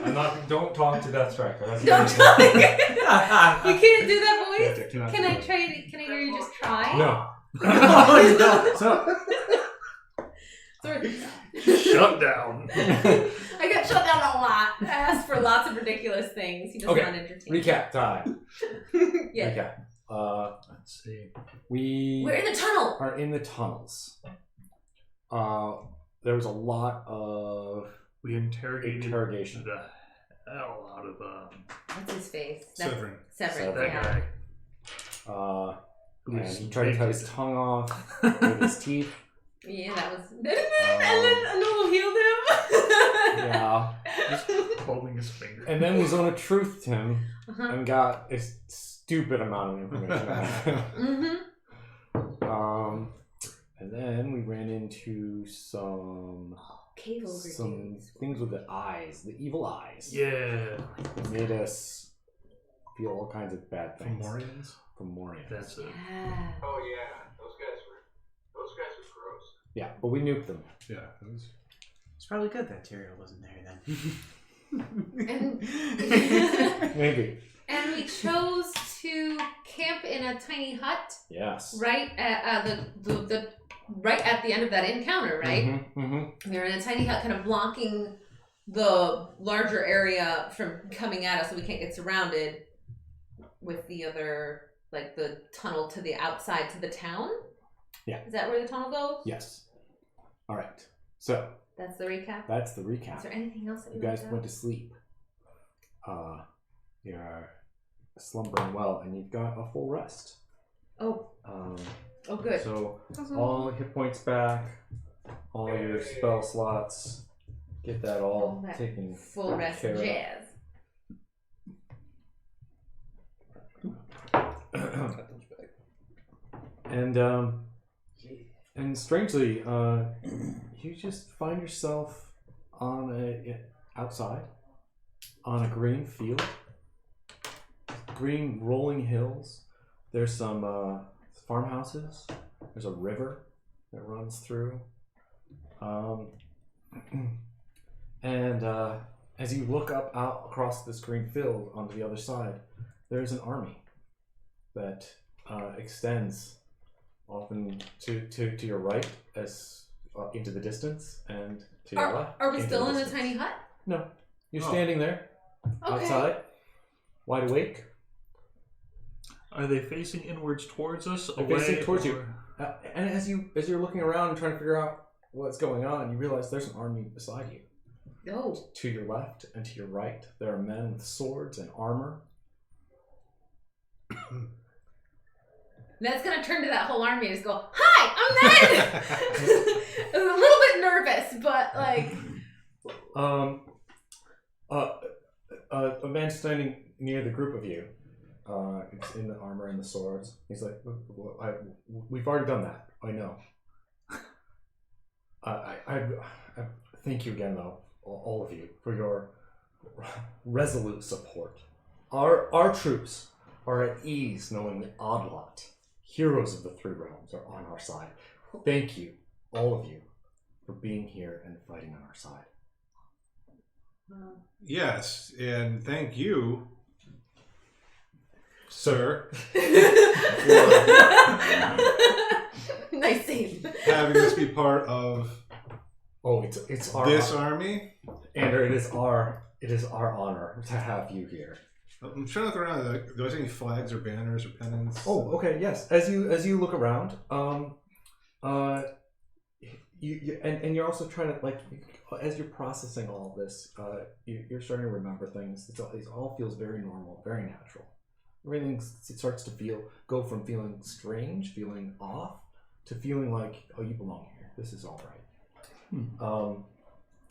I'm not. Don't talk to Death Striker. That's Don't talk. You can't do that voice. Yeah, Can I try? Can I hear you just try? No. So, Shut down. I got shut down a lot. I asked for lots of ridiculous things. He does Okay. not entertain. Recap time. Yeah. Recap. Let's see. We We're in the tunnel. are in the tunnels. There was a lot of We interrogated interrogation. the hell out of What's his face? Severin. Severin. that Yeah. guy. And he tried to cut his tongue off with his teeth. Yeah, that was. And then Anul healed him. Yeah. Just holding his finger. And then we Zona truthed him Uh-huh. and got a stupid amount of information out of him. Mm-hmm. And then we ran into some Cave over things with the eyes, the evil eyes. Yeah. It made us feel all kinds of bad things. Fomorians? Fomorians. That's it. Yeah. Oh yeah, those guys were gross. Yeah, but we nuked them. Yeah. It was... It's probably good that Tyrael wasn't there then. Maybe. And we chose to camp in a tiny hut Yes. right at the right at the end of that encounter, right? Mm-hmm. We were in a tiny hut, kind of blocking the larger area from coming at us, so we can't get surrounded with the other, like the tunnel to the outside to the town. Yeah. Is that where the tunnel goes? Yes. All right. So That's the recap. that's the Is recap. there anything else that we You guys left went out? to sleep. You're slumbering well, and you've got a full rest. Oh, Um, oh, good. So all hit points back, all your spell slots, get that all All that taken Full rest care of. jazz. And strangely, you just find yourself outside on a green field, green rolling hills. There's some farmhouses. There's a river that runs through. And as you look out across this green field onto the other side, there's an army that extends often to your right as into the distance, and to your left. Are we into still in a distance. tiny hut? No, you're Oh. standing there Okay. outside, wide awake. Are they facing inwards towards us? They're away, facing towards you. or- And as you're looking around and trying to figure out what's going on, you realize there's an army beside you. Oh. To your left and to your right, there are men with swords and armor. That's gonna turn to that whole army and just go, "Hi, I'm Red." I was a little bit nervous, but like, A man standing near the group of you, it's in the armor and the swords. He's like, "We've already done that. I know. I thank you again, though, all of you, for your resolute support. Our troops are at ease knowing the Oddlot, heroes of the Three Realms, are on our side. Thank you, all of you, for being here and fighting on our side." Yes, and thank you, sir, nice save. having us be part of Oh, it's our this army. Andrew, it is our honor to have you here. I'm trying to look around. Like, do I see any flags or banners or pennants? Oh, okay, yes. As you look around, and you're also trying to, like, as you're processing all of this, you're starting to remember things. It all feels very normal, very natural. Everything starts to go from feeling strange, feeling off, to feeling like, oh, you belong here. This is all right.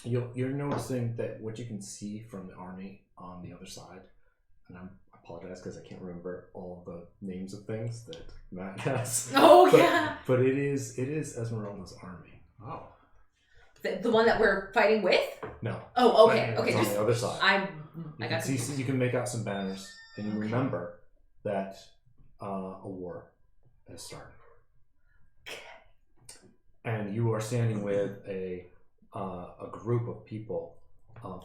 You're noticing that what you can see from the army on the other side, and I apologize because I can't remember all the names of things that Matt has. Oh yeah. But it is Esmeralda's army. Oh. The one that we're fighting with? No. Oh, okay, okay. It's on Just, the other side. I You got can see, you can make out some banners, and you Okay. remember that a war has started. And you are standing with a group of people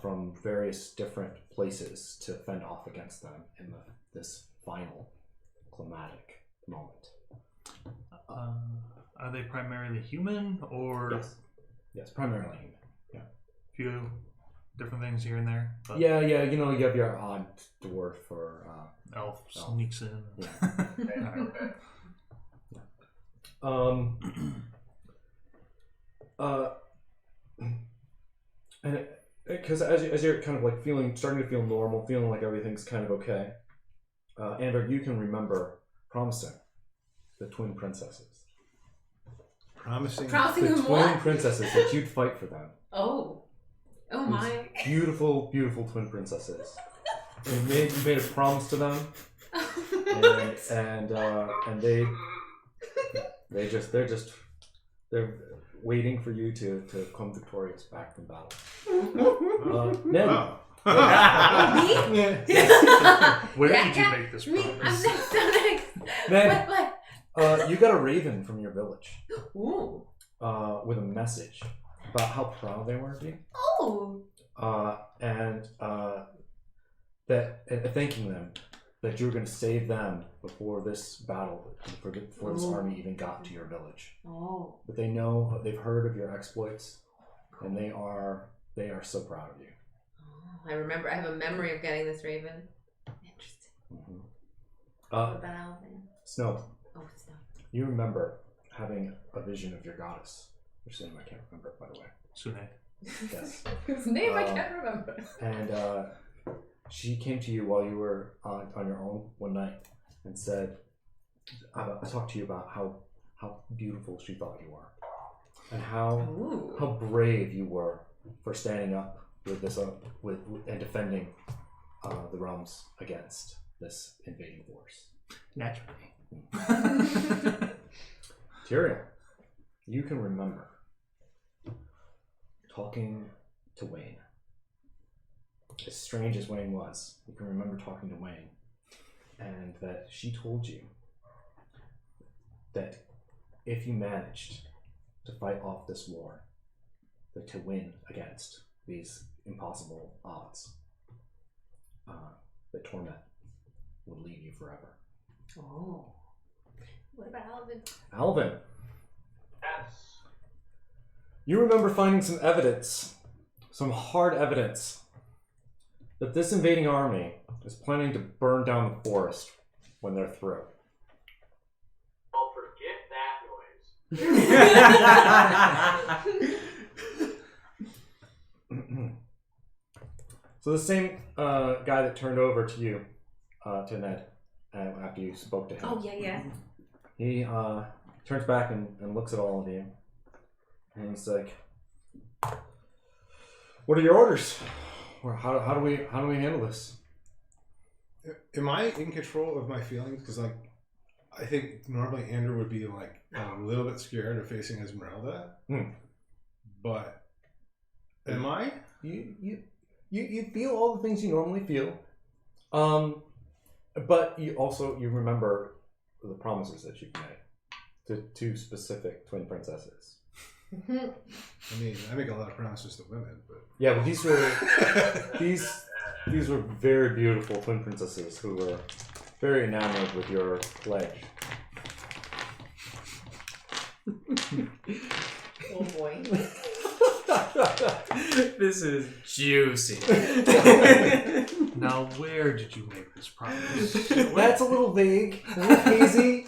from various different places to fend off against them in this final climatic moment. Are they primarily human or Yes, primarily human. Yeah. few different things here and there? But Yeah, you know, you have your odd dwarf or elf sneaks in. And because as you're kind of like starting to feel normal, feeling like everything's kind of okay, Andor, you can remember promising the twin princesses. Promising. Promising The them twin what? princesses that you'd fight for them. Oh my. Beautiful, beautiful twin princesses. You made a promise to them, and they're waiting for you to come victorious back from battle. Ned, Where Yeah, did you yeah, make this Me, promise? I'm next. I'm next. Ned, What? you got a raven from your village Ooh. with a message about how proud they were of you, Oh. and thanking them that you were going to save them before this battle, before this army even got to your village. Oh. But they've heard of your exploits, and they are so proud of you. Oh, I remember. I have a memory of getting this raven. Interesting. Mm-hmm. What about Alvin? Snow, Oh, it's not. you remember having a vision of your goddess, which name I can't remember, by the way. Sune. Yes. Whose name I can't remember. And she came to you while you were on your own one night and said, I talked to you about how beautiful she thought you were, and how brave you were for standing up with this and defending the realms against this invading force. Naturally. Tyrion, you can remember talking to Wayne. As strange as Wayne was, you can remember talking to Wayne, and that she told you that if you managed to fight off this war, that to win against these impossible odds, that torment would leave you forever. Oh. What about Alvin? Alvin, Yes. you remember finding some evidence, some hard evidence, that this invading army is planning to burn down the forest when they're through. Well, forget that noise. So the same guy that turned over to you, to Ned, after you spoke to him, Oh yeah. he turns back and looks at all of you, and he's like, "What are your orders? Or how do we handle this?" Am I in control of my feelings? Because I think normally Andrew would be like a little bit scared of facing Esmeralda, but am I? You feel all the things you normally feel, but you remember the promises that you've made to two specific twin princesses. I mean, I make a lot of promises to women, but Yeah, but these were very beautiful twin princesses who were very enamored with your pledge. Oh boy. This is juicy. Now, where did you make this promise? That's a little vague, a little hazy.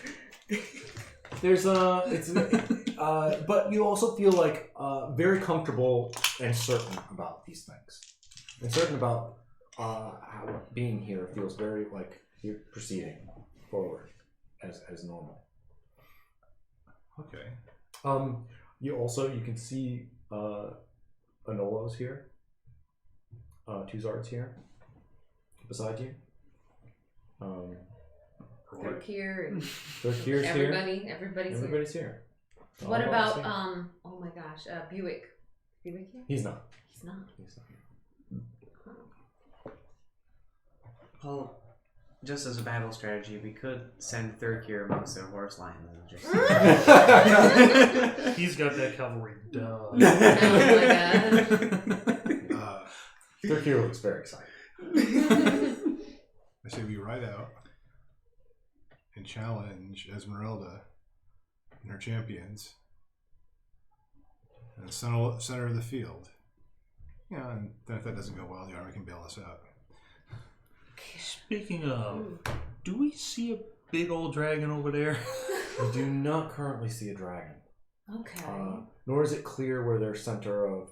There's but you also feel like very comfortable and certain about these things, and certain about how being here feels very like you're proceeding forward as normal. okay. You can see Anolo's here, Tuzard's here, beside you. They're here. And Third Kier's here. Everybody's here. All What of us about here. oh my gosh, Buick? Buick here? He's not. He's not. He's not here. Well, just as a battle strategy, we could send Thurkir amongst their horse lines and just. He's got that cavalry done. Oh my god. Thurkir looks very excited. I say we ride out and challenge Esmeralda and her champions in the center of the field. Yeah, and then if that doesn't go well, the army can bail us out. Speaking of, do we see a big old dragon over there? We do not currently see a dragon. Okay. Nor is it clear where their center of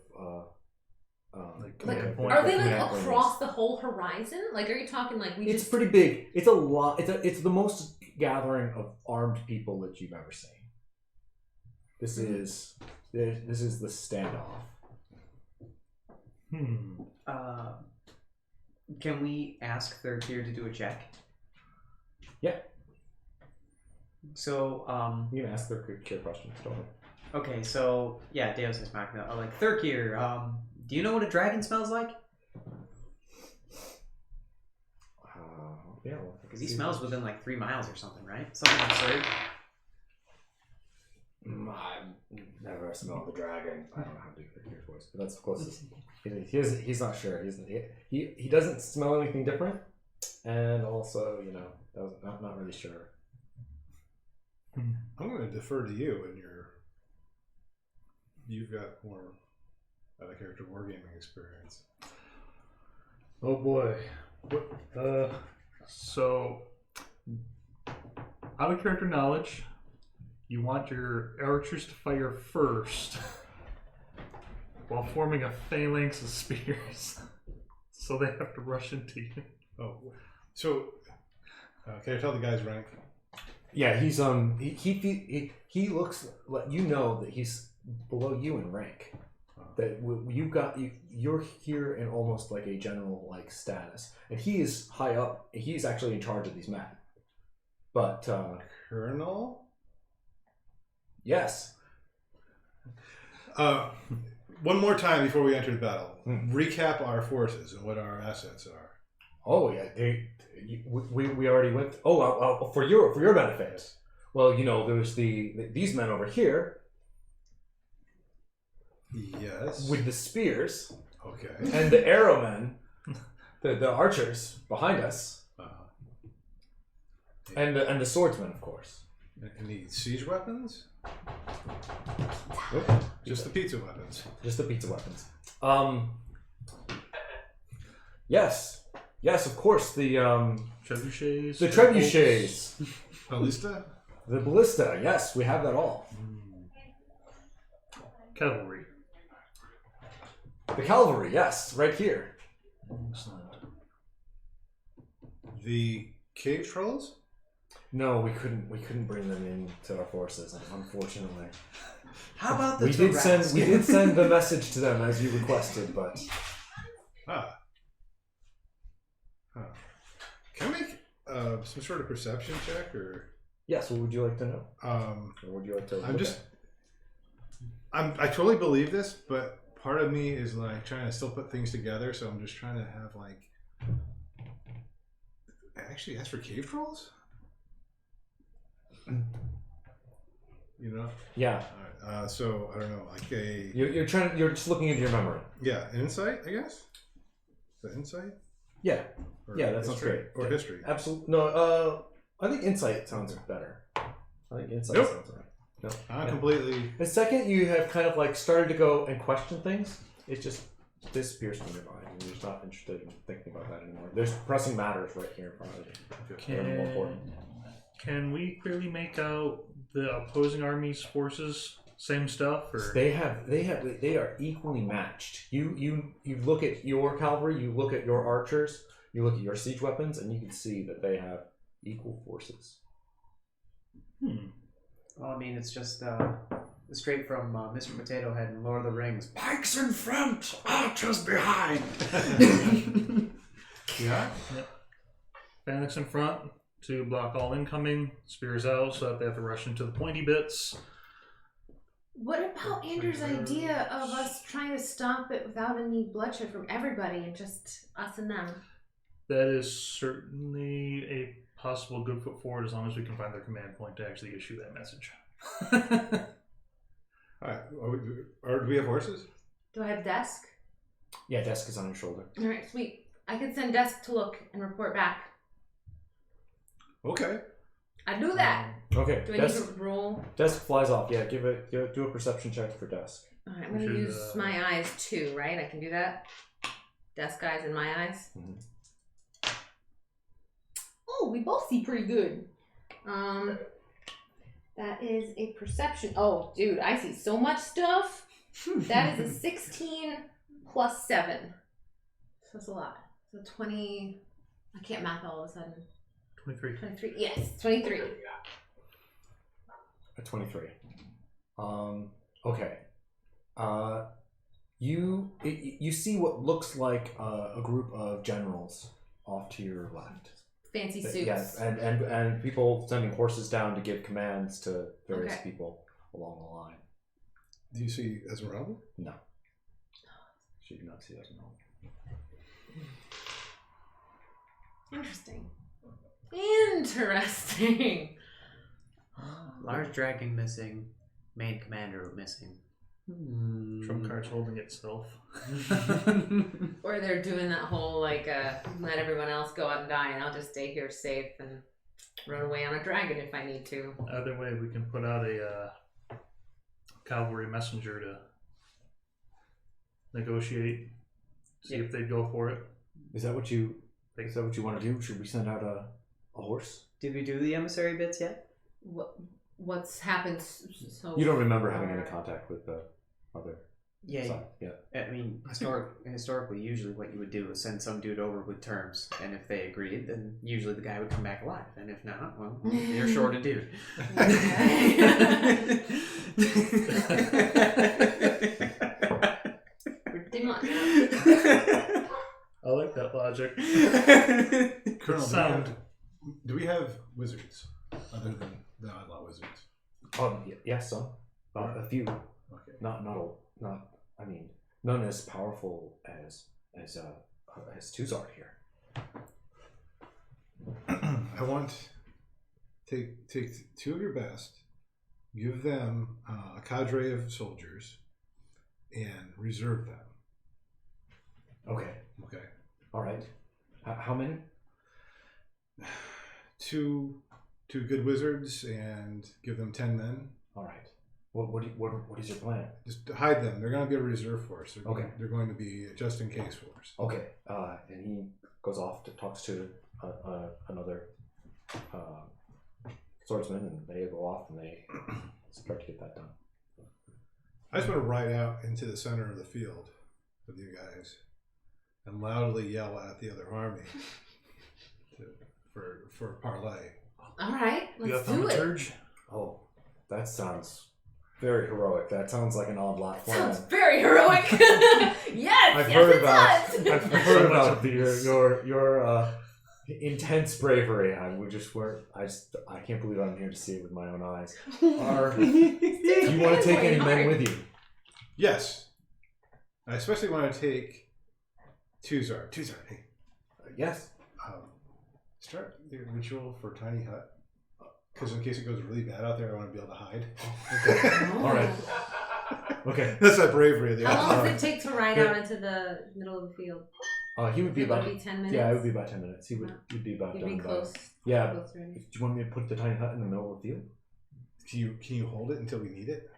like, command point. are they like command point across the whole horizon? Like, are you talking like we It's just? pretty big. It's a lot. It's the most gathering of armed people that you've ever seen. This is the standoff. Can we ask Third Tier to do a check? Yeah. So, You can ask their cure questions. Don't worry. okay, so, yeah, Deus Ex Machina. Like, Third Tier, do you know what a dragon smells like? Yeah. Because he smells within like 3 miles or something, right? Something absurd. I've never smelled the dragon. I don't know how to do the cure voice, but that's the closest. He's not sure. He doesn't smell anything different, and also not really sure. I'm going to defer to you, and you've got more out of character wargaming experience. Oh boy. So, out of character knowledge, you want your archers to fire first while forming a phalanx of spears. So they have to rush into you. Oh, so can I tell the guy's rank? Yeah, he's he looks like that he's below you in rank. That you're here in almost like a general like status, and he is high up. He's actually in charge of these men. But Colonel? yes, One more time before we enter the battle. Recap our forces and what our assets are. oh yeah, we already went. Oh, for your benefit. Well, there's these men over here Yes. with the spears Okay. and the arrowmen, the archers behind us, and the swordsmen, of course. Any siege weapons? Nope. Just the pizza weapons. Just the pizza weapons. Yes, of course. The Trebuchets. the trebuchets, Ballista? the ballista. Yes, we have that all. Cavalry. The cavalry. Yes, right here. Excellent. The cave trolls? No, we couldn't bring them into our forces, unfortunately. How about the We did Tarrasque? send the message to them as you requested, but Ah. Huh. Can I make some sort of perception check, or yes. What would you like to know? um, Or would you like to? I'm look just at? I totally believe this, but part of me is like trying to still put things together, so I'm just trying to have like actually ask for cave trolls. Yeah. So I don't know, like a You're trying. You're just looking into your memory. insight, I guess. Is that insight? Yeah. Or Yeah, that sounds history? great. Or Yeah. history. Absolutely. No. I think insight sounds better. I think insight Nope. sounds right. No. I'm completely. The second you have kind of like started to go and question things, it just disappears from your mind, and you're just not interested in thinking about that anymore. There's pressing matters right here in front of you. That are more important. Can we clearly make out the opposing army's forces? Same stuff, or They are equally matched. You look at your cavalry, you look at your archers, you look at your siege weapons, and you can see that they have equal forces. Well, I mean, it's just straight from Mr. Potato Head in Lord of the Rings. Pikes in front, archers behind. Yeah. phalanx in front to block all incoming, spears out so that they have to rush into the pointy bits. What about Andrew's idea of us trying to stop it without any bloodshed from everybody and just us and them? That is certainly a possible good foot forward as long as we can find their command point to actually issue that message. All right. Or do we have horses? Do I have desk? Yeah, desk is on your shoulder. All right, sweet. I can send Desk to look and report back. Okay. I do that. Okay. Do I need to roll? Desk flies off. Yeah, do a perception check for desk. All right, I'm gonna use my eyes too, right? I can do that. Desk eyes and my eyes. Mhm. Oh, we both see pretty good. That is a perception. Oh, dude, I see so much stuff. That is a 16 plus 7. So that's a lot. So 20. I can't math all of a sudden. 23. 23. Yes, 23. A 23. Okay. You see what looks like a group of generals off to your left. Fancy suits. Yes, and people sending horses down to give commands to various Okay. people along the line. Do you see Esmeralda? No. She did not see that. No. Interesting. Interesting. Large dragon missing. Main commander missing. Trump card's holding itself. Or they're doing that whole like let everyone else go out and die and I'll just stay here safe and run away on a dragon if I need to. Either way, we can put out a cavalry messenger to negotiate, see if they'd go for it. Is that what you want to do? Should we send out a horse? Did we do the emissary bits yet? What's happened so You don't remember having any contact with the other Yeah. side? Yeah. I mean, historically, usually what you would do is send some dude over with terms, and if they agreed, then usually the guy would come back alive, and if not, well, you're short a dude. Pretty much. I like that logic. Colonel, Sound. do we have wizards other than the outlaw wizards? Yes, son. A few. Okay. Not. I mean, none as powerful as Tuzard here. I want take 2 of your best, give them a cadre of soldiers, and reserve them. Okay. Okay. All right. How many? 2 good wizards and give them 10 men. All right. What is your plan? Just to hide them. They're going to be a reserve force. They're going to be a just in case force. Okay. And he goes off to talks to another swordsman, and they go off and they start to get that done. I just want to ride out into the center of the field with you guys and loudly yell at the other army for parley. All right, You let's got do it. thaumaturge? Oh, that sounds very heroic. That sounds like an odd lot plan. Sounds very heroic. Yes, I've yes, heard it about. does. I've heard about your intense bravery. I can't believe I'm here to see it with my own eyes. Do you want to take any men with you? Yes. I especially want to take Tuzard. Hey, Yes. start the ritual for Tiny Hut. Because in case it goes really bad out there, I want to be able to hide. Okay. Oh. All right. Okay. That's that bravery of the How long outlaw. does it take to ride out into the middle of the field? He would be It would about. be 10 minutes. Yeah, it would be about 10 minutes. He'd be about You'd done be by. close. Yeah. Close already. Do you want me to put the tiny hut in the middle of the field? Can you hold it until we need it?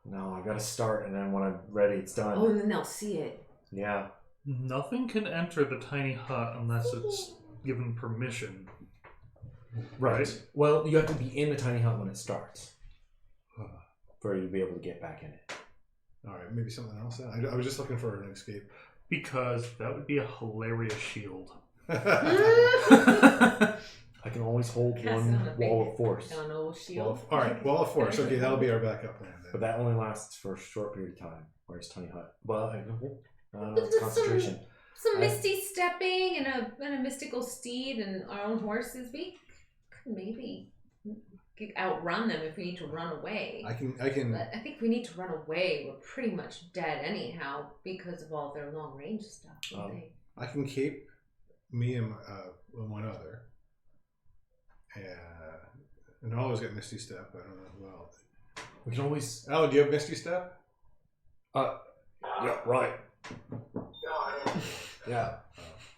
No, I gotta start, and then when I'm ready, it's done. Oh, and then they'll see it. Yeah. Nothing can enter the tiny hut unless it's given permission. Right. Right. Well, you have to be in the tiny hut when it starts for you to be able to get back in it. All right, maybe something else. Then. I was just looking for an escape. Because that would be a hilarious shield. I can always hold Cast it one on a big- wall of force, I don't know, shield. All right, wall of force. Okay, that'll be our backup plan but then. that only lasts for a short period of time. Whereas tiny hut, well, I don't know, it's concentration. Some misty stepping and a mystical steed and our own horses. We could maybe outrun them if we need to run away. I can. But I think we need to run away. We're pretty much dead anyhow because of all their long range stuff. I can cape me and one other. And I always get Misty Step. I don't know who else. We can always. Alan, do you have Misty Step? Yeah, right. No, Yeah.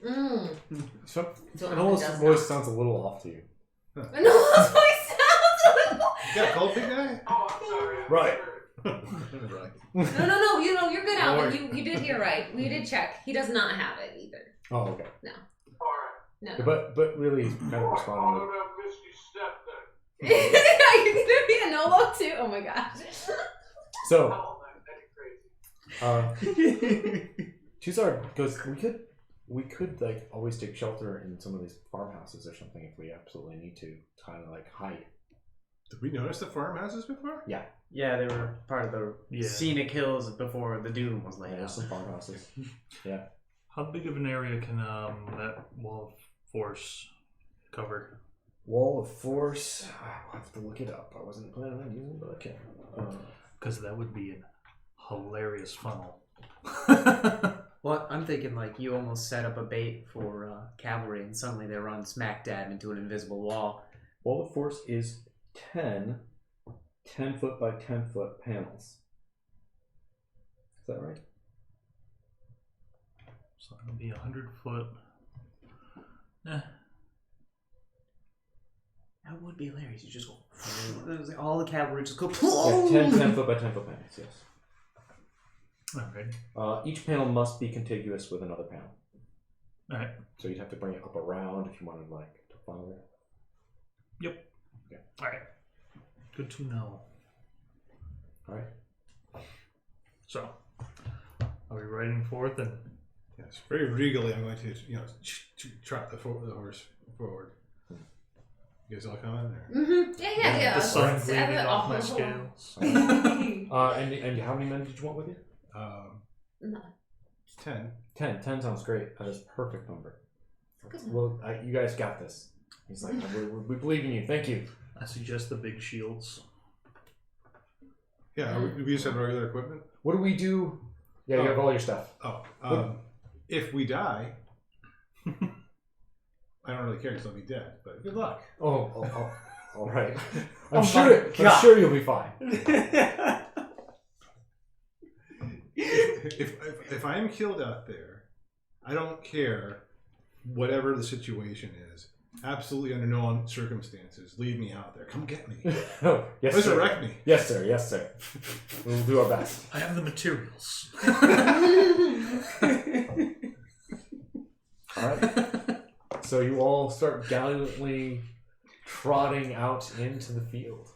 Mm. So, So Anola's does voice not. sounds a little off to you. Anola's voice sounds a little. Yeah, cold pig guy. oh, I'm sorry. I'm Right. Right. No. You're good, Alvin. You did hear right. We did check. He does not have it either. Oh, okay. Alright. No. Yeah, but really, he's kind of responding Follow with, that Misty step then. You're gonna be a Nolo too. Oh my gosh. so, Oh, that'd be crazy. Chuzar goes, we could like always take shelter in some of these farmhouses or something if we absolutely need to kind of like hide. Did we notice the farmhouses before? Yeah, they were part of the Yeah. scenic hills before the dune was laid Yeah, out. there's some farmhouses. How big of an area can that wall of force cover? Wall of Force. I'll have to look it up. I wasn't planning on using it, but I can. Because that would be a hilarious funnel. Well, I'm thinking like you almost set up a bait for cavalry, and suddenly they run smack dab into an invisible wall. Wall of Force is 10 foot by 10 foot panels. Is that right? So it'll be 100 foot. Eh. That would be hilarious. You just go, all the cavalry just go. Yeah, 10 foot by 10 foot panels, yes. Alright. Each panel must be contiguous with another panel. Alright. So you'd have to bring it up around if you wanted like to funnel it. Yep. Okay. Alright. Good to know. Alright. So, are we riding forth and Yes, very regally. I'm going to, trot the horse forward. You guys all coming? Or? Mm-hmm. Yeah. the sun Let's gleaming have it off all. my scales? And how many men did you want with you? No. 10. 10. 10 sounds great. That is a perfect number. Good. Well, you guys got this. He's like, we believe in you. Thank you. I suggest the big shields. Yeah, we just have regular equipment. What do we do? Yeah, you have all your stuff. Oh, if we die, I don't really care because I'll be dead. But good luck. Oh, all right. Oh I'm my God. sure you'll be fine. If I am killed out there, I don't care whatever the situation is. Absolutely under no circumstances, leave me out there. Come get me. Oh, yes, sir. Resurrect me. Yes, sir. Yes, sir. We'll do our best. I have the materials. All right. So you all start gallantly trotting out into the field.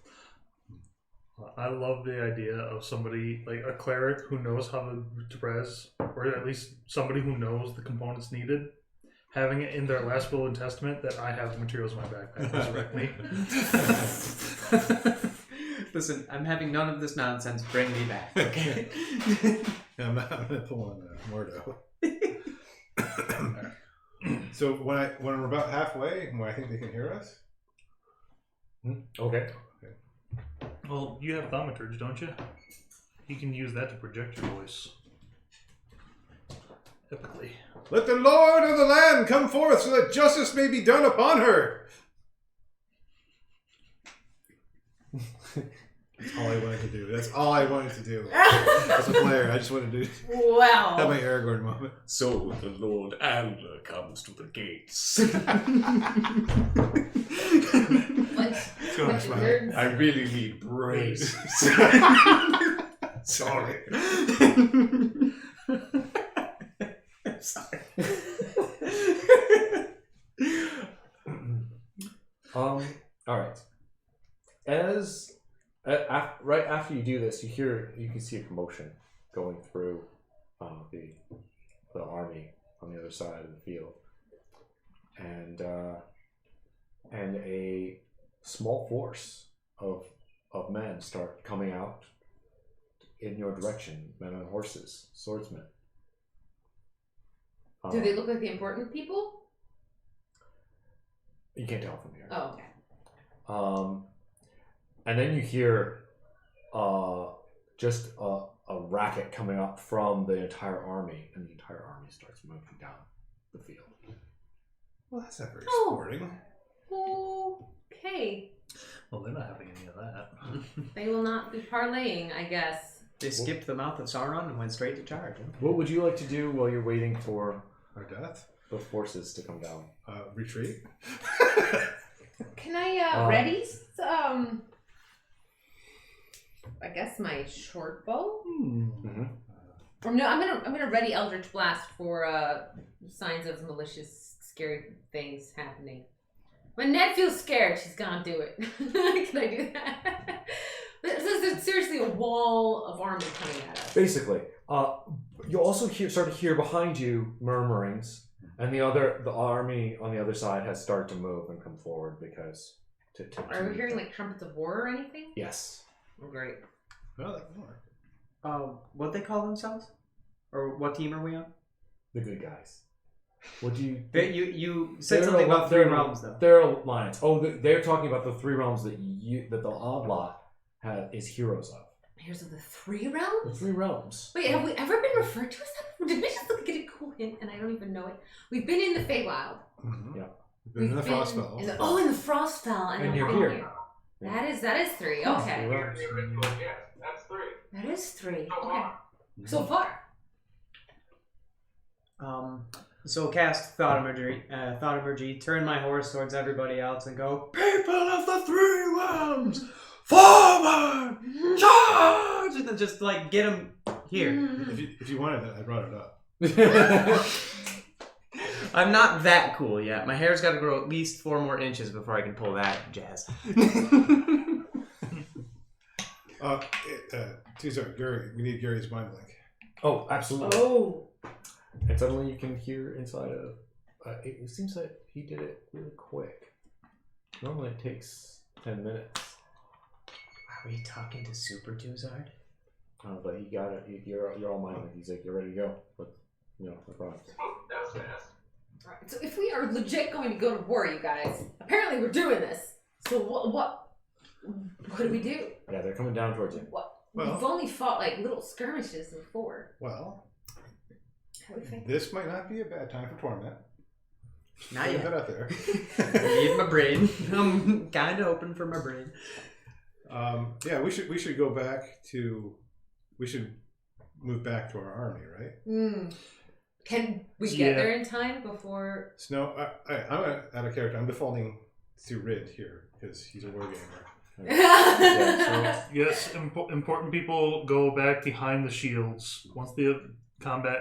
I love the idea of somebody, like a cleric who knows how to res, or at least somebody who knows the components needed, having it in their last will and testament that I have the materials in my backpack. Resurrect me. Listen, I'm having none of this nonsense. Bring me back, okay? I'm going to pull on Mordo. So when we're about halfway, when I think they can hear us, Okay. Well, you have thaumaturge, don't you? You can use that to project your voice. Epically. let the Lord of the land come forth so that justice may be done upon her. That's all I wanted to do. That's all I wanted to do. As a player, I just wanted to have Wow. my Aragorn moment. So the Lord Adler comes to the gates. What? Bunch of nerds. I really need brains. Sorry. All right. Right after you do this, you can see a commotion going through the army on the other side of the field, and a small force of men start coming out in your direction. Men on horses, swordsmen. Do they look like the important people? You can't tell from here. Oh, okay. And then you hear just a racket coming up from the entire army, and the entire army starts moving down the field. Well, that's not very Oh. sporting. Okay. Well, they're not having any of that. They will not be parlaying, I guess. They skipped the mouth of Sauron and went straight to charge. Huh? What would you like to do while you're waiting for Our death? the forces to come down? Retreat? Can I ready I guess my short bow? Mm-hmm. Or no, I'm gonna ready Eldritch Blast for signs of malicious, scary things happening. When Ned feels scared, she's gonna do it. Can I do that? There's seriously a wall of army coming at us. Basically, you also start to hear behind you murmurings, and the army on the other side has started to move and come forward because. Are we hearing like trumpets of war or anything? Yes. Oh, great. Well, that can work. What they call themselves? Or what team are we on? The good guys. What do you? You said They're something a- about they're- 3 realms, though. They're alliance. Oh, they're talking about the 3 realms that the Oblot is heroes of. Here's of the 3 The realms? 3 realms. Wait, have we ever been referred to as that? Did we just look at a cool hint and I don't even know it? We've been in the Feywild. Mm-hmm. Yeah. Been in the We've Frostfell. in the Frostfell. And then you're we've here. been That is 3. Oh, Okay. you're right. The original, yes, that's 3. That is 3. So Okay. far. So far. So cast Thought Emergy, turn my horse towards everybody else and go, People of the 3 realms, forward, charge! And then just like get them here. If you wanted that, I brought it up. I'm not that cool yet. My hair's got to grow at least 4 more inches before I can pull that jazz. Sorry, Gary. We need Gary's mind link. Oh, absolutely. Oh. And suddenly you can hear inside of. It seems like he did it really quick. Normally it takes 10 minutes. Are we talking to Super Tuzard? But he got it. You're all minded. He's like, you're ready to go. But, no problem. Oh, that's fast. Alright, so if we are legit going to go to war, you guys, apparently we're doing this. So what do we do? Yeah, they're coming down towards you. What? Well- We've only fought like little skirmishes before. Well, How do we think? this might not be a bad time for torment. Not Put yet. that out there. Need my brain. I'm kind of open for my brain. Yeah, we should go back to. We should move back to our army, right? Can we get Yeah. there in time before? Snow, I'm out of character. I'm defaulting to Rid here because he's a wargamer. Yeah, Yes, important people go back behind the shields. Once the combat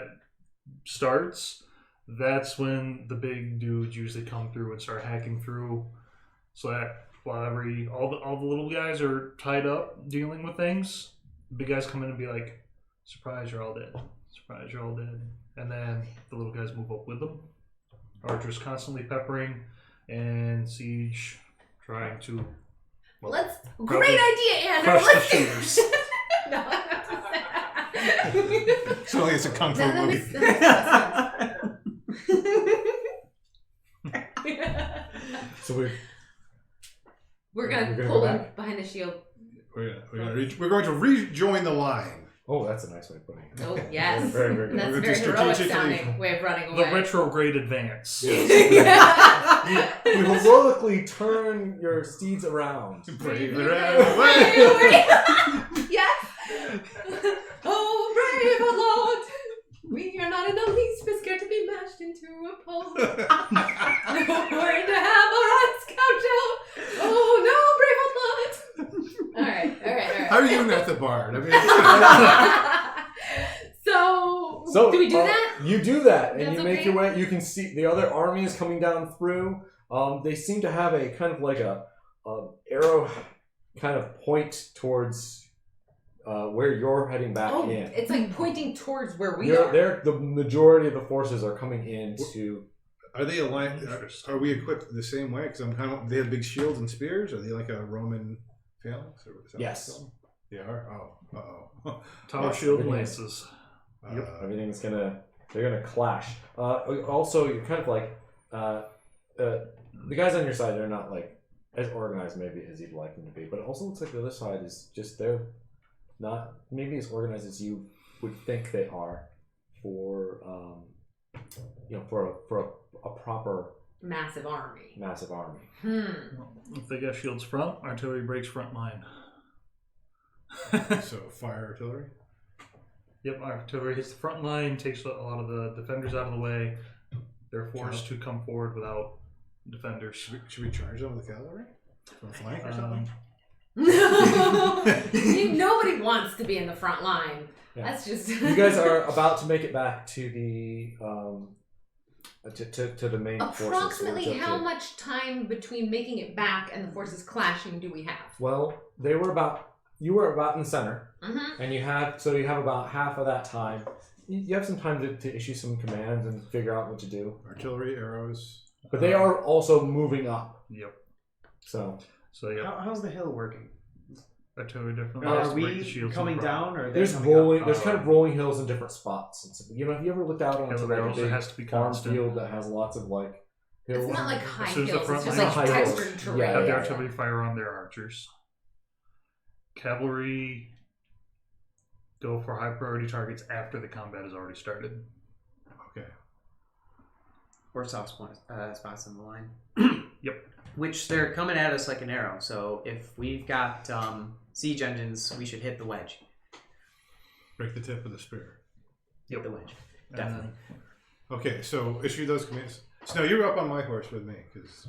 starts, that's when the big dudes usually come through and start hacking through. So that while all the little guys are tied up dealing with things, the big guys come in and be like, "Surprise, you're all dead. Surprise, you're all dead." And then the little guys move up with them. Archers constantly peppering, and Siege trying to. Let's. Probably Great idea, Andrew. crush the Let's do shooters. No, that's So it's a kung fu that movie. makes sense. So we're We're gonna We're gonna pull go him back? behind the shield. We're going to rejoin the line. Oh, that's a nice way of putting it. Oh yes, Very, very good. that's We're a very just heroic strategically- sounding way of running The away. retrograde advance. You heroically turn your steeds around. Brave Brave, and brave. Yes. Oh, brave Lord, we are not in the least bit scared to be mashed into a pole. We're going to have a right scout show. Oh no, brave Lord. All right. How are you not the bard? I mean, So do we do that? You do that, and That's you make okay? your way. You can see the other armies coming down through. They seem to have a kind of like a arrow kind of point towards where you're heading back Oh, in. it's like pointing towards where we You're- are. they're- the majority of the forces are coming into. are they aligned? Are we equipped the same way? Because I'm kind of. They have big shields and spears. Are they like a Roman phalanx? Or is that Yes. what it's called? They are. Oh. Tower shield and lances. Everything's they're gonna clash. Also, you're kind of like the guys on your side. They're not like as organized maybe as you'd like them to be, but it also looks like the other side is just they're not maybe as organized as you would think they are for for a proper Massive army. massive army. If they got shields front, artillery breaks front line. So fire artillery. Yep, artillery hits the front line, takes a lot of the defenders out of the way. They're forced to come forward without defenders. Should we charge them with cavalry? From flank or Um, something? Nobody wants to be in the front line. Yeah. That's just. You guys are about to make it back to the to the main forces. Approximately So it's up how to- much time between making it back and the forces clashing do we have? Well, you were about in the center, Mm-hmm. and you have about half of that time. You have some time to issue some commands and figure out what to do. Artillery, arrows. But they are also moving up. Yep. So So yeah, How's the hill working? artillery definitely. Are has to break the we shields in coming front. down or are they there's coming rolling. up? There's kind of rolling hills in different spots. It's, have you ever looked out onto Hill like a arrows, it big has to be farm constant. field that has lots of like hills? It's not like high As soon as the hills. front It's just line- like High hills. textured terrain. Yeah, Have the yeah. artillery fire on their archers. Cavalry go for high priority targets after the combat has already started. Okay. Or soft spots in the line. Yep. Which they're coming at us like an arrow. So if we've got siege engines, we should hit the wedge. Break the tip of the spear. Hit the wedge. And Definitely. Okay, so issue those commands. Snow, you're up on my horse with me, because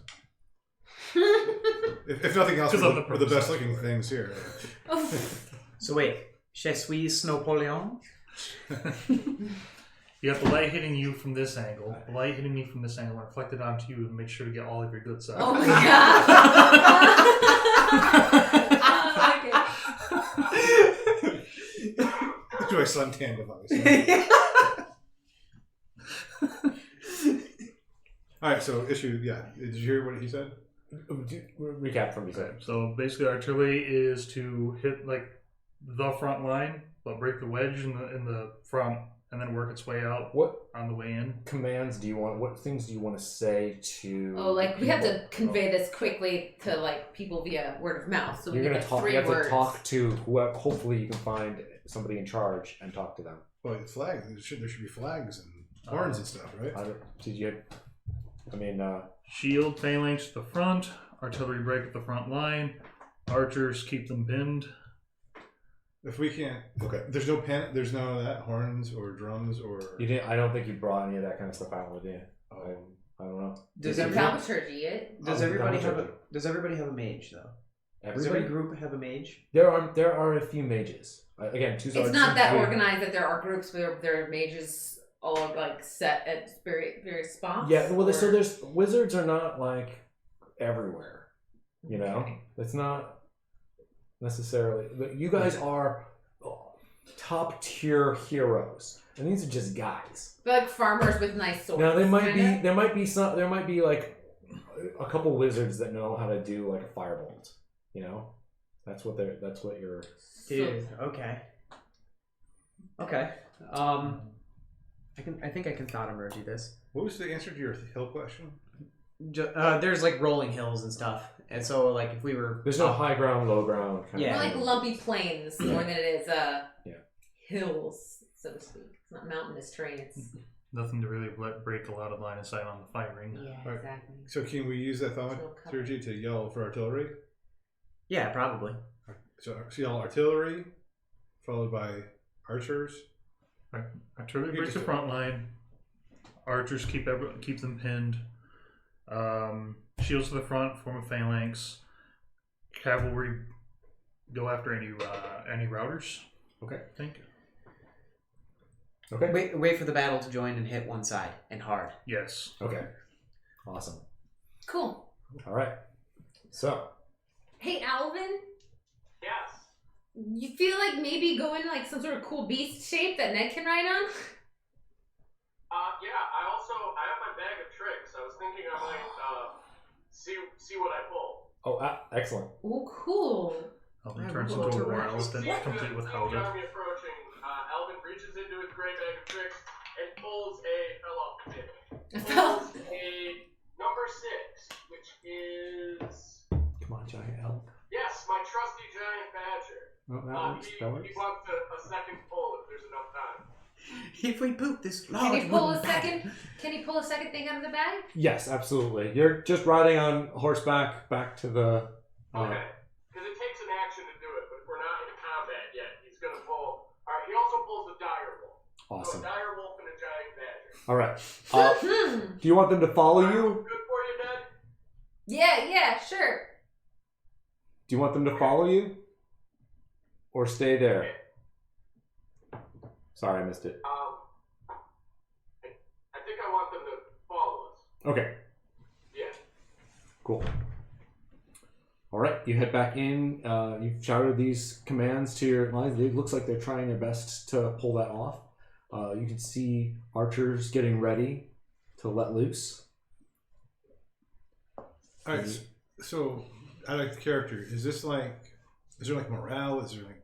if nothing else, 'Cause we're of the the, we're the best purpose. looking things here. So wait, je suis Snowpoleon? You got the light hitting you from this angle, the light hitting me from this angle, and reflected onto you, and make sure to get all of your good sides. Oh my god. Do I suntan device? All right, so issue. Yeah, did you hear what he said? Recap from before. So basically, artillery is to hit like the front line, but break the wedge in the front, and then work its way out What on the way in. commands do you want? What things do you want to say to? Oh, like we have to people? convey this quickly to like people via word of mouth. So we You're need gonna like talk. 3 You have words. to talk to whoever. Hopefully, you can find somebody in charge and talk to them. Well, flags. There should be flags and horns and stuff, right? Did you? I mean, Shield phalanx to the front, artillery break at the front line, archers keep them pinned. If we can't, okay. There's no pen. There's none of that. Horns or drums or. you didn't. I don't think you brought any of that kind of stuff out with you. I don't know. Does Is everyone- dramaturgy it? Does Oh, everybody have a dramaturgy. Does everybody have a mage though? Does Everybody. every group have a mage? There are a few mages. Again, two. It's not that organized that there are groups where there are mages all like set at various spots. Yeah. Well, so or- there's wizards are not like everywhere. You know, Okay. it's not necessarily. But you guys are top tier heroes, and these are just guys. They're like farmers with nice swords. Now there might kinda. be like a couple wizards that know how to do like a firebolt. You know, that's what you're. Dude, okay. Okay. I think I can thought emergy this. What was the answer to your hill question? There's like rolling hills and stuff, and so like if we were There's no high ground, low ground. Kind Yeah. More of like lumpy plains more than it is Yeah. hills, so to speak. It's not mountainous terrain. It's Nothing to really break a lot of line of sight on the firing. yeah, Right. exactly. So can we use that thaumaturgy to yell for artillery? yeah, probably. So yell artillery, followed by archers. Artillery breaks the front line. Archers keep them pinned. Shields to the front, form a phalanx. Cavalry go after any routers. Okay. I think. Okay. Wait for the battle to join and hit one side and hard. Yes. Okay. Awesome. Cool. All right. So Hey, Alvin, Yes. you feel like maybe go into like some sort of cool beast shape that Ned can ride on? Yeah, I have my bag of tricks. I was thinking I might see what I pull. excellent. Oh, cool. Elvin I turns will into a to war rest. elephant, See complete with the howdah. army approaching. Alvin reaches into his gray bag of tricks and pulls pulls a number 6, which is Come on, giant elk. yes, my trusty giant badger. Oh, that works. He That works. wants a second pull if there's enough time. If we poop this Can large he pull a wooden bag- second? Can he pull a second thing out of the bag? Yes, absolutely. You're just riding on horseback back to the. Okay. Because it takes an action to do it, but if we're not in combat yet, he's going to pull. Alright, he also pulls the dire Awesome. So a dire wolf and a giant badger. All right. Do you want them to follow you? Good for you, Dad? Yeah, sure. Do you want them to follow you? Or stay there? Sorry, I missed it. I think I want them to follow us. Okay, Yeah. cool. All right, you head back in. You've shouted these commands to your lines. It looks like they're trying their best to pull that off. You can see archers getting ready to let loose. Alright, so I like the character. Is there like morale? Is there like,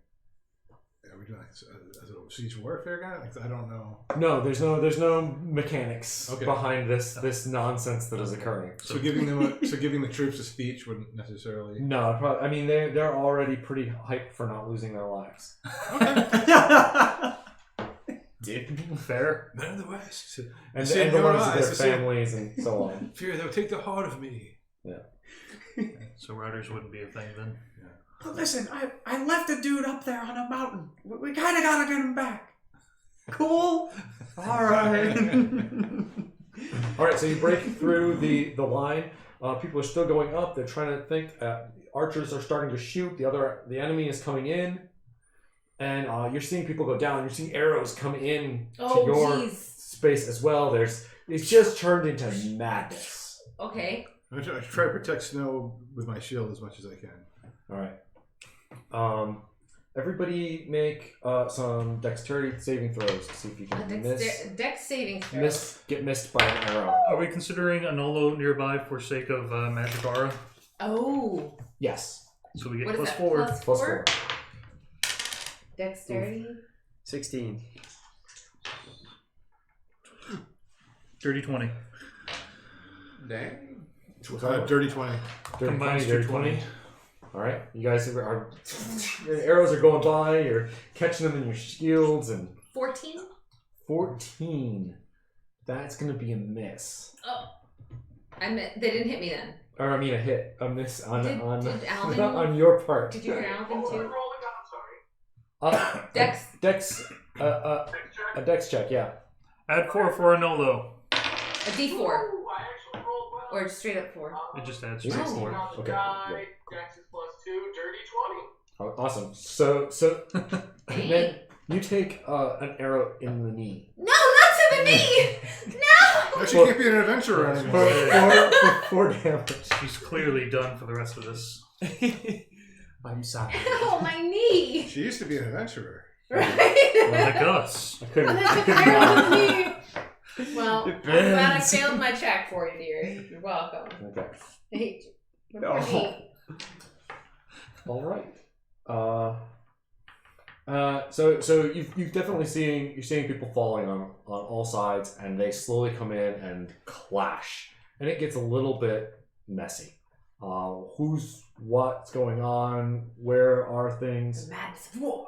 are we doing like a siege warfare guy? Like, I don't know. No, there's no mechanics Okay. behind this nonsense that is occurring. So giving the troops a speech wouldn't necessarily. No, I mean they're already pretty hyped for not losing their lives. Fair. Men of the West. And See it the in your ones of eyes, their to see it. families and so on. Fear they'll take the heart of me. So riders wouldn't be a thing then. But listen, I left a dude up there on a mountain. We kind of gotta get him back. Cool. All right. All right, so you break through the line. People are still going up. They're trying to think. Archers are starting to shoot. The enemy is coming in, and you're seeing people go down. You're seeing arrows come in to your space as well. It's just turned into madness. Okay. I try to protect Snow with my shield as much as I can. All right. Everybody make some dexterity saving throws to see if you can Dex saving throw. get missed by an arrow. Are we considering a Nolo nearby for sake of magic aura? Oh. Yes. So we get What is plus that? 4. Plus Plus 4? 4. Dexterity? 16. Dirty 20. Dang. Dirty 20. Combined Dirty 20. All right, you guys are your arrows are going by. You're catching them in your shields, and 14? 14. That's gonna be a miss. Oh. They didn't hit me then. Or I mean a hit, a miss on Did Alvin- on your part. Did you hear Alvin What too? was rolling? I'm sorry. Dex. Dex, Next check. a dex check, yeah. Add 4 for a Nolo. A D4. Ooh, I actually rolled well. Or straight up 4. It just adds Yeah. straight Oh. 4. On the Okay, die, yeah. Dex is +2, dirty 20. Oh, awesome. So then you take an arrow in the knee. No, not to the knee! No! Now she can't be an adventurer For anymore. 4 damage. She's clearly done for the rest of this. I'm sorry. Ow, my knee! She used to be an adventurer. Right? Like us. I couldn't. And then I took couldn't an arrow not. to the knee. Well, I'm glad I failed my check for you, dear. You're welcome. Okay. I hate you. No. Poor knee. All right. So you've definitely you're seeing people falling on all sides, and they slowly come in and clash, and it gets a little bit messy. What's going on? Where are things? The madness of war.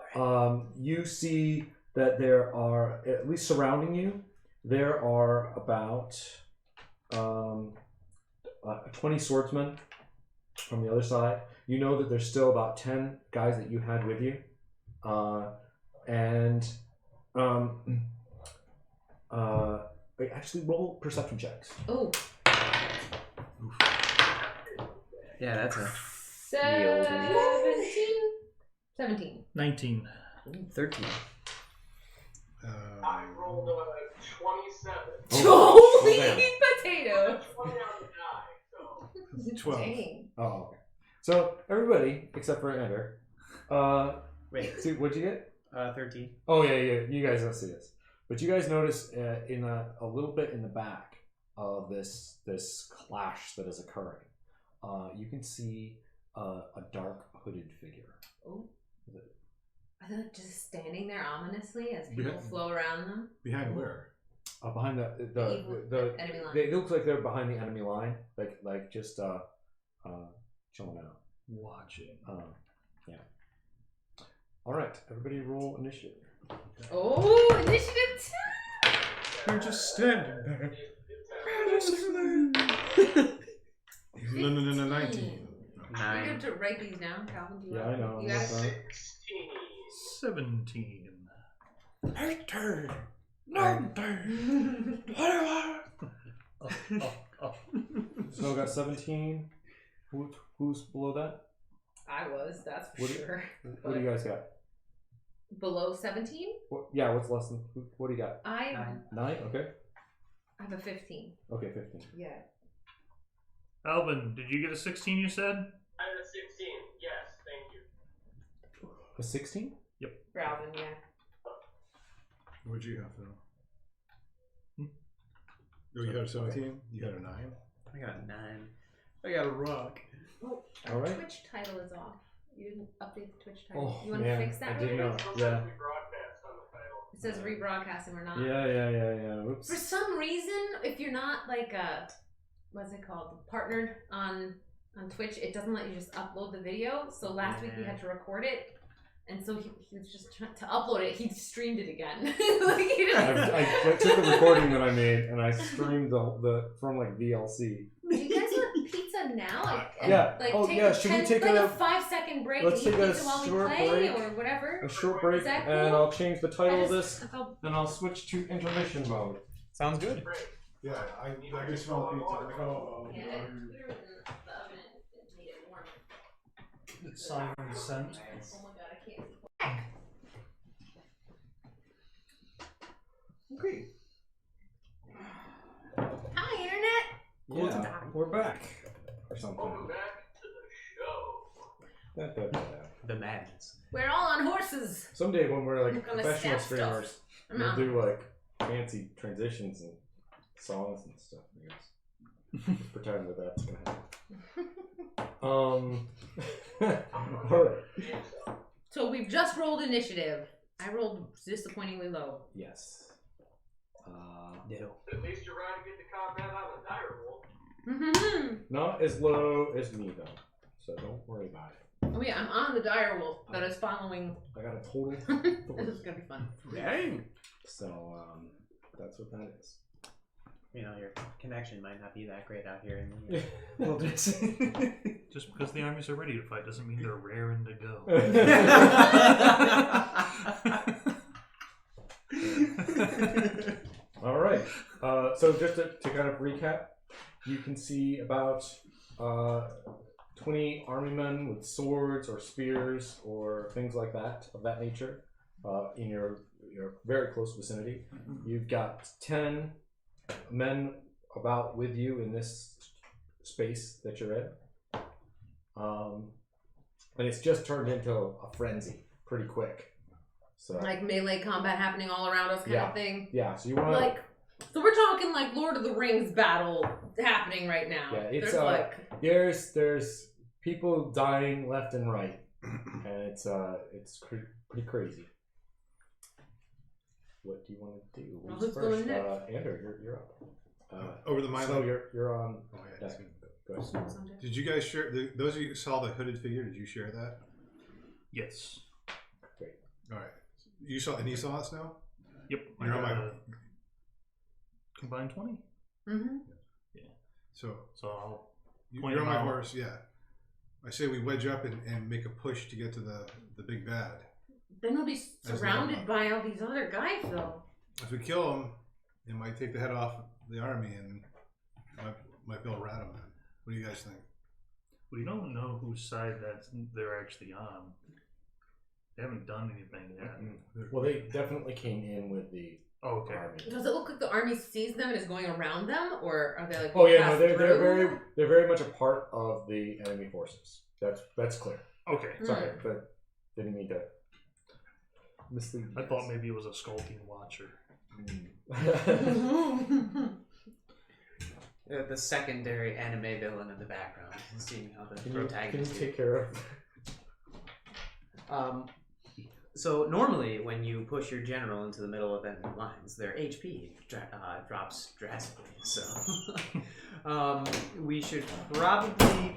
You see that there are, at least surrounding you, there are about 20 swordsmen from the other side. You know that there's still about 10 guys that you had with you. Wait, actually roll perception checks. Oh. Yeah, that's a 17. 19. 13. I rolled a 27. Holy damn. potato! 20 on the die, so. 12. Dang. Oh, okay. So everybody except for Ender. Wait, See, what'd you get? 13. Oh yeah. You guys don't see this, but you guys notice in a little bit in the back of this clash that is occurring, you can see a dark hooded figure. Oh. Are they just standing there ominously as people Yeah. flow around them? Behind where? Behind The evil enemy line. They look like they're behind the enemy line, like just chilling out. Watching. Yeah. All right, everybody roll initiative. Oh, initiative You're just standing there. 2! 19. You're going to write these down, Calvin? Do you Yeah, want- I know. You got it? 16. 17. Turn. Snow got 17. Who's below that? I was, that's for What- sure. What do you guys got? Below 17? Yeah, what's less than? What do you got? I 9? Okay. have a 15. Okay, 15. Yeah. Alvin, did you get a 16? You said. I had a 16. Yes, thank you. A 16? For Alvin, yeah. What'd you have, though? Oh, you got a 17? You got a 9? I got a 9. I got a rock. Oh, All our right. Twitch title is off. You didn't update the Twitch title. Oh, You want to man, fix that I real did quick? not. Still Yeah. says rebroadcast on the title. It says rebroadcast and we're not. Yeah. Oops. For some reason, if you're not like what's it called, partnered on Twitch, it doesn't let you just upload the video. So last week we had to record it, and so he was just trying to upload it. He streamed it again. Like he just... I took the recording that I made and I streamed the from like VLC. Do you guys want pizza now? Yeah. Like, Oh, take yeah, a should we 10 take like a- a 5-second break let's and eat take a pizza while we short play break. or whatever? A short break, Is that cool? and I'll change the title of I this, just felt- and I'll switch to intermission mode. Sounds good. Great. Yeah, I can smell pizza. Oh, Yeah, we were in the oven and it made it warm. Simon sent. Oh my god, I can't. Okay. Hi, internet. Yeah, we're back. Or something. Welcome back to the show. Da. The madness. We're all on horses. Someday when we're I'm like gonna professional stab stuff. streamers, I'm we'll not. do like fancy transitions and songs and stuff, I guess. Just pretend that that's gonna happen. Alright. So we've just rolled initiative. I rolled disappointingly low. Yes. Ditto. At least you're riding into combat on a dire wolf. Not as low as me though, so don't worry about it. Oh yeah, I'm on the dire wolf that is following. I got a total. This is gonna be fun. Dang. So that's what that is. You know, your connection might not be that great out here in the Well, Just because the armies are ready to fight doesn't mean they're raring to go. All right. So just to kind of recap, you can see about 20 army men with swords or spears or things like that of that nature in your very close vicinity. You've got 10 men about with you in this space that you're in. And it's just turned into a frenzy pretty quick. So Like melee combat happening all around us, kind Yeah. of thing. yeah, so you want Like, so we're talking like Lord of the Rings battle happening right now. Yeah, it's, There's like there's people dying left and right, and it's pretty crazy. What do you want to do? Well, Who's who's first? going next? Andrew, you're up. Over the Milo. So you're on. Oh, yeah, that's deck. good. Go ahead. Did you guys share? Those of you who saw the hooded figure, did you share that? Yes. All right. You saw, and you saw us now? Yep. You're on my. Combined 20. Mm-hmm. So So I'll you're on my out. horse, yeah. I say we wedge up and make a push to get to the big bad. Then we'll be As surrounded well. by all these other guys, though. If we kill them, it might take the head off the army and might be able to rat them. What do you guys think? We don't know whose side that they're actually on. They haven't done anything yet. Well, they definitely came in with the Oh, okay. army. Does it look like the army sees them and is going around them, or are they like? Oh yeah, no, passed they're through? very much a part of the enemy forces. That's clear. Okay. Sorry, but didn't mean to mislead you I guys. thought maybe it was a Skullteam watcher. The secondary anime villain in the background, seeing how the Can you protagonist. take care of? So normally, when you push your general into the middle of enemy lines, their HP drops drastically. So we should probably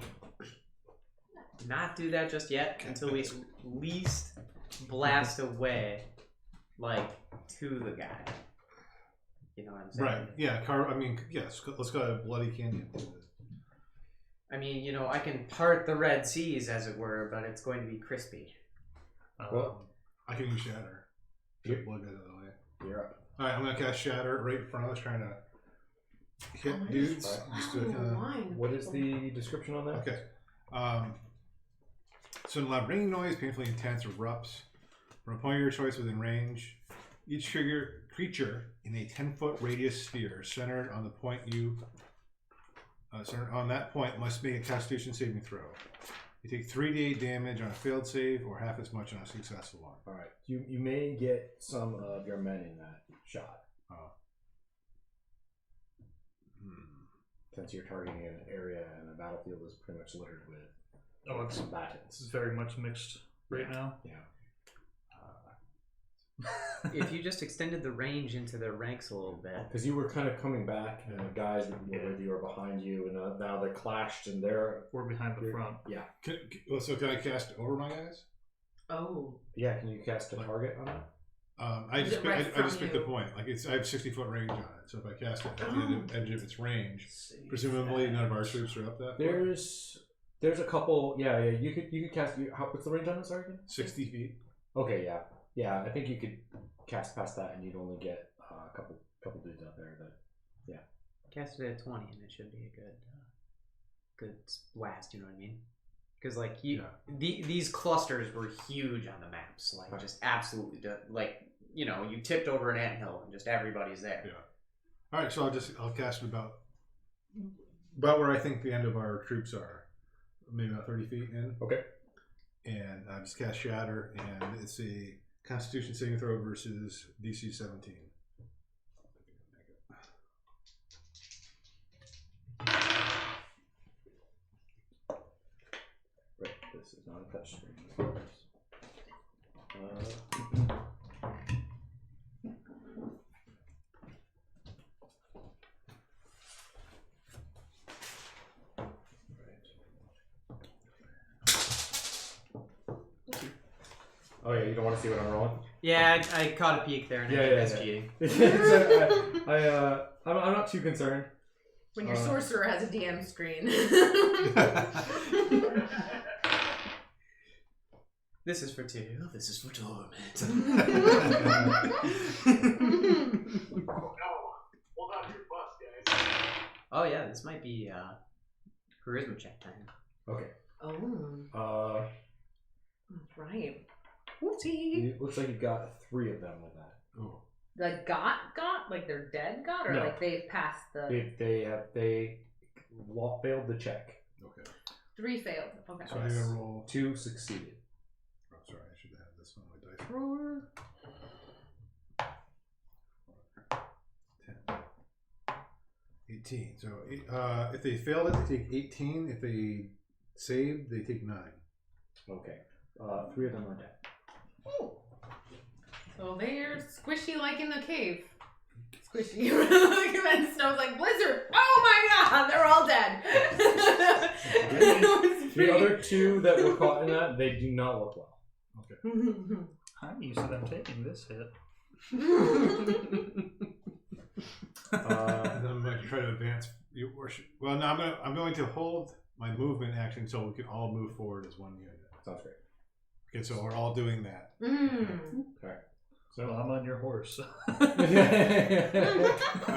not do that just yet until we at least blast away, like, to the guy. You know what I'm saying? Right. Yeah. Yes. Let's go to Bloody Canyon. I mean, you know, I can part the Red Seas, as it were, but it's going to be crispy. Well, I can use Shatter. You- Get blood out of the way. You're up. Alright, I'm gonna cast Shatter right in front of us, trying to hit Oh, dudes. Alright. Just to kind of. What is the description on that? Okay. So, loud ringing noise, painfully intense, erupts from a point of your choice within range. Each creature in a 10-foot radius sphere centered on the point centered on that point must make a Constitution saving throw. You take 3d8 damage on a failed save, or half as much on a successful one. All right. You may get some of your men in that shot. Since you're targeting an area and the battlefield is pretty much littered with It's combatants. very much mixed right now. Yeah. If you just extended the range into their ranks a little bit. Because you were kind of coming back, and the guys that were with you are behind you, and now they clashed, and We're behind the front. Yeah. So, can I cast over my guys? Oh. Yeah, can you cast a target on that? I Is just it right picked from the you? point. Like I have 60-foot range on it, so if I cast it at the edge of its range, presumably none of our troops are up that. There's a couple. Yeah. You could cast. What's the range on this? Sorry. 60 feet. Okay. Yeah. I think you could cast past that, and you'd only get a couple dudes out there. That. Yeah. Cast it at 20, and it should be a good blast. You know what I mean? Because like these clusters were huge on the maps, like just absolutely you tipped over an anthill and just everybody's there. Yeah. All right, so I'll cast it about where I think the end of our troops are, maybe about 30 feet in. Okay. And I just cast Shatter, and it's a Constitution saving throw versus DC 17. Right. This is not a touch screen. Oh yeah, you don't want to see what I'm rolling? Yeah, I caught a peek there, and I think that's cheating. I'm not too concerned. When your sorcerer has a DM screen. This is for 2. This is for torment. Oh no. Hold on to your butts, guys. Oh yeah, this might be charisma check time. Okay. Oh. That's right. Whoopsie. It looks like you've got 3 of them with that. Oh. Like got? Like they're dead got? Or No. like they've passed the... They failed the check. Okay. 3 failed. Okay. So I'm going to roll. 2 succeeded. Oh, sorry, I should have had this on my dice roller. 10. 18. So if they failed it, they take 18. If they saved, they take 9. Okay. 3 of them are dead. Ooh. So they're squishy like in the cave. Squishy. And Snow's like, Blizzard! Oh my god! They're all dead! The other 2 that were caught in that, they do not look well. Okay. I'm used to them taking this hit. And then I'm going to try to advance your worship. Well, no, I'm going to hold my movement action so we can all move forward as one unit. Sounds great. Okay, so we're all doing that. Okay. So I'm on your horse.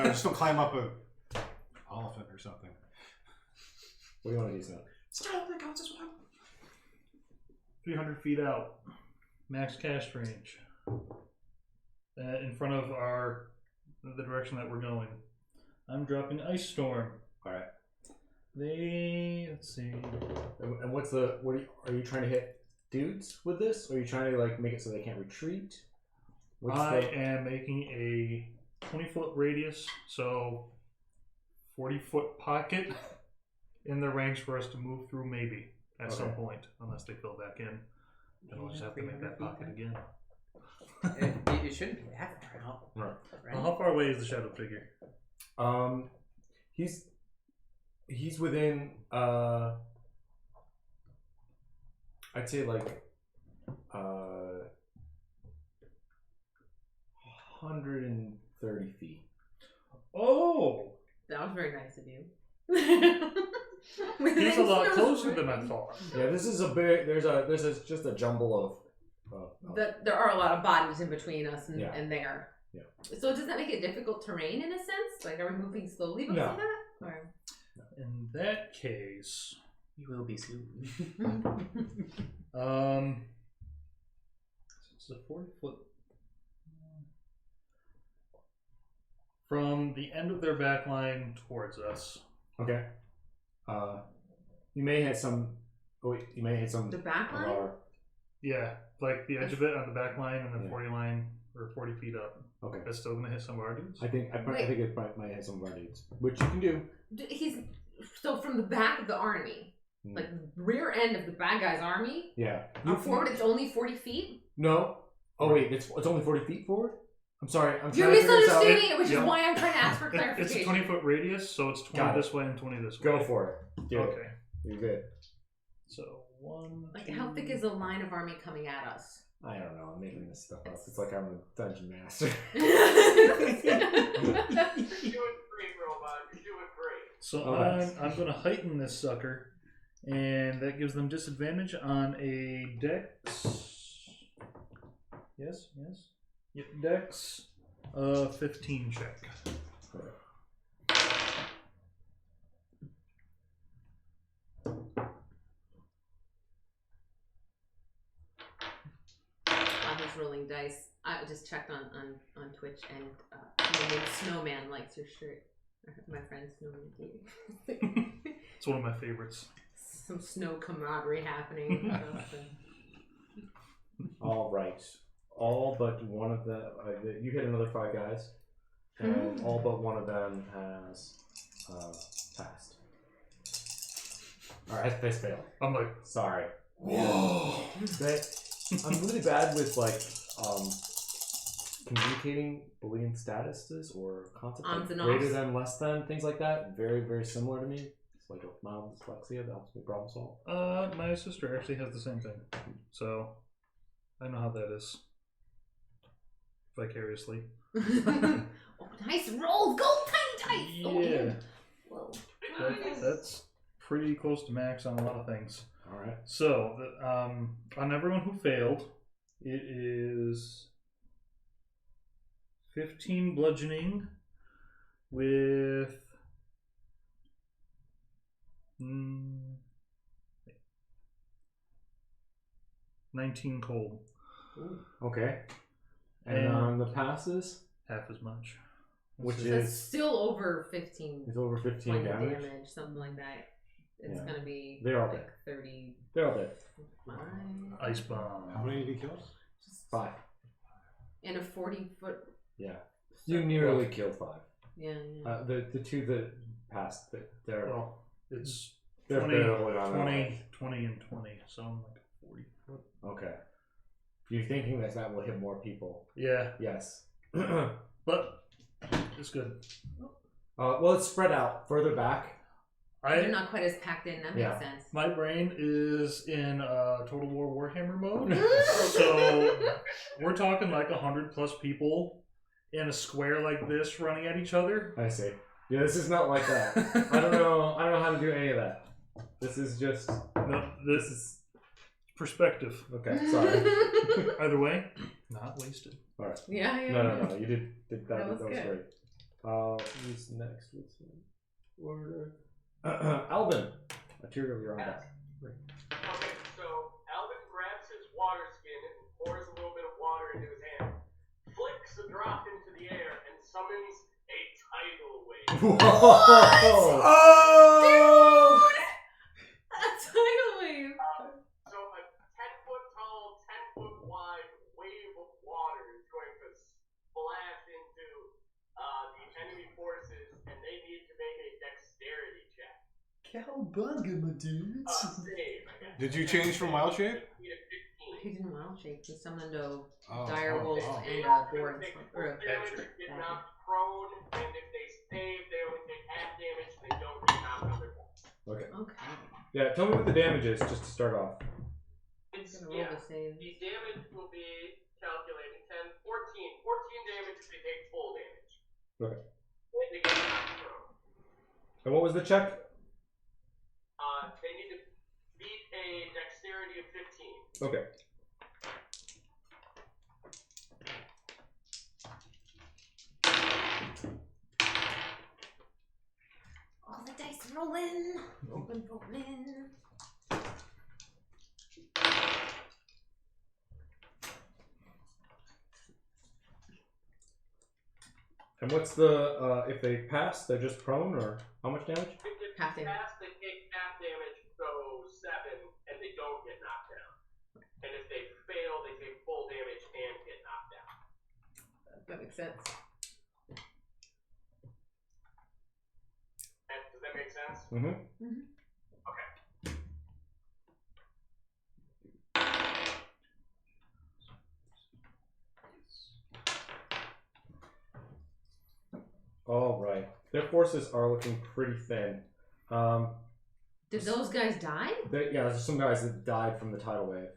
Just go climb up a elephant or something. What do you want to use now? Stop! That counts as one. 300 feet out. Max cast range. In front of the direction that we're going. I'm dropping Ice Storm. Alright. Let's see. And are you trying to hit dudes with this? Or are you trying to make it so they can't retreat? I am making a 20-foot radius, so 40-foot pocket in the range for us to move through maybe at some point, unless they fill back in. Then we'll just have to make that pocket again. It shouldn't be that far out. Right. Well, how far away is the shadow figure? He's within I'd say 130 feet. Oh! That was very nice of you. He's a lot closer than I thought. Yeah, this is a big. There's just a jumble of. There are a lot of bodies in between us and, Yeah. and there. So does that make it difficult terrain in a sense? Like, are we moving slowly because of that? Or? In that case, You will be soon. it's a 40-foot from the end of their back line towards us. Okay. You may hit some. Oh wait, you may hit some. The back of line? our- Yeah, like the edge of it on the back line, and then Yeah. 40 line or 40 feet up. Okay. That's still gonna hit some of our dudes. I think Wait. it might hit some of our dudes, which you can do. He's so from the back of the army, Hmm. like rear end of the bad guy's army. Yeah. Forward, it's only 40 feet. No. Oh wait, it's only 40 feet forward. I'm sorry. I'm You're trying to figure this out. misunderstanding it, which Yeah. is why I'm trying to ask for It's a clarification. 20-foot radius, so it's 20 Got it. this way and 20 this way. Go for it. Do it. Okay. You're good. So 1. Like, how thick is a line of army coming at us? I don't know. I'm making this stuff up. It's like I'm a dungeon master. You're doing great, Robot. You're doing great. So Oh, nice. I'm going to heighten this sucker, and that gives them disadvantage on a dex. Yes. Yep, dex. 15 check. While he's rolling dice, I just checked on Twitch, and the Snowman likes your shirt. My friend Snowman gave It's one of my favorites. some snow camaraderie happening. All right. All but one of the. You hit another 5 guys, and all but one of them has passed. All right, they failed. I'm like, Sorry. whoa. I'm really bad with like communicating Boolean statuses or concepts Ons like and greater offs. than, less than, things like that. Very, very similar to me. It's like a mild dyslexia that helps me problem solve. My sister actually has the same thing, so I know how that is. Vicariously. Oh, nice roll! Go tiny dice! Oh, Yeah. whoa. That's pretty close to max on a lot of things. All right. So, on everyone who failed, it is 15 bludgeoning with 19 cold. Okay. And And- on the passes, Half as much. which So it's is still over 15 it's over 15 point of damage. damage, something like that. It's Yeah. gonna be They're all like dead. 30. They're all dead. Ice How bomb. many did he kill? 5. And a 40-foot. Yeah. You nearly killed 5. Yeah. The 2 that passed, they're Well, it's they're 20, barely on their 20, way. 20, and 20, so I'm like 40 foot. Okay. You're thinking that will hit more people? Yeah, Yes. but it's good. Well, it's spread out further back. They're not quite as packed in. That makes Yeah. sense. My brain is in Total War Warhammer mode, so we're talking like 100+ people in a square like this running at each other. I see. Yeah, this is not like that. I don't know how to do any of that. This is just. No, This this is perspective. okay. Sorry. Either way, not wasted. All right. Yeah, yeah. No. You did that. That was That was good. great. Who's next? What's the order? Alvin. Material, you're on deck. Okay, so Alvin grabs his water skin and pours a little bit of water into his hand, flicks a drop into the air, and summons a tidal wave. Whoa! Oh! A tidal wave. So a 10-foot tall, 10-foot wide wave of water is going to splash into the enemy forces, and they need to make a dexterity check. Cowabunga, my dudes. Save, I guess. Did you change from wild shape? Need a 15. He didn't wild shape. He summoned a Oh, dire oh, wolf oh. and They a also boar. take Or a full damage, badger. get knocked prone, and if they save, they only take half damage, and they don't get knocked on their back. Okay. Okay. Yeah, tell me what the damage is just to start off. I'm It's, gonna roll yeah, the save. the damage will be calculating 10, 14. 14 damage if they take full damage. Okay. And they get knocked prone. And what was the check? They need to beat a dexterity of 15. Okay. rolling. Rolling. And what's the if they pass, they're just prone, or how much damage? If Half they damage. pass, they take half damage, so 7, and they don't get knocked down. And if they fail, they take full damage and get knocked down. That makes sense. Does that make sense? Mm-hmm. Okay. All right. Their forces are looking pretty thin. Did those guys die? Yeah, there's some guys that died from the tidal wave.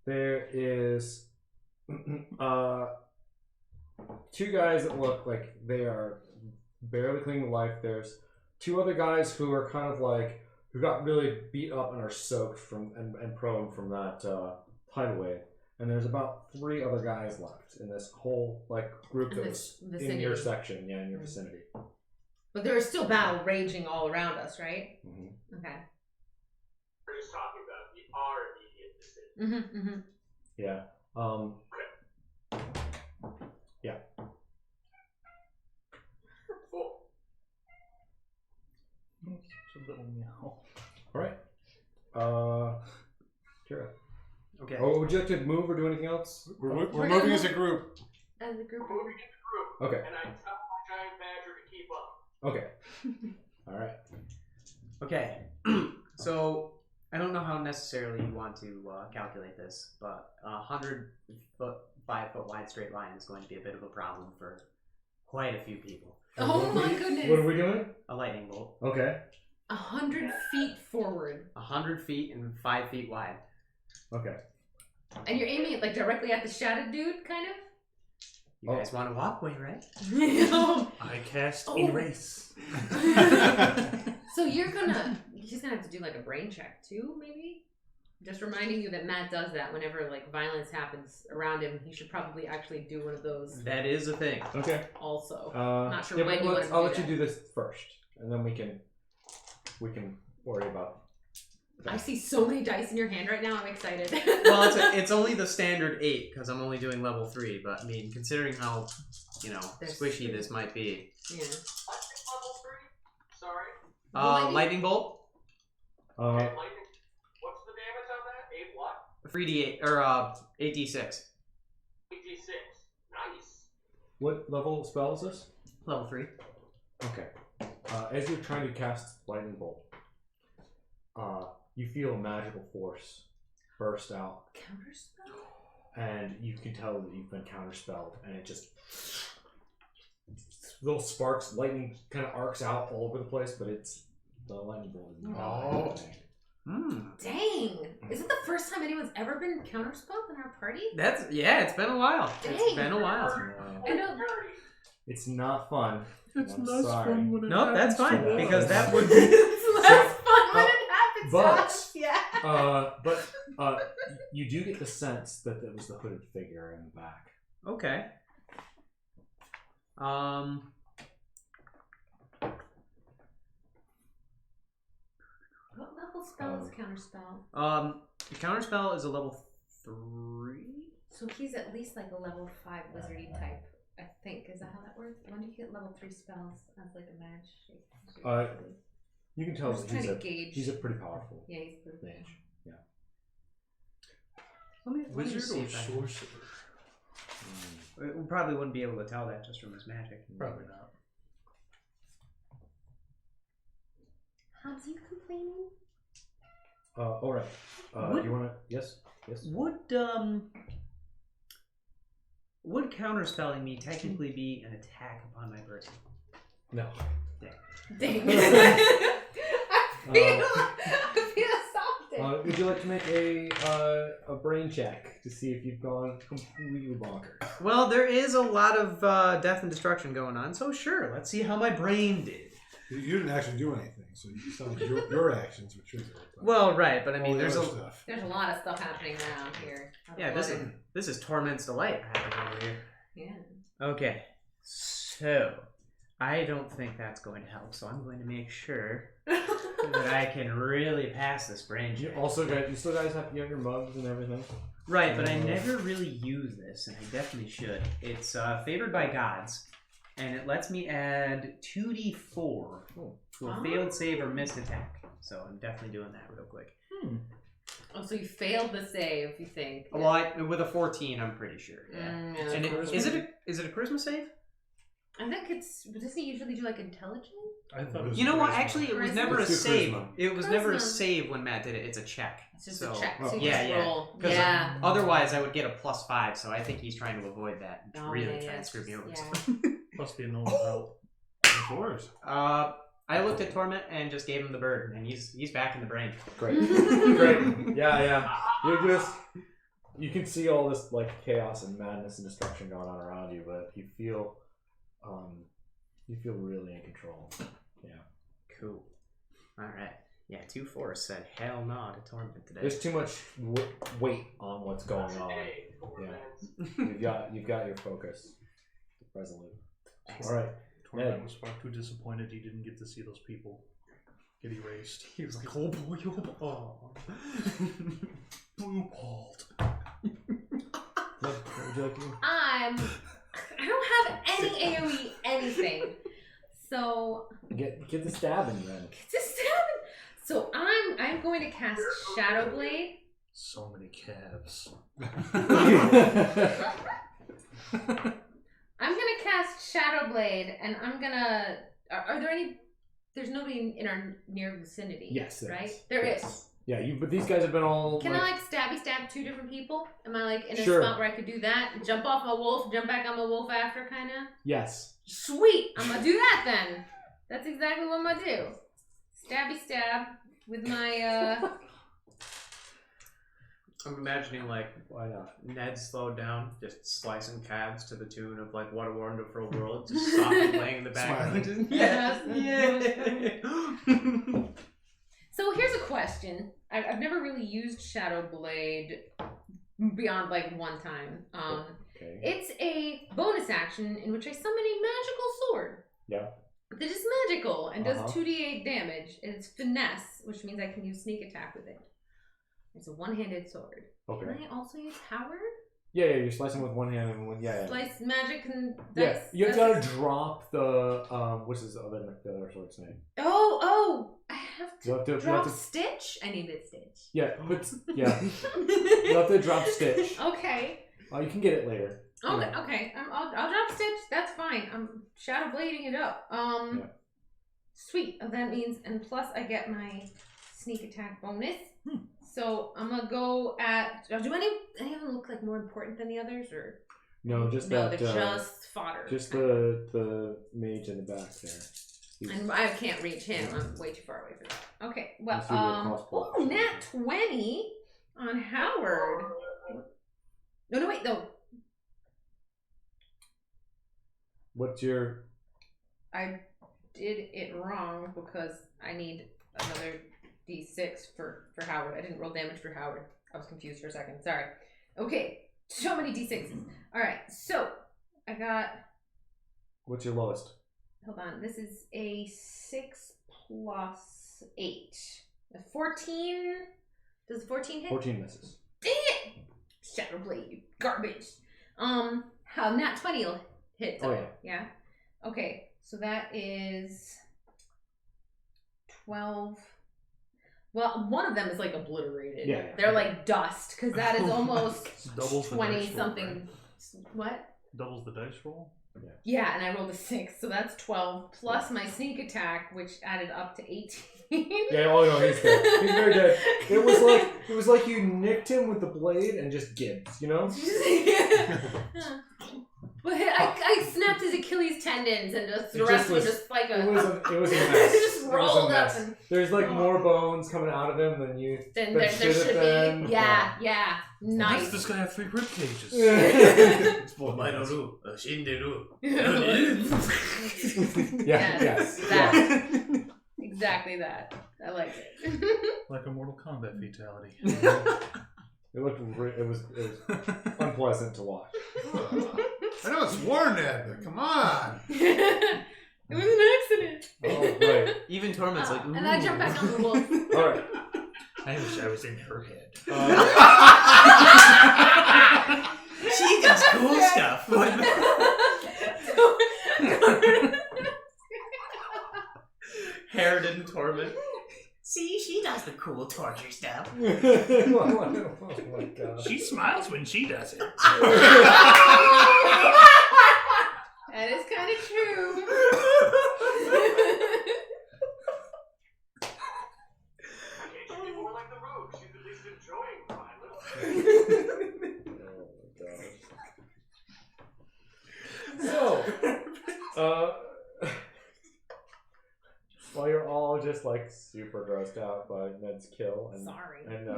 There is 2 guys that look like they are barely clinging to life. There's 2 other guys who are kind of like who got really beat up and are soaked from and prone from that tidal wave. And there's about 3 other guys left in this whole like group In that this was in vicinity. your section, yeah, in your vicinity. But there is still battle raging all around us, right? Mm-hmm. Okay. We're just talking about our immediate decision. Mm-hmm. Mm-hmm. Yeah. Yeah. Cool. It's a little meow. All right. Kira. Okay. Oh, would you like to move or do anything else? We're We're moving gonna as a group. As a group. We're moving in the group, Okay. and I tell my giant badger to keep up. Okay. All right. Okay. So I don't know how necessarily you want to calculate this, but 100-foot, 5-foot wide straight line is going to be a bit of a problem for quite a few people. Oh What my we- goodness. What are we doing? A lightning bolt, Okay. 100 feet forward. 100 feet and 5 feet wide. Okay. And you're aiming it like directly at the shattered dude, kind of? You guys want a walkway, right? I cast Oh. erase. So you're just gonna have to do like a brain check too, maybe? Just reminding you that Matt does that whenever like violence happens around him. He should probably actually do one of those That is a thing. Okay. also. Not sure when you want to I'll do let you that. do this first, and then we can worry about. I see so many dice in your hand right now. I'm excited. Well, it's only the standard 8 because I'm only doing level 3. But I mean, considering how They're squishy this might be, yeah. What's level 3? Sorry. lightning bolt, Okay, lightning. What's the damage on that? 8 what? 3d8 or 8d6, 8d6. Nice. What level spell is this? level 3. Okay. As you're trying to cast lightning bolt, you feel a magical force burst out, Counterspell? and you can tell that you've been counterspelled, and it just little sparks, lightning kind of arcs out all over the place, but it's the lightning bolt is not happening. Dang! Is it the first time anyone's ever been counterspelled in our party? It's been a while. It's Dang. been a while. I know. It's not fun. It's I'm less sorry. fun when it Nope, that's happens fine to because us. that would be. It's less fun when it happens to but- us. Yeah. But you do get the sense that it was the hooded figure in the back. Okay. What level spell is counterspell? Counterspell is a level 3. So he's at least like a level 5 wizardy type, I think. Is that how that works? When do you get level 3 spells as like a mage? You can tell I'm just that trying to gauge. he's a pretty powerful Yeah, he's pretty mage. Yeah. Let me Wizard see or if I- sorcerer? We probably wouldn't be able to tell that just from his magic. Probably not. How's you complaining? All right. What- You want to? Yes. Yes. Would counterspelling me technically be an attack upon my person? No. Dang. I feel assaulted. Would you like to make a brain check to see if you've gone completely bonkers? Well, there is a lot of death and destruction going on, so sure, let's see how my brain did. You didn't actually do anything, so you sound like your actions were triggered. Well, right, but I All mean, the there's other a stuff. There's a lot of stuff happening around here. yeah. This is Torment's Delight happening over here. Yeah. Okay, so I don't think that's going to help, so I'm going to make sure that I can really pass this brain You check. also got. You still guys have your mugs and everything. Right, but I never really use this, and I definitely should. It's favored by gods, and it lets me add 2d4 to a failed save or missed attack. So I'm definitely doing that real quick. Oh, so you failed the save, you think? Well, with a 14, I'm pretty sure. Yeah. Yeah. And is it a charisma save? I think it's. Does he usually do like intelligence? I thought it was You know what? charisma. Actually, it was Charisma. never a Let's do save. charisma. It was never a Charisma. save when Matt did it. It's a check. It's just So- a check. oh, So you yeah, just yeah. roll. 'Cause Yeah. Otherwise, I would get a +5. So I think he's trying to avoid that. He's Oh, really yeah, trying yeah, to screw me over. yeah. Must be a normal help. Of course. I looked at Torment and just gave him the bird, and he's back in the brain. Great. Great. Yeah. You can see all this like chaos and madness and destruction going on around you, but you feel really in control. Yeah. Cool. All right. Yeah, 2-4 said hell no to Torment today. There's too much weight on what's going on. Yeah. You've got your focus. Resolute. All right. Torment was far too disappointed he didn't get to see those people get erased. He was like, oh boy, oh. Blue balled. What would you like to do? I don't have any AoE anything. So Get the stabbing then. just so I'm going to cast Shadow Blade. So many calves. I'm gonna cast Shadow Blade, and I'm gonna. Are there any? There's nobody in our near vicinity. Yes, there right. is. There Yes. is. Yeah, but these guys have been all. Can I stab two different people? Am I like in a Sure. spot where I could do that? Jump off my wolf, jump back on my wolf after, kind of. Yes. Sweet. I'm gonna do that then. That's exactly what I'm gonna do. Stabby stab with my. I'm imagining like Why not? Ned slowed down, just slicing calves to the tune of like "What a Wonderful World," just softly playing in the background. Yes. Yeah. So here's a question. I've never really used Shadow Blade beyond like one time. Okay. It's a bonus action in which I summon a magical sword. Yeah. That is magical and does Uh-huh. 2d8 damage. And it's finesse, which means I can use sneak attack with it. It's a one-handed sword. Okay. Can I also use Howard? Yeah, you're slicing with one hand and one. Yeah. Slice magic and Yeah. dice. You have That's- to drop the what's the other sword's name? Oh! I have to You have to drop Stitch? I needed Stitch. Yeah, but yeah, you have to drop Stitch. Okay. You can get it later. Okay, Yeah. okay. I'll drop Stitch. That's fine. I'm shadow blading it up. Yeah. Sweet. That means, and plus I get my sneak attack bonus. So I'm gonna go at. Do any of them look like more important than the others, or No, just no? that. They're just fodder. Just the mage in the back there. And I can't reach him. I'm way too far away for that. Okay. Well, Let's do the crossbow. oh, nat 20 on Howard. No, wait, no. What's your? I did it wrong because I need another D6 for Howard. I didn't roll damage for Howard. I was confused for a second. Sorry. Okay. So many D6s. All right. So I got. What's your lowest? Hold on. This is a 6 plus 8. A 14. Does 14 hit? 14 misses. Dang it! Shadow Blade, you garbage. How nat 20 will hit. Oh, though. Yeah. Okay, so that is 12. Well, one of them is like obliterated. Yeah. They're like dust because that is almost Doubles the 20 dice roll, something. right? What? Doubles the dice roll? Yeah, and I rolled a 6, so that's 12 plus my sneak attack, which added up to 18. Yeah. Oh no, he's dead. He's very dead. It was like you nicked him with the blade and just gibbs, you know? But I snapped his Achilles tendons and just the It rest just was was- just like It was a mess. It just It was a rolled up mess. and There's like more bones coming out of him than you. then That there should have should been- be. Yeah. Why does Nice. this guy have 3 rib cages? Yeah. Yes. That. Yeah. Exactly that. I like it. Like a Mortal Kombat fatality. It was unpleasant to watch. I know it's war, Ned, but come on. It was an accident. Oh, right. Even Torment's like, And I jump back on the wolf. All right. I wish I was in her head. she does cool stuff. Herod and Torment. See, she does the cool torture stuff. Oh my god. She smiles when she does it. That is kind of true. Okay, she'd be more like the rogue. She's at least enjoying violence. Oh my gosh. So, while you're all just like super grossed out by Ned's kill, and Sorry. and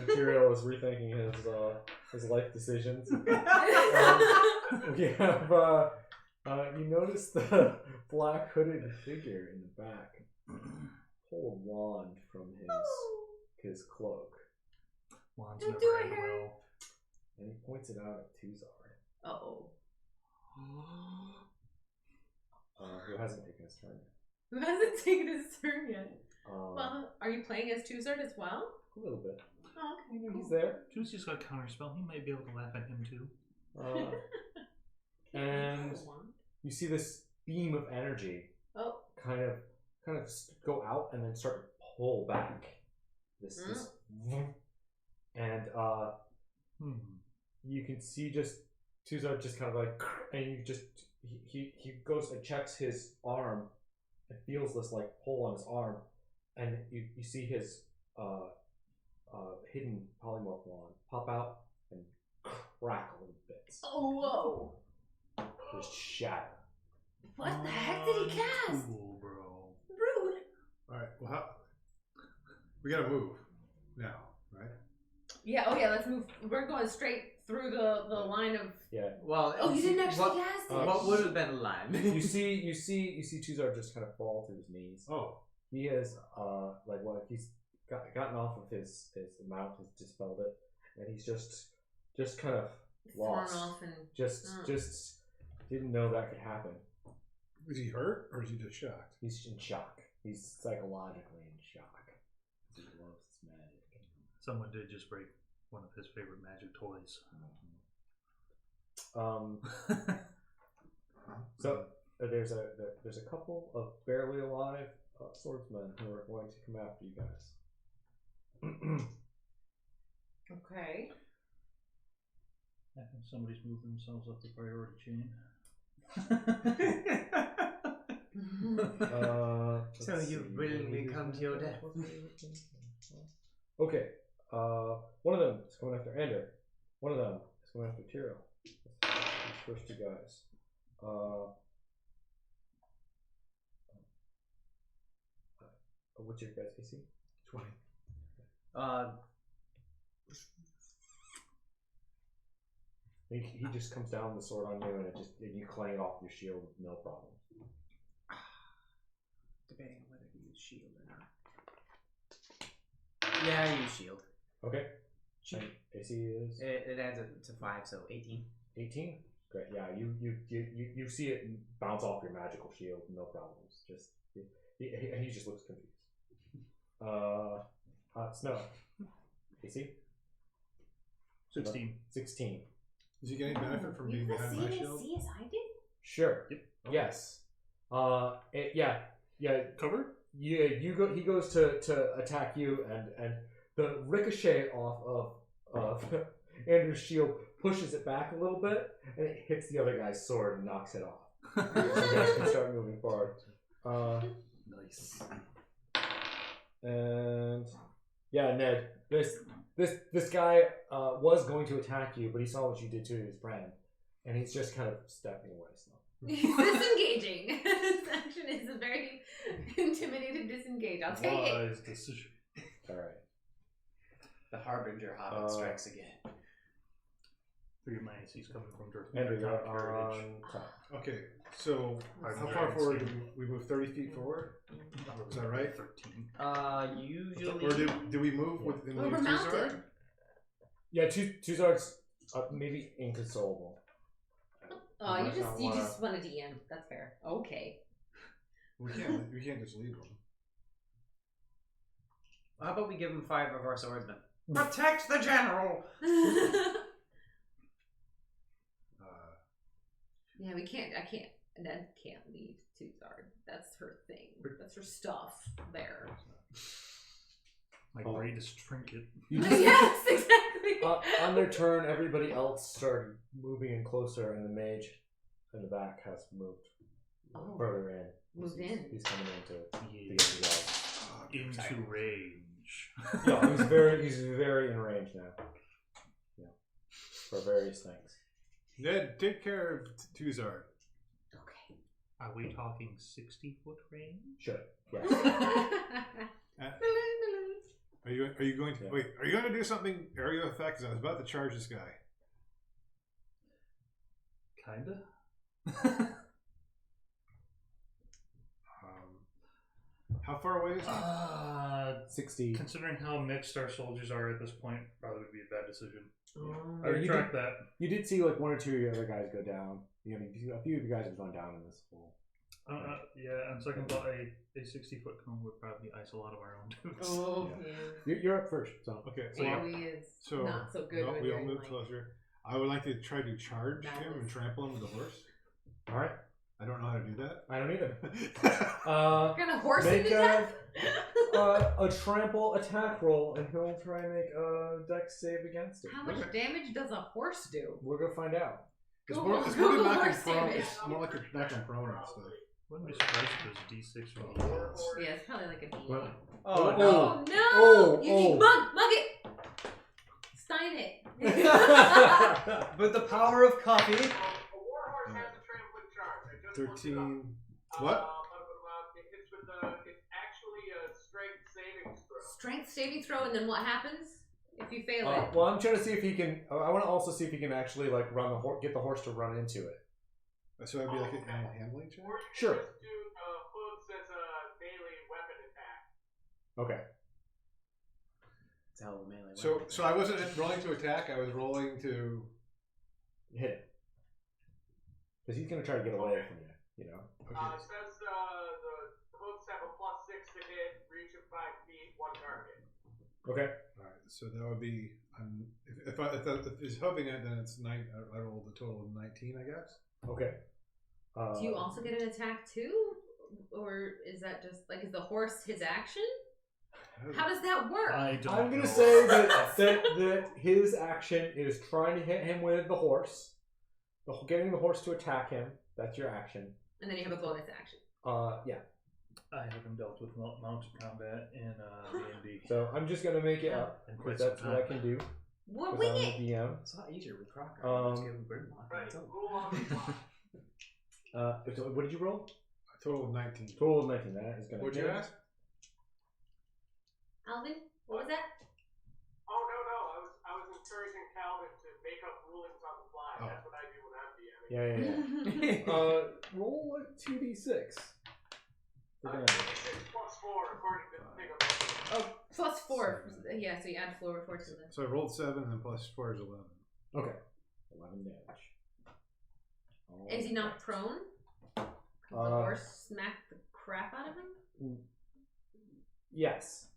Imperial is rethinking his life decisions, we have you notice the black hooded figure in the back pull a wand from his cloak, Wands Don't never do it, end Harry. well. and he points it out at Tuzar, Uh-oh. who hasn't taken his turn yet. Who hasn't taken his turn yet? Um, Well, are you playing as Tuzard as well? a little bit. Oh, okay. He's there. Juice just got counterspell. He might be able to laugh at him too. And you see this beam of energy Oh. kind of go out and then start to pull back. This and you can see just Tuzar just kind of like, and you just he goes and checks his arm and feels this like pull on his arm, and you see his hidden polymorph wand pop out and crackle in bits. Oh, whoa. Just shatter. What the heck did he cast? Cool, bro. Rude. All right. Well, we gotta move now, right? Yeah, oh yeah, let's move. We're going straight through the line of... Yeah. Well, Oh, you didn't actually what, cast it? what would have been a line? you see Tuzar just kind of fall to his knees. Oh, He has he's gotten off of his mount, has dispelled it, and he's just kind of lost. Thrown off and... Just didn't know that could happen. is he hurt or is he just shocked? He's in shock. He's psychologically in shock. He loves his magic. Someone did just break one of his favorite magic toys. So there's a couple of barely alive swordsmen who are going to come after you guys. Okay. I think somebody's moved themselves up the priority chain. So Let's you see. willingly come to your death. Okay. One of them is going after Ander. One of them is going after Tyrell. These first two guys. What's your guys' AC? 20. He just comes down with the sword on you, and you clang it off your shield with no problem. Debating on whether to use shield or not. Yeah, I use shield. Okay. And AC is It adds it to 5, so 18. 18. Great. Yeah, you see it bounce off your magical shield, no problems. Just he just looks confused. Snow. AC 16. 16. Is he getting benefit from You being have the behind my same shield? AC as I did? Sure. Yep. Yes. Yeah. Cover? Yeah. He goes to attack you, and the ricochet off of Andrew's shield pushes it back a little bit, and it hits the other guy's sword and knocks it off. So you guys can start moving forward. Nice. And yeah, Ned, this guy was going to attack you, but he saw what you did to his friend, and he's just kind of stepping away. So. He's disengaging. This action is a very intimidated disengage. I'll take it. Wise decision. All right. The Harbinger Hobbit strikes again. Forget my AC's coming from Dirk. Andrew, you're on top. Okay, so how Harbinger far forward AC. do we move? 30 feet forward? Is that right? 13. Usually. Or do we move with Well, we're mounted. Yeah, Tuzar's maybe inconsolable. Oh, you might not just want to DM. That's fair. Okay. We can't just leave them. How about we give him 5 of our swordsmen? Protect the general! Yeah, we can't. I can't. Ned can't leave Tuzard. That's her thing. That's her stuff there. My greatest trinket. Yes, exactly. On their turn, everybody else started moving in closer, and the mage in the back has moved further in. Moved in. He's coming into Yeah. the Into range. Yeah, he's very in range now. Yeah, for various things. Ned, take care of Tuzard. Okay. Are we talking 60-foot range? Sure. Yes. Are you going to wait? Are you going to do something area effect? 'Cause I was about to charge this guy. Kinda. How far away is it? 60. Considering how mixed our soldiers are at this point, probably would be a bad decision. I You retract that. You did see like 1 or 2 of your other guys go down. You know, a few of you guys have gone down in this hole. Yeah, and second thought, a 60-foot cone would probably ice a lot of our own dudes. Oh, yeah. You're up first, so Okay, So he is so not so good. no, when we you're all in, move like, closer. I would like to try to charge That him was- and trample him with the horse. all right. I don't know how to do that. I don't either. You're gonna horse him Make to death? a trample attack roll, and he'll try and make a dex save against it. How much damage does a horse do? We're gonna find out. It's Google- more Google than knocking horse prone. damage. It's more like you're knocking prone and stuff. Wouldn't be surprised if there's D6 from the horse. Yeah, it's probably like a D8. What? Oh, Oh no. no! Oh, You oh. mug it! Stein it. With the power of coffee. A warhorse has a trampling charge. I just looked it up. 13. What? It's with it's actually a strength savings throw. Strength saving throw, and then what happens if you fail it? Well, I'm trying to see if he can. I want to also see if he can actually like run the horse, get the horse to run into it. So that'd be like an animal handling check? Or you can Sure. just do hooves as a melee weapon attack. Okay. It's how the melee So I wasn't rolling to attack, I was rolling to. Hit it. Because he's gonna try to get away from you. You know. It says the hooves have a +6 to hit, reach of 5 feet, 1 target. Okay. Alright, so that would be. If he's hoving it, then it's 9. I rolled a total of 19, I guess. Okay. Do you also get an attack too? Or is that just like, is the horse his action? How does that work? I don't I'm gonna know. say that his action is trying to hit him with the horse, getting the horse to attack him. That's your action. And then you have a bonus action. Yeah. I haven't dealt with mounted combat in D&D. So I'm just gonna make it up. In 'cause quite that's some what I time. can do. What 'cause wing I'm it? the DM. It's a lot easier with Crocker. Um, Just give him Grimlock. Right, That's all. rule on the block. So what did you roll? A total of 19. Total of 19. That is gonna. What'd you ask? Alvin, what was that? Oh no! I was encouraging Calvin to make up rulings on the fly. Oh. That's what I do when I'm DMing. Yeah. Roll a 2d6 for damage. 6 + 4 according to the thing of Oh, +4. Yeah, so you add 4 to the. So I rolled 7 and then plus 4 is 11. Okay. 11 damage. Is he not prone? 'Cause the horse smacked the crap out of him? Yes.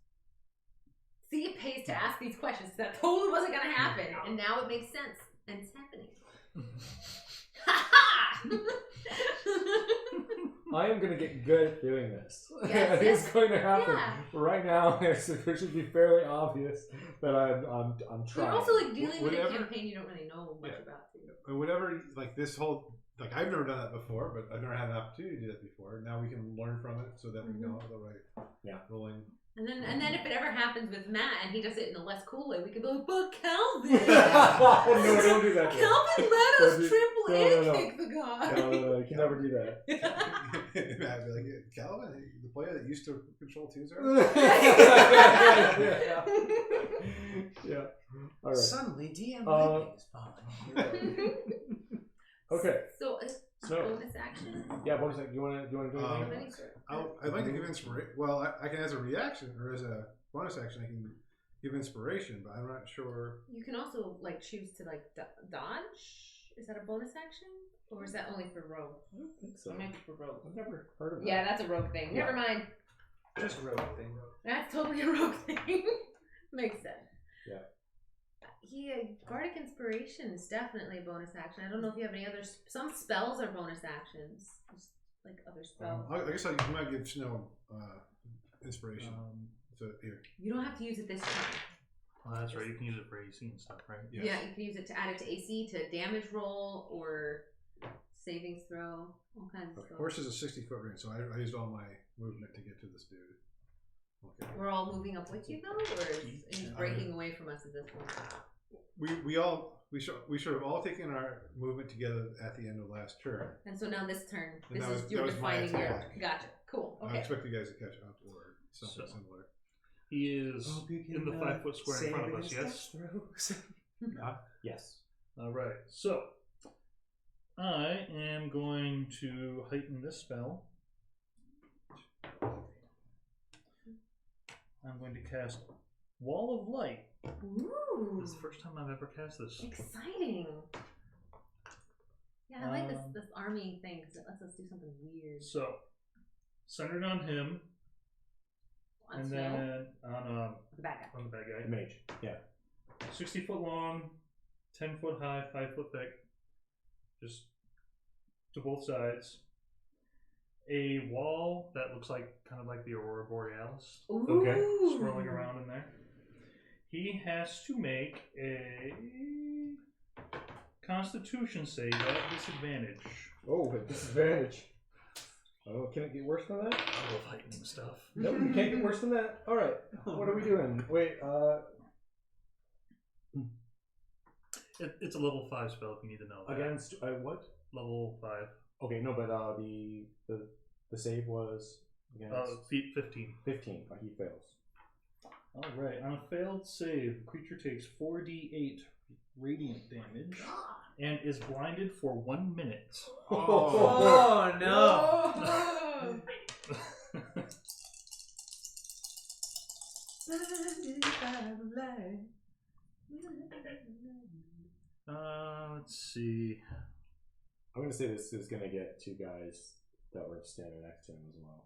See, it pays to ask these questions. That totally wasn't going to happen. And now it makes sense. And it's happening. I am going to get good at doing this. Yes, I think yes. it's going to happen. Yeah. Right now, it should be fairly obvious that I'm trying. You're also like dealing with a Whatever- campaign you don't really know much about. Too. But whatever, like this whole, like I've never done that before, but I've never had an opportunity to do that before. Now we can learn from it so that we know the right rolling. And then if it ever happens with Matt and he does it in a less cool way, we could be like, but Calvin! No, don't do that. Calvin let us Don't do- trimple no, and no. kick the guy! No, you can never do that. And I'd be like, Calvin, the player that used to control Tuzard? Yeah. All right. Suddenly, DM lightning is falling. Okay. So, So- bonus action? Yeah, bonus action. You want to do anything? Many, sir. I'd like to give inspiration. Well, I can as a reaction or as a bonus action, I can give inspiration, but I'm not sure. You can also like choose to like dodge. Is that a bonus action? Or is that only for rogue? I don't think so. It might be for rogue. I've never heard of that. Yeah, that's a rogue thing. Never mind. Just a rogue thing. That's totally a rogue thing. Makes sense. Yeah. Gardic Inspiration is definitely a bonus action. I don't know if you have any other. Some spells are bonus actions. Just like other spells. I guess I might give Snow inspiration. So here. You don't have to use it this time. Oh, that's right. You can use it for AC and stuff, right? Yes. Yeah, you can use it to add it to AC, to damage roll, or savings throw. All kinds of Okay. stuff. Horse is a 60-foot range, so I used all my movement to get to this dude. Okay. We're all moving up with you though, or is he breaking away from us at this point? We should have all taken our movement together at the end of last turn. And so now this turn, And this that is was- you're that was my defining your. attack. Gotcha. Cool. I Okay. expect you guys to catch up or something So- similar. He is in the 5-foot square in front of us, yes? Yes. All right. So, I am going to heighten this spell. I'm going to cast Wall of Light. Ooh. This is the first time I've ever cast this. Exciting. Yeah, I like this army thing because it lets us do something weird. So, centered on him, On and Snow, then on the bad guy. the bad guy. The mage. Yeah. 60 foot long, 10 foot high, 5 foot thick, just to both sides. A wall that looks like kind of like the Aurora Borealis, Ooh. Okay. swirling around in there. He has to make a Constitution save at disadvantage. Oh, at disadvantage. Oh, can it get worse than that? I love heightening stuff. No, you can't get worse than that. All right. What are we doing? Wait. It's a level 5 spell if you need to know that. Against what? Level 5. Okay, no, but the save was against 15. 15. He fails. Alright, on a failed save, the creature takes 4d8 radiant damage and is blinded for 1 minute. Oh no! Let's see. I'm gonna say this is gonna get two guys that were standing next to him as well.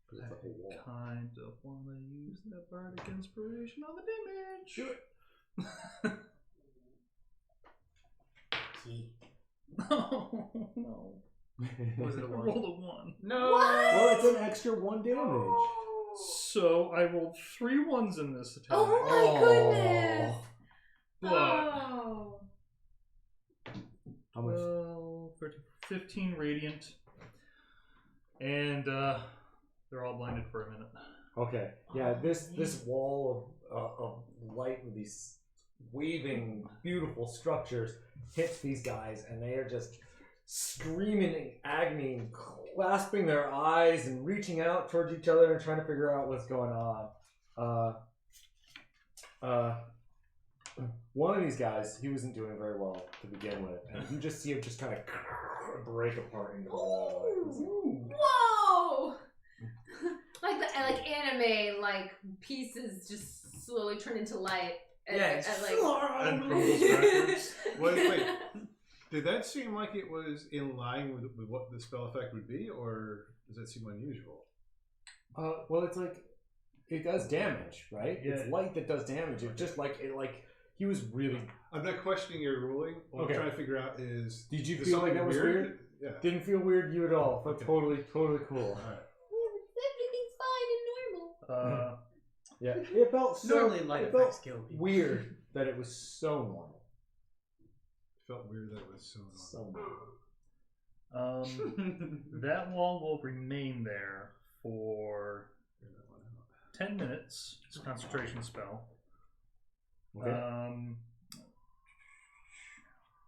'Cause it's like a wall. Kind of want to use that bardic inspiration on the damage. Do it. Oh no! Was it a I one? rolled a 1. No! Well, it's an extra 1 damage. So I rolled 3 1s in this attack. Oh my goodness! But Oh. How much? 12, 13, 15 radiant, and they're all blinded for a minute. Okay. Yeah. This wall of light with these waving, beautiful structures hits these guys, and they are just screaming in agony and clasping their eyes and reaching out towards each other and trying to figure out what's going on. One of these guys, he wasn't doing very well to begin with, and you just see him just kind of break apart into the wall. Whoa! like anime, like pieces just slowly turn into light. And, Yes. and, And crumbles backwards. Wait. Did that seem like it was in line with what the spell effect would be, or does that seem unusual? Well, it's like it does damage, right? Yeah. It's light that does damage. It's just like he was really. I'm not questioning your ruling. What Okay. I'm trying to figure out is... Did you is feel like something that was weird? Yeah. Didn't feel weird to you at all. Felt Okay. totally cool. All right. Everything's fine and normal. Yeah, it felt so. Normally light it effects felt kill people. weird that it was so normal. It felt weird that it was so normal. So normal. That wall will remain there for Figure that one out. 10 minutes. It's a concentration spell. Okay.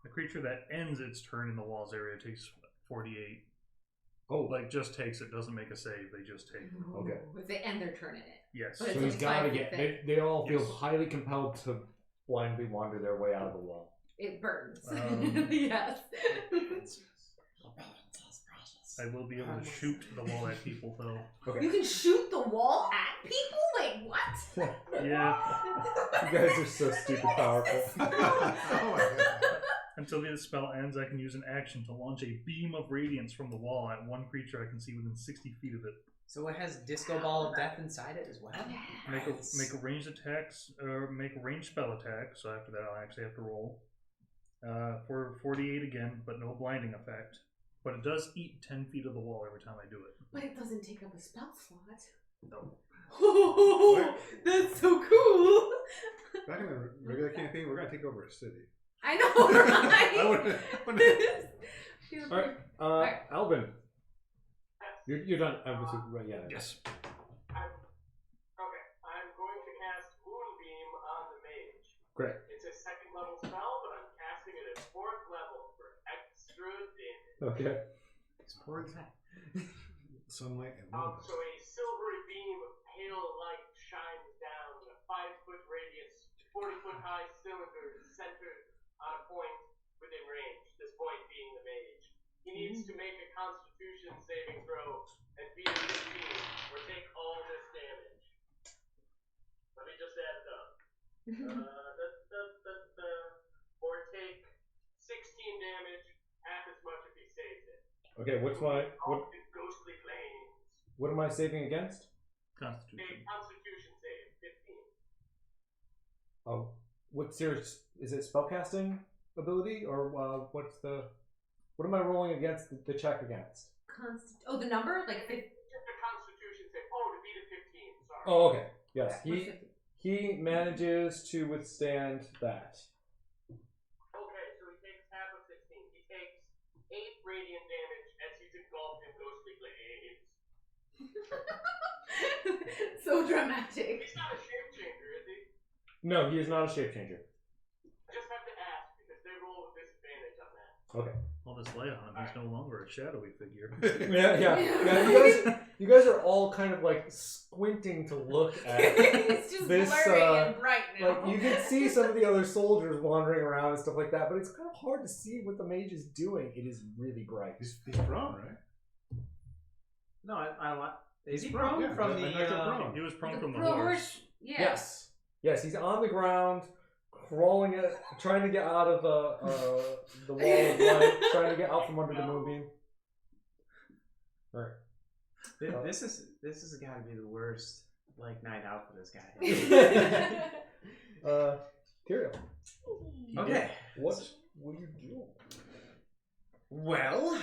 The creature that ends its turn in the walls area takes 48. Oh, Like, just takes it, doesn't make a save, they just take. Okay. If they end their turn in it. Yes. But so it's he's only got to 5 get. feet They all feel Yes. highly compelled to blindly wander their way out of the wall. It burns. Yes. Yes. I will be able to shoot the wall at people, though. Okay. You can shoot the wall at people? Wait, what? Yeah. guys are so stupid powerful. Oh my god. Until the spell ends, I can use an action to launch a beam of radiance from the wall at one creature I can see within 60 feet of it. So it has Disco Ball of Death inside it as well. Make a ranged attacks, or make a ranged spell attack. So after that, I'll actually have to roll for 48 again, but no blinding effect. But it does eat 10 feet of the wall every time I do it. But it doesn't take up a spell slot. No. Oh, that's so cool. Back in the regular campaign, we're gonna take over a city. I know, right? I wouldn't. All right, Alvin. You're done. Right, yeah. Yes. Okay, I'm going to cast Moonbeam on the mage. Great. It's a 2nd level spell, but I'm casting it at 4th level for extra damage. Okay. Sunlight and So a silvery beam of pale light shines down in a 5-foot radius, 40-foot high cylinder centered on a point within range, this point being the mage. He needs to make a Constitution saving throw and beat a 15, or take all this damage. Let me just add it up. Or take 16 damage, half as much if he saves it. Okay, what's my All the ghostly flames. what am I saving against? Constitution. A Constitution save, 15. Oh, what's your? Is it spellcasting ability or what's the? What am I rolling against the check against? Oh, the number? Like 50. Just a Constitution save. Oh, to beat a 15. Sorry. Oh, okay. Yes, What's 50? he manages to withstand that. Okay, so he takes half of 16. He takes 8 radiant damage as he's engulfed in ghostly flames. So dramatic. He's not a shape changer, is he? No, he is not a shape changer. I just have to ask because they roll with disadvantage on that. Okay. All this light on him, he's no longer a shadowy figure. Yeah. You guys are all kind of like squinting to look at. It's just This, blurry and bright now. Like you can see some of the other soldiers wandering around and stuff like that, but it's kind of hard to see what the mage is doing. It is really bright. He's prone, right? No, I want. Is he prone, prone yeah, from I the? thought you're prone. He was prone The from the pro horse. Yeah. Yes, he's on the ground, crawling it, trying to get out of the wall of light, trying to get out from under the moonbeam. All right. This has got to be the worst night out for this guy. Tyrael. Okay. What will you do? Well,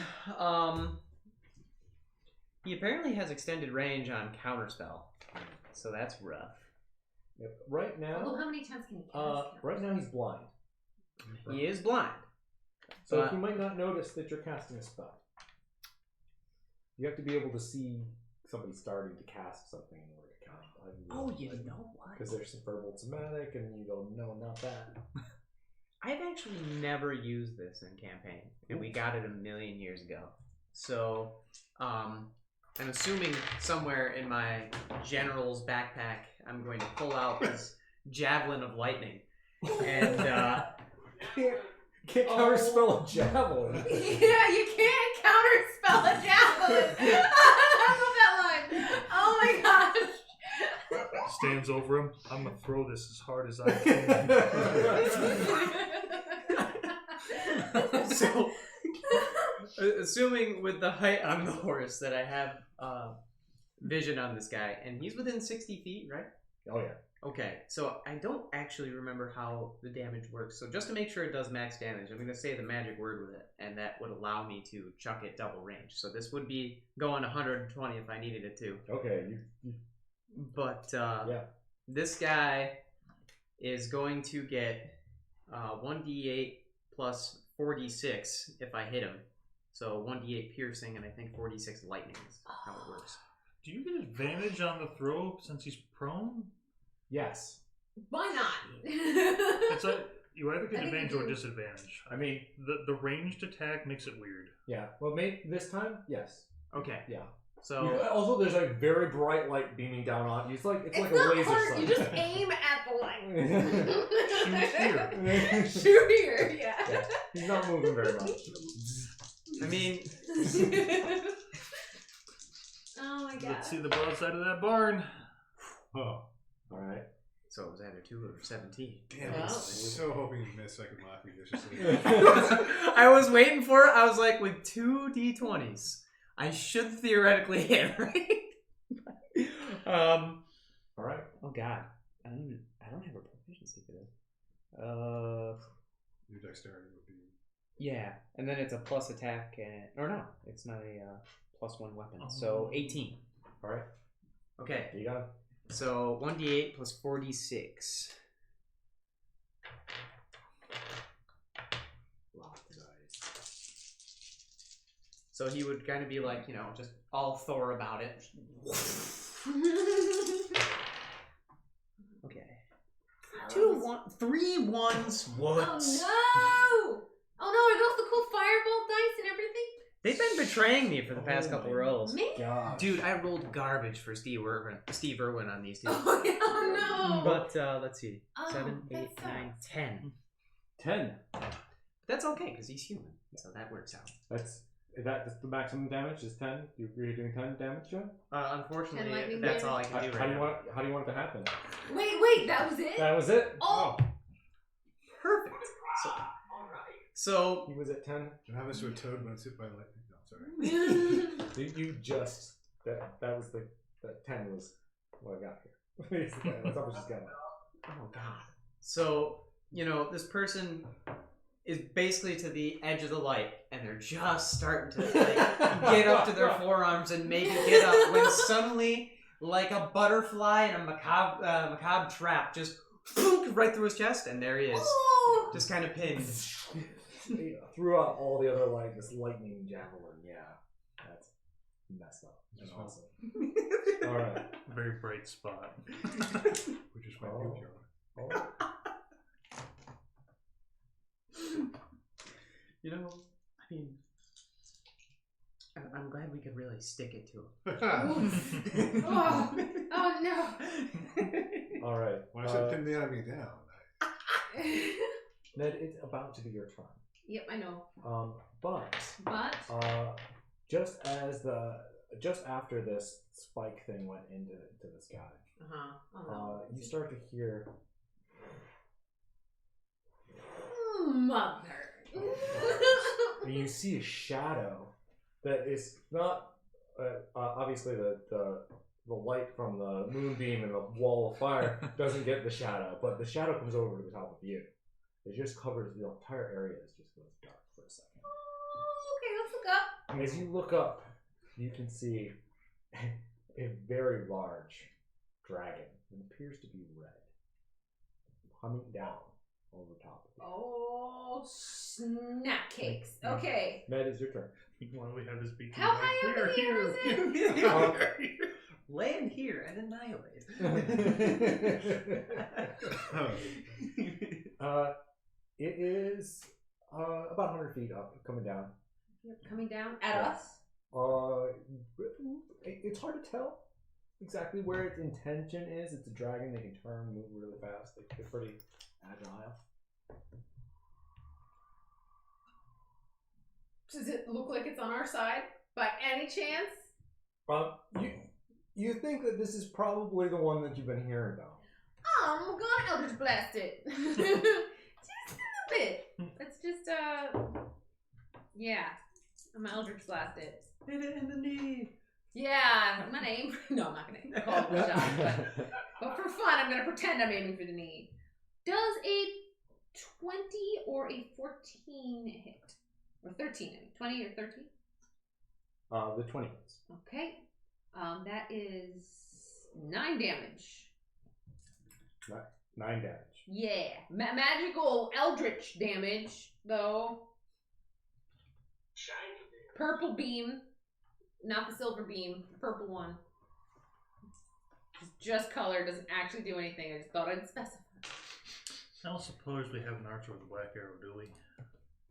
he apparently has extended range on counterspell, so that's rough. Yep. Right Although, now, how many times can he cast? right now he's blind, He is blind. so he might not notice that you're casting a spell. You have to be able to see somebody starting to cast something in order to cast. You know what? Because there's some verbal somatic, and you go, no, not that. I've actually never used this in campaign, and we got it a million years ago. So, I'm assuming somewhere in my general's backpack, I'm going to pull out this javelin of lightning, and Can't counterspell a javelin. Yeah, you can't counterspell a javelin. I love that line. Oh my gosh. Stands over him. I'm gonna throw this as hard as I can. So, assuming with the height on the horse that I have vision on this guy, and he's within 60 feet, right? Oh yeah. Okay, so I don't actually remember how the damage works. So just to make sure it does max damage, I'm going to say the magic word with it, and that would allow me to chuck it double range. So this would be going 120 if I needed it to. Okay. But Yeah. this guy is going to get 1d8 plus 4d6 if I hit him. So 1d8 piercing and I think 4d6 lightning is how it works. Do you get advantage on the throw since he's prone? Yes. Why not? It's you either get I think advantage you or do. disadvantage. I mean, the ranged attack makes it weird. Yeah. Well, maybe this time, yes. Okay, Yeah. so Also, there's like very bright light beaming down on you. It's like It's like a not laser hard. sight. You just aim at the light. Shoot Shoot here, yeah. Yeah. He's not moving very much. I mean, Oh my god. Let's see the broadside of that barn. Oh. All right. So it was either 2 or 17. Damn, I Wow. was so hoping you missed so I could laugh viciously. I was waiting for it. I was like, with 2 d20s, I should theoretically hit, right? All right. Oh God, I don't have a proficiency for this. Your dexterity would be. Yeah, and then it's a plus attack, or no, it's not a +1 weapon. So 18. All right. Okay, You got it. so 1d8 plus 4d6. Lots of dice. So he would kind of be like, just all Thor about it. Okay. 3 ones. What? Oh no! Oh no! Are those the cool fireball dice and everything? They've been betraying me for the past Oh couple my rolls. Man! God. Dude, I rolled garbage for Steve Irwin on these two. Oh no! But let's see. Oh, 7, that 8, 9, sucks. 10. 10. That's okay, because he's human. So that works out. Is that the maximum damage? Is 10? You're doing 10 damage, John? Unfortunately, lightning that's all I can do How right do you now. want it to happen? Wait! That was it? That was it. Oh. Perfect. So He was at 10. What happens to a toad when it's hit by lightning? No, sorry. You just that was the 10 was what I got here. That's how much she's got. oh God. So, this person is basically to the edge of the light, and they're just starting to get up to their forearms and maybe get up when suddenly, like a butterfly in a macabre trap, just right through his chest, and there he is, Oh. just kind of pinned. Throughout all the other this lightning javelin. Yeah, that's messed up. That's awesome. All right. Very bright spot. Which is my new hero. All right. I'm glad we could really stick it to him. Oh no! All right. When I said pin me down, Ned, it's about to be your turn. Yep, I know. But just after this spike thing went into the sky, you start to hear Mother. and you see a shadow that is not obviously the light from the moonbeam and the wall of fire doesn't get the shadow, but the shadow comes over to the top of you. It just covers the entire area. It just goes dark for a second. Okay, let's look up. As you look up, you can see a very large dragon. It appears to be red, coming down over top of you. Oh, snap cakes. Okay. Ned, is your turn. Why don't we have this be? How high up in the air is it? Land here and annihilate. It is about 100 feet up, coming down. Yep, coming down at us. It's hard to tell exactly where its intention is. It's a dragon. They can turn, move really fast. They're pretty agile. Does it look like it's on our side by any chance? You think that this is probably the one that you've been hearing about? I'm gonna Eldritch Blast it. Just a little bit. It's just yeah. I'm gonna Eldritch Blast it. Hit it in the knee. Yeah, I'm gonna aim for... No, I'm not gonna call it a shot. But for fun, I'm gonna pretend I'm aiming for the knee. Does a 20 or a 14 hit? Or 13, I mean. 20 or 13? The 20 hits. Okay. That is 9 damage. 9 damage. Yeah. Magical Eldritch damage, though. Shiny. Purple beam. Not the silver beam. The purple one. Just color. Doesn't actually do anything. I just thought I'd specify. I don't suppose we have an archer with a black arrow, do we?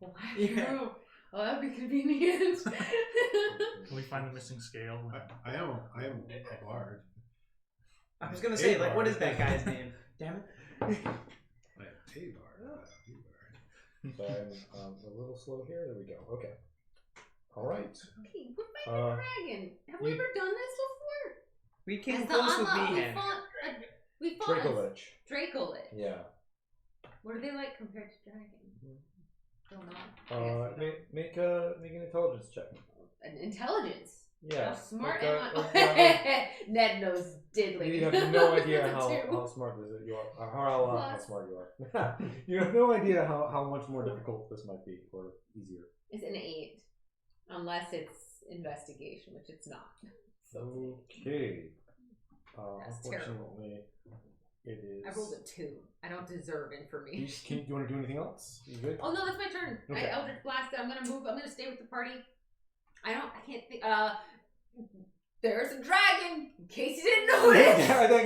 Black Yeah. arrow. Oh, that'd be convenient. Can we find the missing scale? I am a bard. I was gonna say, like, what is that guy's name? Damn it. I am a bard. Not a bard. So I'm a little slow here. There we go. Okay. All right. Okay, we're fighting a dragon. Have we ever done this before? We came Has the close with unlock- we Meehan. fought a We fought Dracolich. Dracolich. Yeah. What are they like compared to dragons? Don't know. Make an intelligence check. An intelligence. Yeah. How smart like, am like, I? Ned knows diddly. You have no idea It's a two. how smart you are, or how smart you are. You have no idea how much more difficult this might be, or easier. It's an 8, unless it's investigation, which it's not. Okay. That's Unfortunately, it is. I rolled a 2. I don't deserve information. Do you want to do anything else? You good? Oh no, that's my turn. Okay. I Eldritch Blast. I'm gonna move. I'm gonna stay with the party. I can't think. There's a dragon. In case you didn't notice,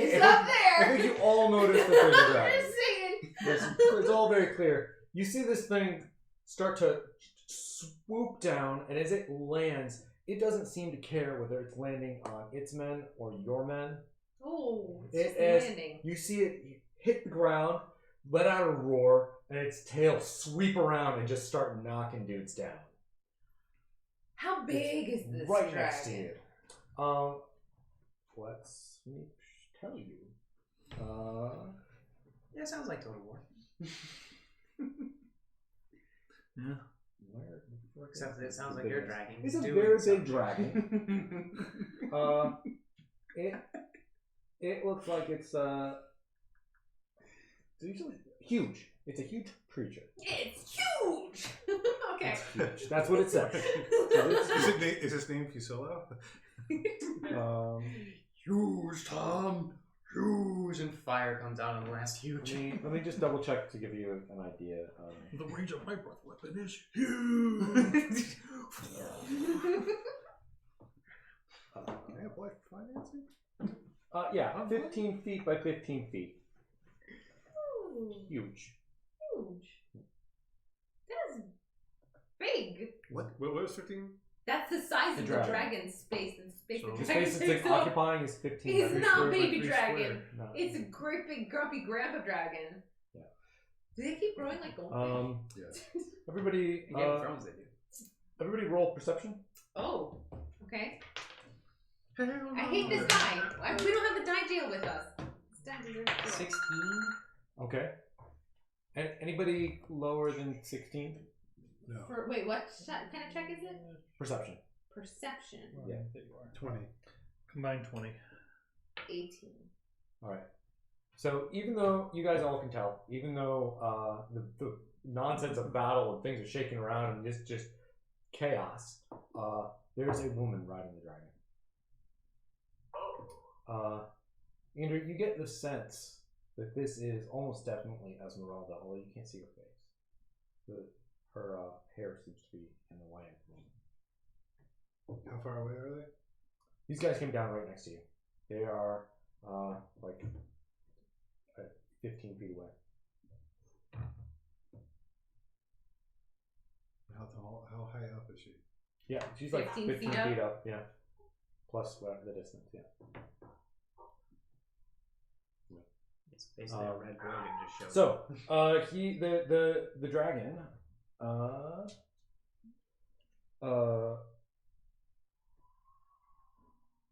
it's up there. I think you all noticed that there's a dragon. Just saying. It's all very clear. You see this thing start to swoop down, and as it lands, it doesn't seem to care whether it's landing on its men or your men. Oh, it's just As landing. you see it hit the ground, let out a roar, and its tail sweep around and just start knocking dudes down. How big is this Right dragon? next to you. Let's me tell you. Yeah, sounds like Total War. Yeah. Except that it sounds like your dragon. It's a doing very something. big dragon. It looks like it's huge. It's a huge creature. It's huge. Okay. It's huge. That's what it says. Is his name Fusillo? Huge, Tom. Huge, and fire comes out on the last huge. Let me just double check to give you an idea. The range of my breath weapon is huge. Can I have life financing? Yeah, 15 feet by 15 feet. Ooh, Huge. huge. That's big. What was 15? That's the size The of dragon. the dragon's space. The space So- the The dragon space it's takes like up. occupying is 15 He's by 3 not square by baby 3 dragon. square. No. It's a great big grumpy grandpa dragon. Yeah. Do they keep growing like goldfish? Yes. Everybody, In Game of Thrones, they do. everybody roll perception. Oh, okay. I hate this die. We don't have a die jail with us. This die deserves to go. 16? Okay. And anybody lower than 16? No. Wait, what kind of check is it? Perception. Perception. Yeah. 20. Combined 20. 18. All right. So even though you guys all can tell, even though the nonsense of battle and things are shaking around and it's just chaos, there's a woman riding the dragon. Andrew, you get the sense that this is almost definitely Esmeralda, although you can't see her face. Her hair seems to be in the way at the moment. How far away are they? These guys came down right next to you. They are like 15 feet away. How tall? How high up is she? Yeah, she's like 15 15 feet feet up. Yeah, plus the distance. Yeah. It's basically a red dragon just showed So the dragon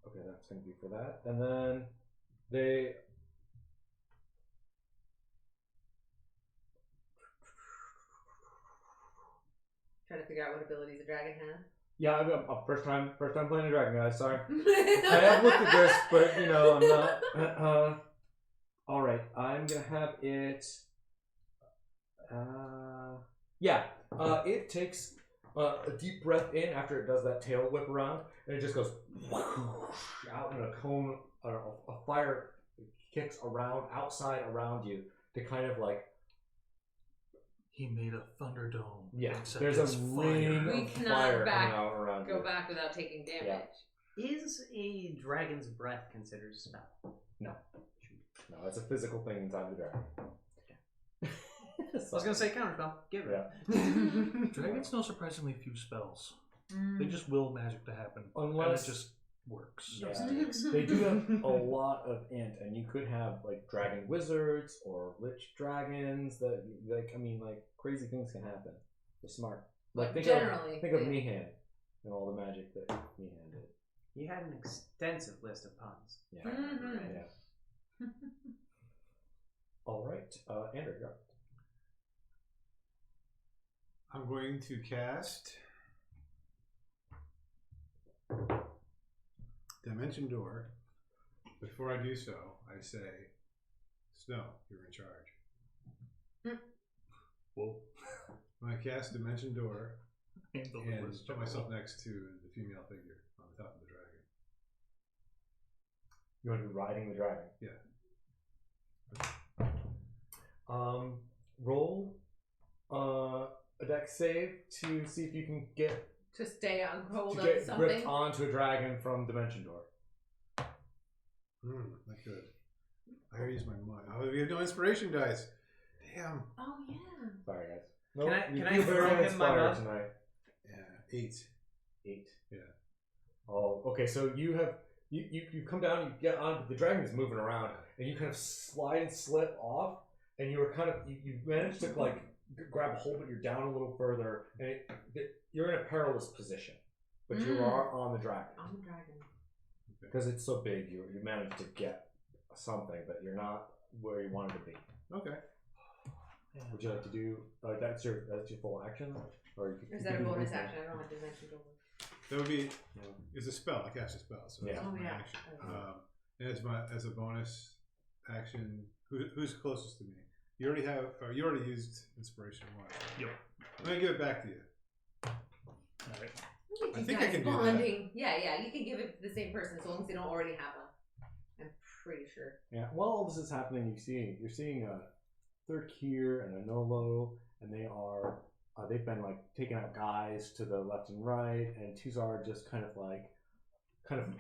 okay, that's gonna be for that, and then they Trying to figure out what abilities a dragon has. yeah, I'm first time playing a dragon, guys. Sorry, I have looked at this, but you know I'm not. All right, I'm gonna have it. It takes a deep breath in after it does that tail whip around, and it just goes out in a cone. A fire kicks around outside around you to kind of like. He made a thunderdome. Yeah, except there's a it's ring We of cannot fire back- coming out around Go you. back without taking damage. Is a dragon's breath considered a spell? No, it's a physical thing inside the dragon. I was gonna say counterspell. Give it. Yeah. Dragons know surprisingly few spells. Mm. They just will magic to happen. Unless- and it just works. Yeah, they do have a lot of int, and you could have like dragon wizards or lich dragons. That like crazy things can happen. They're smart. Like think of Meehan and all the magic that Meehan did. You had an extensive list of puns. Yeah, Mhm. yeah. right. Andrew, you're up. I'm going to cast Dimension Door. Before I do so, I say, Snow, you're in charge. Whoa. When I cast Dimension Door Handle the and list. put myself next to the female figure on the top of the dragon. You want to be riding the dragon? Yeah. Roll a dex save to see if you can get To stay on hold to of get something. gripped onto a dragon from Dimension Door. Not good. I already used my mind. Oh, we have no inspiration dice. Damn. Oh yeah. Sorry, guys. Can I you throw very him my inspired mug? tonight. Yeah, 8. 8. Yeah. Oh, okay. So you have you come down, you get on. The dragon is moving around, and you kind of slide and slip off, and you were kind of you managed to like grab a hold, but you're down a little further, and you're in a perilous position, but you are on the dragon On the dragon. because it's so big. You managed to get something, but you're not where you wanted to be. Okay. Would you like to do that's your full action, or you could, Or is you that could a do bonus movement? action? I don't have Dimension Door. That would be. Yeah. It's a spell. I cast a spell, so Yeah. it's Oh my yeah. action. Okay. And as a bonus action, who's closest to me? You already have. You already used inspiration one. Yep. I'm gonna give it back to you. Alright. Look at I you think I guys can do that. bonding. Yeah, you can give it to the same person as long as they don't already have one. I'm pretty sure. Yeah. While all this is happening, you're seeing a Third Kier and a Nolo, and they are they've been like taking out guys to the left and right, and Tuzar just kind of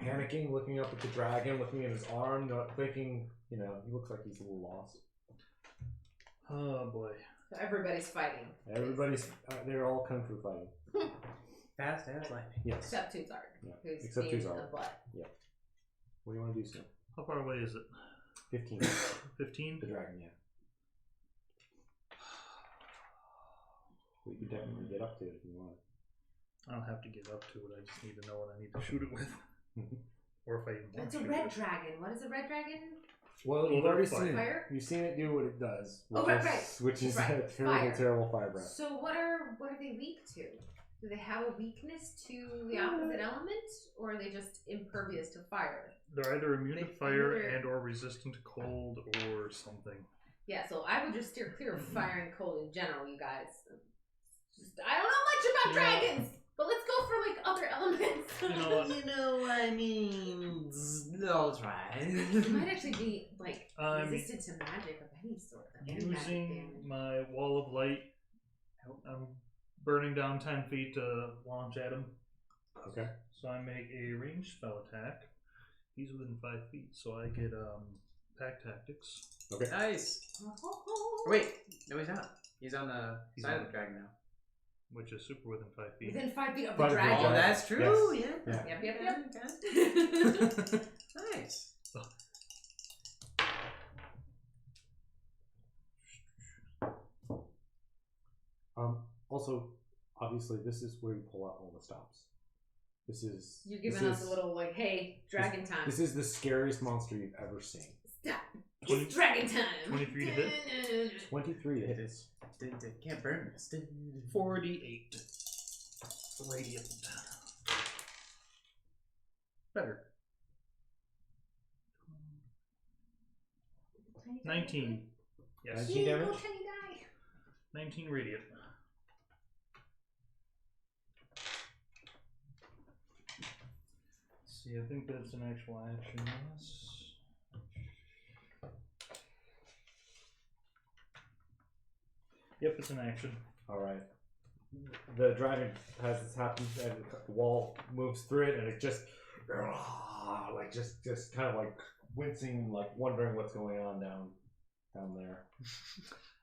panicking, looking up at the dragon, looking at his arm, not thinking. He looks like he's a little lost. Oh boy. So everybody's fighting. Everybody's they're all kung fu fighting. Fast as lightning. Yes. Except Tuzard, Yeah. who's Except being Tuzard. a butt. What do you want to do, Snow? How far away is it? 15. 15? The dragon, yeah. We could definitely get up to it if you want. I don't have to get up to it. I just need to know what I need to shoot it with. Or if I even want It's to a shoot red it. dragon. What is a red dragon? Well, Well, you've they're already fire. seen it. Fire? You've seen it do what it does, which Oh, right, is right. which is Right. a terrible, Fire. terrible fire breath. So what are they weak to? Do they have a weakness to the opposite element, or are they just impervious to fire? They're either immune to They fire either- and or resistant to cold or something. Yeah, so I would just steer clear of fire and cold in general, you guys. I don't know much about dragons, but let's go for like other elements. You know what? You know, I mean, I'll try. It might actually be like I'm resistant to magic of any sort. Of any magic Using damage. my wall of light, I'm burning down 10 feet to launch at him. Okay. So I make a ranged spell attack. He's within 5 feet, so I get pack tactics. Okay. Nice. Wait, no, he's not. He's on the He's side on of the dragon now. Which is super within 5 feet. Within 5 feet of 5 the feet. dragon. Oh, that's true. Yes. Yeah. Yep. Nice. Also, obviously, this is where you pull out all the stops. This is You're giving this us is- a little like, hey, dragon time. This is the scariest monster you've ever seen. Stop. 20 It's dragon time. 23 to hit? 23 to hit. Can't burn this. 48. Radiant. Better. 19. Yes. 19 Yay, damage? little tiny die. 19 radiant. See, I think that's an actual action. Yes. Yep, it's an action. All right. The dragon has this happen, and the wall moves through it, and it just just kind of like wincing, like wondering what's going on down there.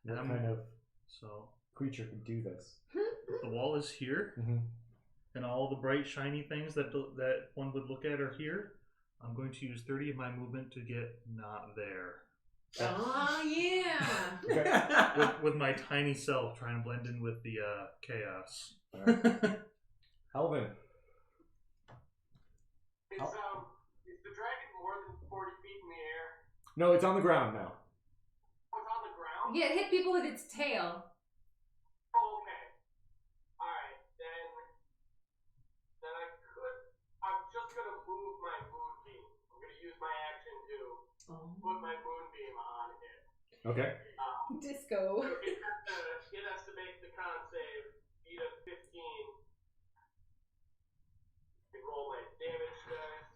What kind of So creature could do this? the wall is here, Mm-hmm. and all the bright shiny things that one would look at are here. I'm going to use 30 of my movement to get not there. Oh yeah. Okay. With my tiny self trying to blend in with the chaos. All right. Alvin. Is the dragon more than 40 feet in the air? No, it's on the ground now. Oh, it's on the ground? Yeah, it hit people with its tail. Oh, okay. Alright, then I'm just gonna move my moonbeam. I'm gonna use my action to put my moonbeam on it. Okay. Disco. So it has to make the con save, beat a 15. And roll my damage dice.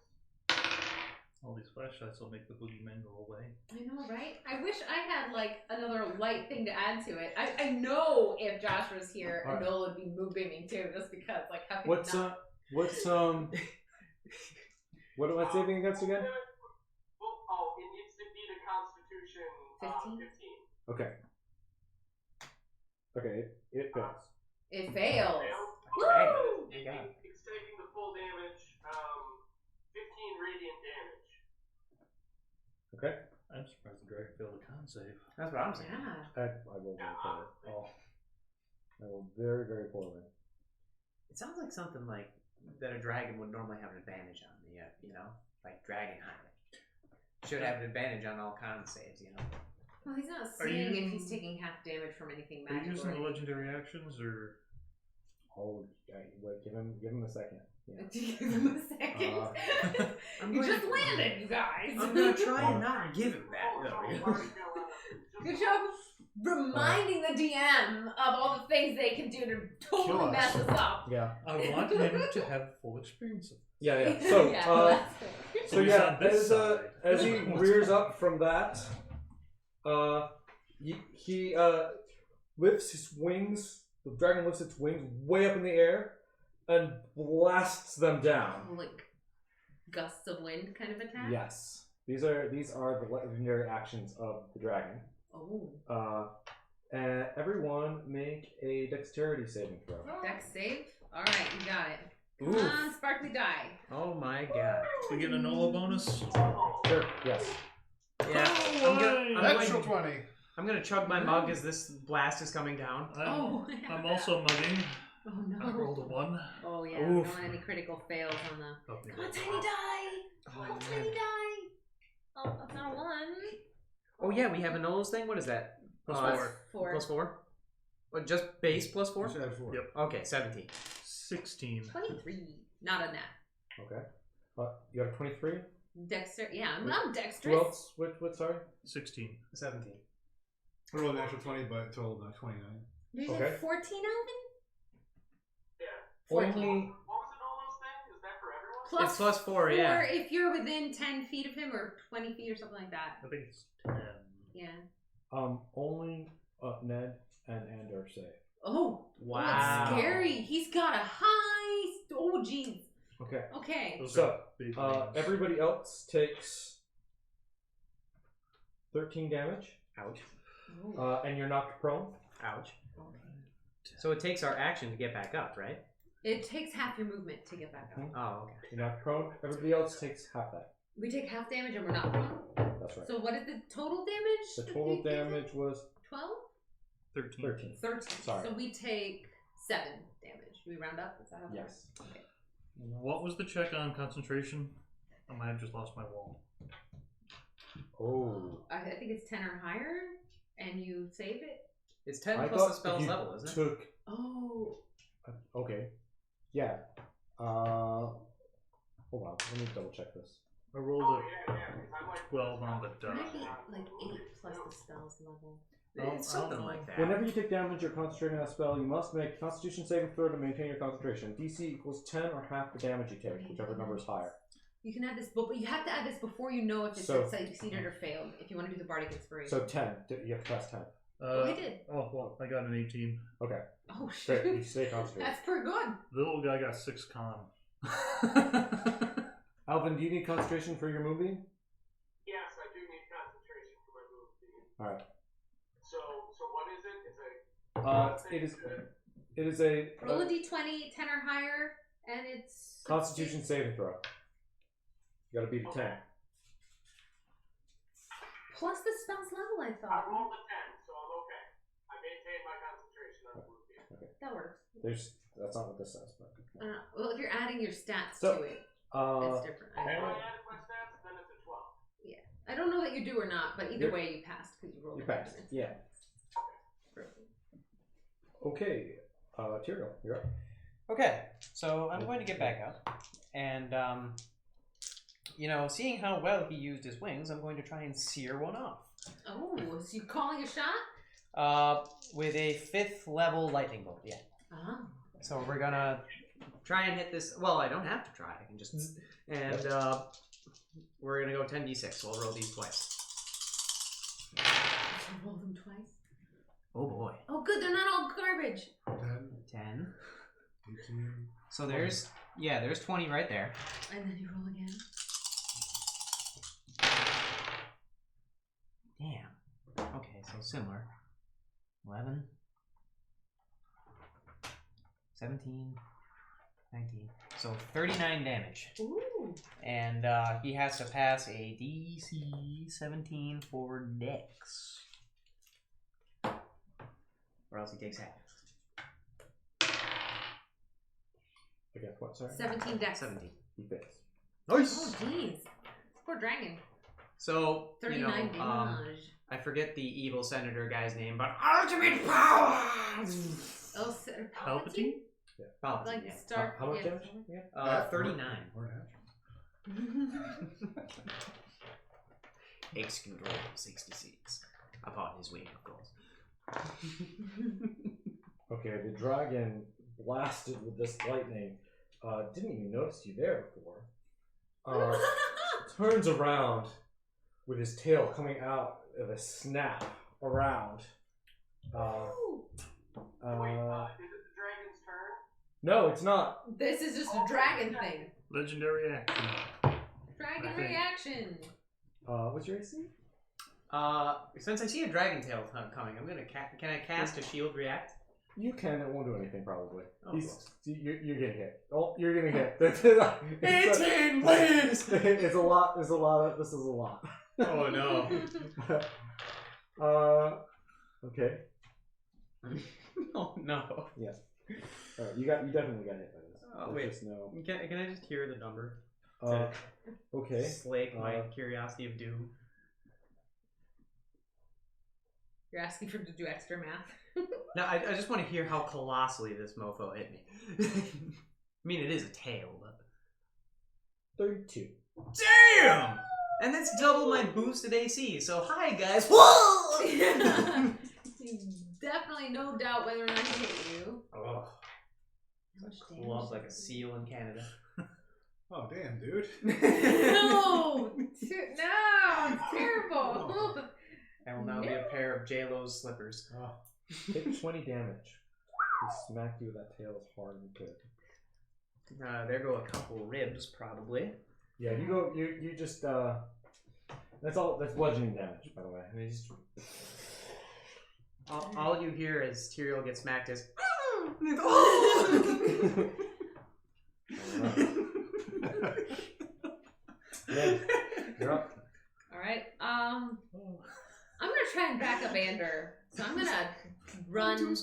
All these flashlights will make the boogeyman go away. I know, right? I wish I had like another light thing to add to it. I know if Josh was here, Alright. Nola would be moonbeaming too, just because. Like, how could What's you not? what am I saving against again? Oh, it needs to beat a Constitution 15? 15. Okay. Okay, it fails. It fails. Woo! My God. It's taking the full damage, 15 radiant damage. Okay. I'm surprised the dragon failed the con save. That's what I'm saying. Yeah. I rolled very poorly. Oh. I rolled very, very poorly. It sounds like something like that a dragon would normally have an advantage on. You know, like dragon hunting. Should have an advantage on all con saves. You know. Well, he's not Are seeing you- if he's taking half damage from anything Are you magical. using the legendary actions or? Oh, wait, give him a second. Yeah. Give him a second. I'm You going just to- landed, you guys. I'm gonna try and not give him that. Oh, though. Good job reminding the DM of all the things they can do to Kill totally us. mess us up. Yeah. I want him to have full experience of. Yeah, yeah. So, yeah, well, that's good. so he's yeah, on this side. as he rears up from that, he lifts his wings. The dragon lifts its wings way up in the air and blasts them down. Like gusts of wind kind of attack. Yes, these are the legendary actions of the dragon. Oh. And everyone make a dexterity saving throw. Dex save. All right, you got it. Come Oof. on, sparkly die. Oh my god. We get a Nola bonus. Sure. Yes. Yeah. Natural 20. I'm gonna chug my mug as this blast is coming down. I'm also mugging. Oh no. I rolled a 1. Oh yeah. Oof. We don't want any critical fails on the. Help me Come on, roll. tiny die. Come on, tiny die. Oh, that's not a 1. Oh yeah, we have a Nola's thing. What is that? Plus Uh, 4. Plus 4. What? Just base plus 4? Just add 4. Yep. Okay, 17. 16. 23. Not a nat. Okay. You got a 23. Dexter. Yeah, I'm Who dexterous. else? What? Sorry. 16. 17. I rolled a natural 20, but totaled 29. You Okay. said 14, Alvin? Yeah. 14. What was the Nola's thing? Is that for everyone? Plus It's plus 4, Or yeah. if you're within 10 feet of him or 20 feet or something like that. I think it's 10. Yeah. Only Ned and are safe. Oh, Wow. that's scary. He's got a high. Oh, jeez. Okay. Okay. Those So, are big names. everybody else takes 13 damage, Ouch. and you're knocked prone. Ouch. Okay. So it takes our action to get back up, right? It takes half your movement to get back up. Oh, okay. You're knocked prone. Everybody else takes half that. We take half damage and we're not prone. That's right. So what is the total damage? The that total you did? damage was 12? 13. 13. 13. Sorry. So we take 7 damage. Do we round up? Is that how that Yes. works? Okay. What was the check on concentration? I might have just lost my wall. Oh. I think it's 10 or higher, and you save it. It's 10 I plus thought the spell's if you level, isn't it? took. Oh. Okay. Yeah. Hold on. Let me double check this. I rolled Oh, a yeah. 'Cause I'm like 12 on the It might be die. like 8 plus the spell's level. It's something like that. Whenever you take damage or concentrating on a spell, you must make a Constitution saving throw to maintain your concentration. DC equals 10 or half the damage you take, whichever number is higher. You can add this, but you have to add this before you know if it's So- succeeded or failed. If you want to do the bardic inspiration. So 10. You have to pass 10. I did. Oh, well, I got an 18. Okay. Oh Great. You shit! stay concentrated. That's pretty good. The little guy got 6 con. Alvin, do you need concentration for your movie? Yes, I do need concentration for my move speed. Alright. So what is it? It's It is a Roll a d20, 10 or higher, and it's Constitution saving throw. You gotta beat a 10. plus the spell's level. I I thought rolled a 10, so I'm okay. I maintained my concentration on the move speed. that works. That's not what this says, but I don't know. Well, if you're adding your stats So, to it, it's different. If I added my stats, then it's a 12. I don't know that you do or not, but either Yep. way, you passed because you rolled. you a passed. damage. Yeah. Okay, Tyrael, you're up. Okay, so I'm going to get back up, and seeing how well he used his wings, I'm going to try and sear one off. Oh, so you calling a shot? With a 5th level lightning bolt. Yeah. Oh. So we're gonna try and hit this. Well, I don't have to try. I can just and we're gonna go 10d6. So I'll roll these twice. Roll them twice. Oh boy. Oh, good. They're not all garbage. 10. 18. So there's 20 right there. And then you roll again. Damn. Okay, so similar. 11, 17, 19. So 39 damage. Ooh. And he has to pass a DC 17 for Dex. Or else he takes half. I guess what, sorry? 17 dex. 17. He fails. Oh, jeez. Poor dragon. So, 39 damage. I forget the evil senator guy's name, but ultimate power! Oh, Palpatine? Palpatine, Like yeah. Star. How much yeah. damage? Yeah. 39. Or half. Execute roll 66. Upon his wing, of course. Okay, the dragon blasted with this lightning. Didn't even notice you there before. Turns around with his tail coming out of a snap around. Wait, is it the dragon's turn? No, it's not. This is just a dragon thing. Legendary action. Dragon I think. reaction. What's your AC? Since I see a dragon tail coming, I'm gonna can I cast a shield react? You can. It won't do anything probably. Oh, You're getting hit. Oh, you're getting hit. 18, please! It's a lot. It's a lot. This is a lot. Oh no. Okay. Oh no. Yes. All right. You definitely got hit by this. Oh, There's wait. just no. Can I just hear the number? Okay. Slake my curiosity of doom. You're asking for him to do extra math. No, I just want to hear how colossally this mofo hit me. I mean, it is a tail, but 32. damn! And that's double my boosted AC. So hi guys. Definitely no doubt whether or not he hit you. Oh, How much damage clubs like a does it seal in Canada. Oh, damn, dude. do? No! No! It's terrible! I will now be a pair of JLo's slippers. Oh, Take 20 damage. He smacked you with that tail as hard as he could. There go a couple ribs, probably. Yeah, you go. You just. That's all. That's bludgeoning damage, by the way. And he just. All you hear as Tyrael gets smacked is. Yeah, you're up. Alright, I'm gonna try and back up Ander. So I'm gonna run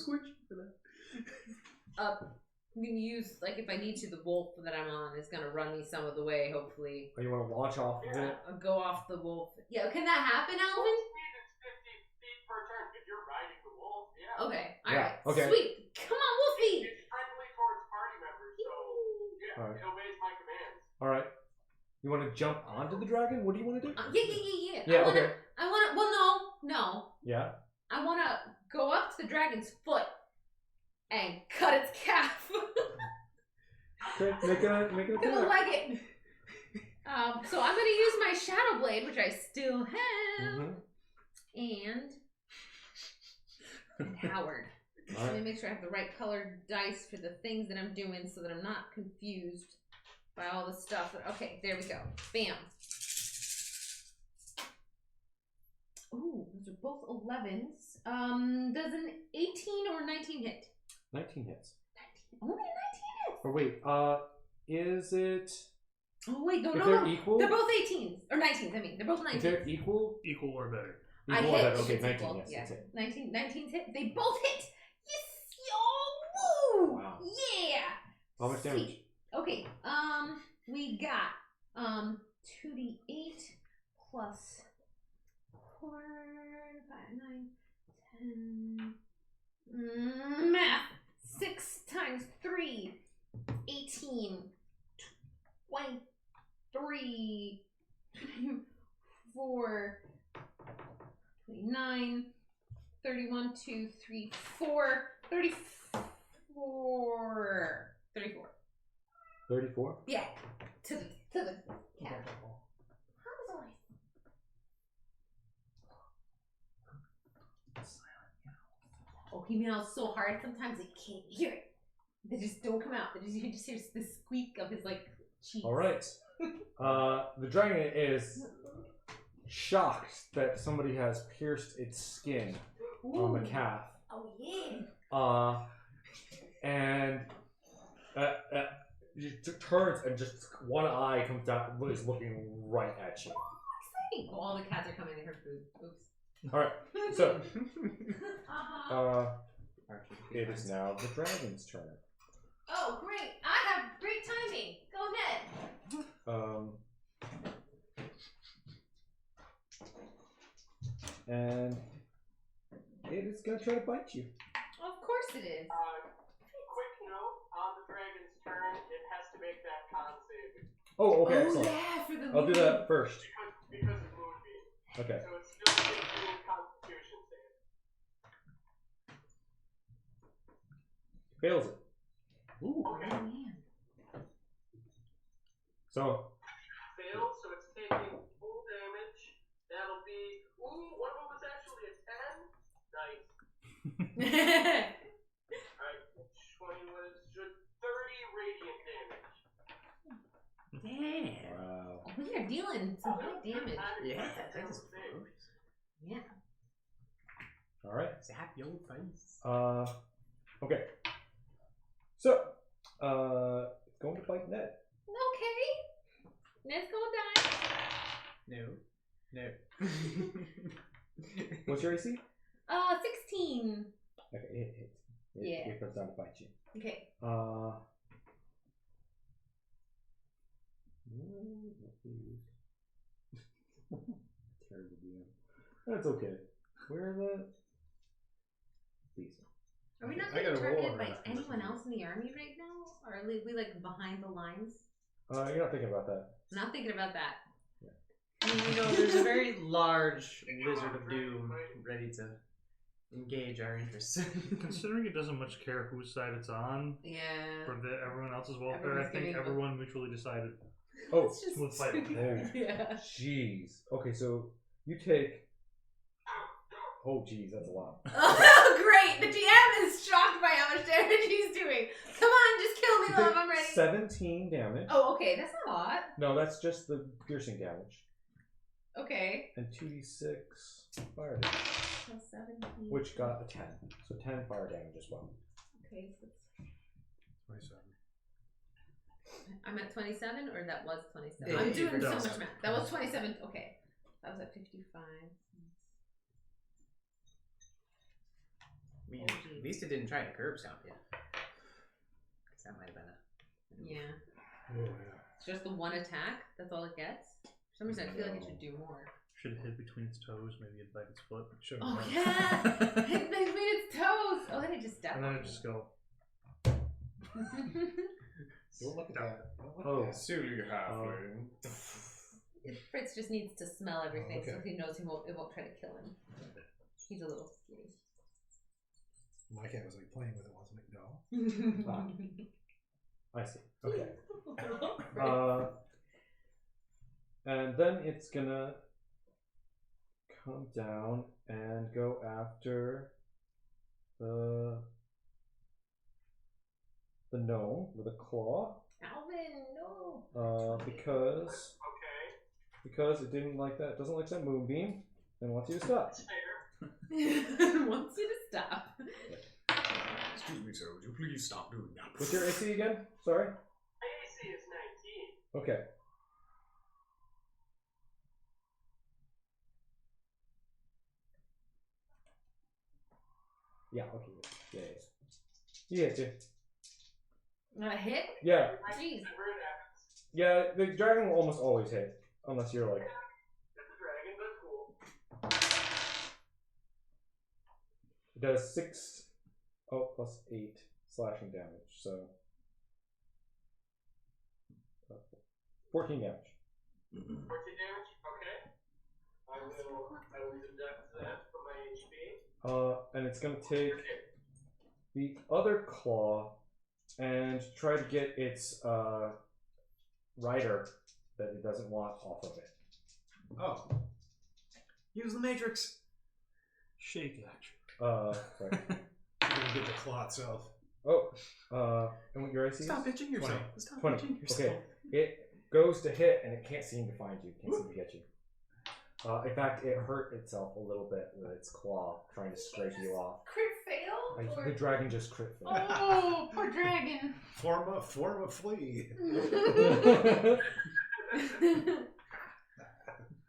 up. I'm gonna use, like, if I need to, the wolf that I'm on is gonna run me some of the way, hopefully. Oh, you want to launch off of it? I'll go off the wolf. Yeah, can that happen, Alvin? Speed is 50 feet per turn. If you're riding the wolf, yeah. Okay, Yeah, alright. okay. Sweet. Come on, Wolfie! It's friendly towards party members, so yeah, Alright. it obeys my commands. All right. You want to jump onto the dragon? What do you want to do? Yeah. Yeah. Okay. I wanna, well, no. Yeah. I wanna go up to the dragon's foot and cut its calf. Okay. Make it Gonna attack. leg it. So I'm gonna use my Shadow Blade, which I still have, Mm-hmm. and Howard. All Let me right. make sure I have the right colored dice for the things that I'm doing, so that I'm not confused by all the stuff. Okay, there we go. Bam. Ooh, those are both 11s. Does an 18 or 19 hit? 19 hits. 19. Only 19 hits. Or wait. Is it? Oh wait, no, If no, they're no. equal? They're both 18s or 19s. I mean, they're both If 19s. they're equal. Equal or better. I Equal or hit. better. Okay. It's 19. equal. Yes. Yeah. That's it. 19's hit. They both hit. Yes, yo, woo! Wow. Yeah. How much damage? Sweet. Okay. We got 2d8 plus 4, 5, 9, 10, Math. 6 times 3. 18. 23. 24. 29. 31, 2, 3, 4. 34. 34. 34? Yeah. To the cat. How was always? Oh, he meows so hard sometimes I can't hear it. They just don't come out. You just hear the squeak of his like cheeks. All right. The dragon is shocked that somebody has pierced its skin on the calf. Oh yeah. And it turns and just one eye comes down, is looking right at you. Exciting. Oh, all the cats are coming to her food. Oops. All right. So Uh-huh. it is now the dragon's turn. Oh, great. I have great timing. Go ahead. And it is gonna try to bite you. Of course it is. Quick note, on the dragon's turn, it has to make that con save Oh, okay. Oh, Excellent. yeah, for the I'll do that first. because of Moonbeam. Okay. So it's still a 15 Constitution save. Fails it. Ooh. Okay. Oh, man. So Failed, so it's taking full damage. That'll be. Ooh, one of them was actually a 10. Nice. Alright, which one was 30 radiant damage. Damn. wow. We are dealing some high damage. Yeah, that is Yeah. All right. Zap your face. Okay. So it's going to bite Ned. Okay. Ned's gonna die. No. No. What's your AC? 16. Okay, it hits. Yeah. It comes down to bite you. Okay. Terrible DM. That's okay. Where are the these? Are we not I being gotta roll targeted on by that. anyone else in the army right now? Or are we like behind the lines? You're not thinking about that. I'm not thinking about that. I mean, you know, there's a very large lizard of doom ready to engage our interests. Considering it doesn't much care whose side it's on Yeah. for everyone else's welfare, Everyone's I think giving everyone mutually decided. Oh, It's just smooth fight. yeah. jeez. Okay, so you take. Oh, jeez, that's a lot. Oh, great! The DM is shocked by how much damage he's doing. Come on, just kill me, You love. take I'm ready. 17 damage. Oh, okay. That's not a lot. No, that's just the piercing damage. Okay. And 2d6 fire damage, Plus 17. which got a 10. So 10 fire damage as well. Okay, so it's 27. I'm at 27, or that was 27? Yeah, I'm you doing so forgot. much math. That was 27. Okay. That was at 55. I mean, at least it didn't try to curb stomp you. Because that might have been a. Yeah. Oh, yeah. It's just the one attack. That's all it gets. For some reason, I feel like it should do more. Should have hit between its toes, maybe it bite its foot. Oh, yeah! It made its toes! Oh, then it just stepped And then on it just go. Don't look at that. Don't look Oh. at that. Silly halfling. Fritz just needs to smell everything so okay. he knows it won't try to kill him. He's a little skinny. My cat was like playing with it once. I'm like, no. I see. Okay. And then it's gonna come down and go after the gnome with a claw. Alvin, no! Because Okay. it didn't like that. It doesn't like that moonbeam and wants you to stop. Fair. Wants you to stop. Excuse me, sir. Would you please stop doing that? What's your AC again? Sorry. My AC is 19. Okay. Yeah. Okay. Yeah. Yeah. Yeah. A hit? Yeah. Jeez. Where it happens. Yeah. The dragon will almost always hit, unless you're like. It's a dragon, but cool. It does 6 Oh, plus 8 slashing damage. So 14 damage. 14 damage? Okay. I will deduct that from my HP. And it's going to take the other claw and try to get its rider that it doesn't want off of it. Oh. Use the Matrix. Shake action. Sorry. You're gonna get the claw itself. Oh, and what your AC is? Stop pitching yourself. 20. Stop 20. pitching yourself. Okay, it goes to hit and it can't seem to find you. Can't seem to get you. In fact, it hurt itself a little bit with its claw trying to scrape you off. Crit fail? The dragon just crit failed. Oh, poor dragon. Form a flea.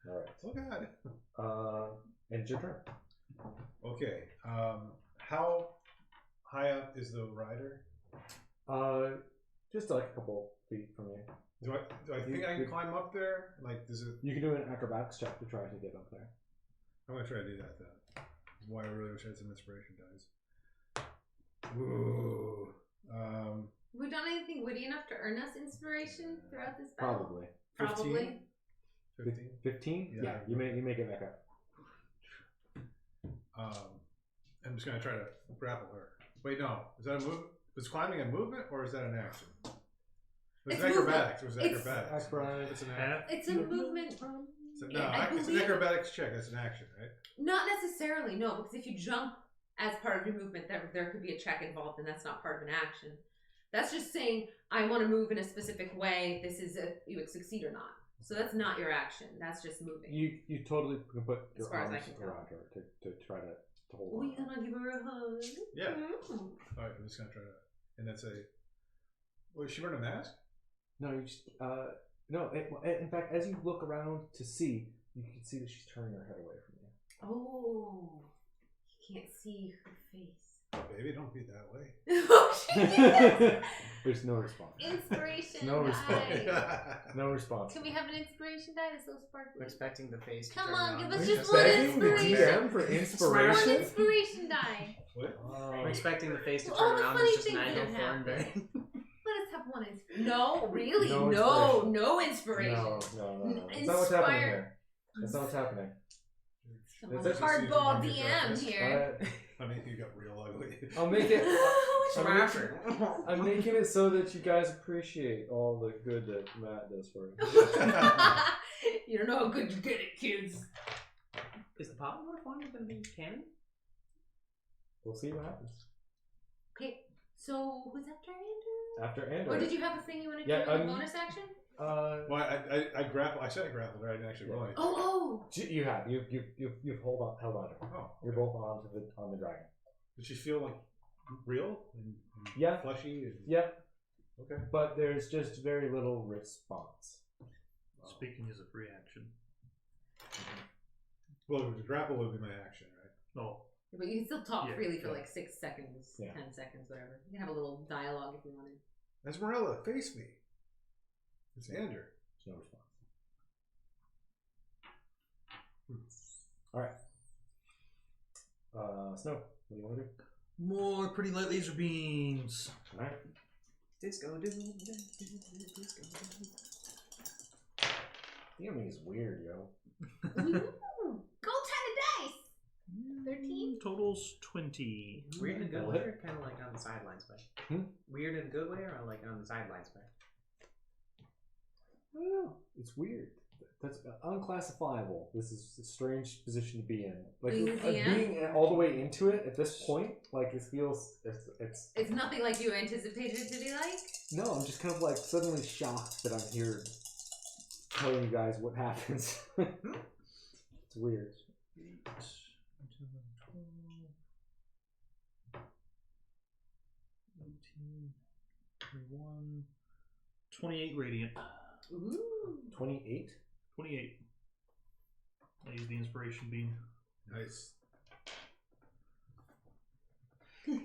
All right. Oh god. And it's your turn. Okay. How high up is the rider? Just like a couple feet from you. Do I think I can climb up there? Like, does it? You can do an acrobatics check to try to get up there. I'm gonna try to do that then. That's why I really wish I had some inspiration dice. Ooh. Have we done anything witty enough to earn us inspiration throughout this battle? Probably. Probably. 15. 15? Yeah. You make it back up. I'm just gonna try to grapple her. Wait, no. Is that a move? Was climbing a movement or is that an action? Was It's it acrobatics? movement. Was it acrobatics? Acrobatics. It's an Half. action. It's a movement. No, I it's an believe- acrobatics check. That's an action, right? Not necessarily, no, because if you jump as part of your movement, there could be a check involved, and that's not part of an action. That's just saying, I want to move in a specific way. This is if you would succeed or not. So that's not your action. That's just moving. You totally can put As your far as I arms can tell. around her to try to hold We on. gonna give her a hug. Yeah. Mm. All right, I'm just gonna try to. And that's a. Was she wearing a mask? No, you just no. In fact, as you look around to see, you can see that she's turning her head away from you. Oh, you can't see her face. Oh, baby, don't be that way. Oh, shit. There's no response. Inspiration No die. No response. Can we have an inspiration die that's so sparkly? We're expecting the face to Come turn on, around. give us We're just one begging the inspiration. DM for One inspiration. inspiration die. What? We're expecting the face to All turn the around. funny It's just things Nigel that have Thornberry. Let us have one inspiration. No, really? No No inspiration. inspiration. No. That's not what's happening here. That's not what's hardball That's actually DM season here. Honey, you got real ugly. I'll make it. Smasher. I'm making it so that you guys appreciate all the good that Matt does for you. You don't know how good you get it, kids. Is the pot more fun than the cannon? We'll see what happens Okay, so who's after Andrew? after Andrew. Or did you have a thing you wanted to Yeah, do in a bonus action? Well, I grapple. I said I grappled her. I didn't actually roll anything. Oh, You have you've held on to her. Oh, You're both on the dragon. did she feel like real and Yeah. fleshy? And... Yep. Okay. But there's just very little response. Speaking as a free action. Well, the grapple would be my action, right? No. but you can still talk Yeah, freely for yeah. like 6 seconds, Yeah. 10 seconds, whatever. You can have a little dialogue if you wanted. Esmeralda, face me. It's Andrew. There's no response. All right. Snow, what do you want to do? More pretty light laser beams. All right. Disco disco. The enemy is weird, yo. Ooh, gold kind of dice. 13? Totals 20. Weird in a good What? way or kind of like on the sidelines way? Weird in a good way or like on the sidelines way? I don't know. It's weird. That's unclassifiable. This is a strange position to be in. Like Being a DM? being all the way into it at this point, like it feels it's. It's nothing like you anticipated it to be like. No, I'm just kind of like suddenly shocked that I'm here telling you guys what happens. It's weird. 8, 10, 12, 18, 21, 28 radiant. Ooh. 28. 28. I use the inspiration beam. Nice. Do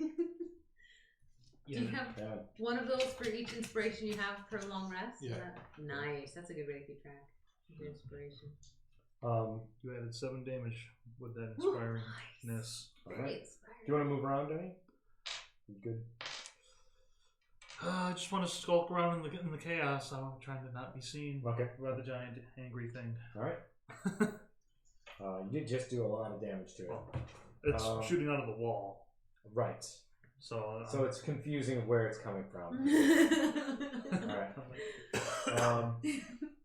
you have Yeah. one of those for each inspiration you have per long rest? Is Yeah. that- nice. That's a good way to keep track. Your inspiration. You added 7 damage with that inspiringness. All right. Inspiring. Do you want to move around, Danny? You good? I just want to skulk around in the chaos. I'm trying to not be seen Okay. by the giant angry thing. All right. You did just do a lot of damage to it. It's shooting out of the wall. Right. So it's confusing where it's coming from. All right.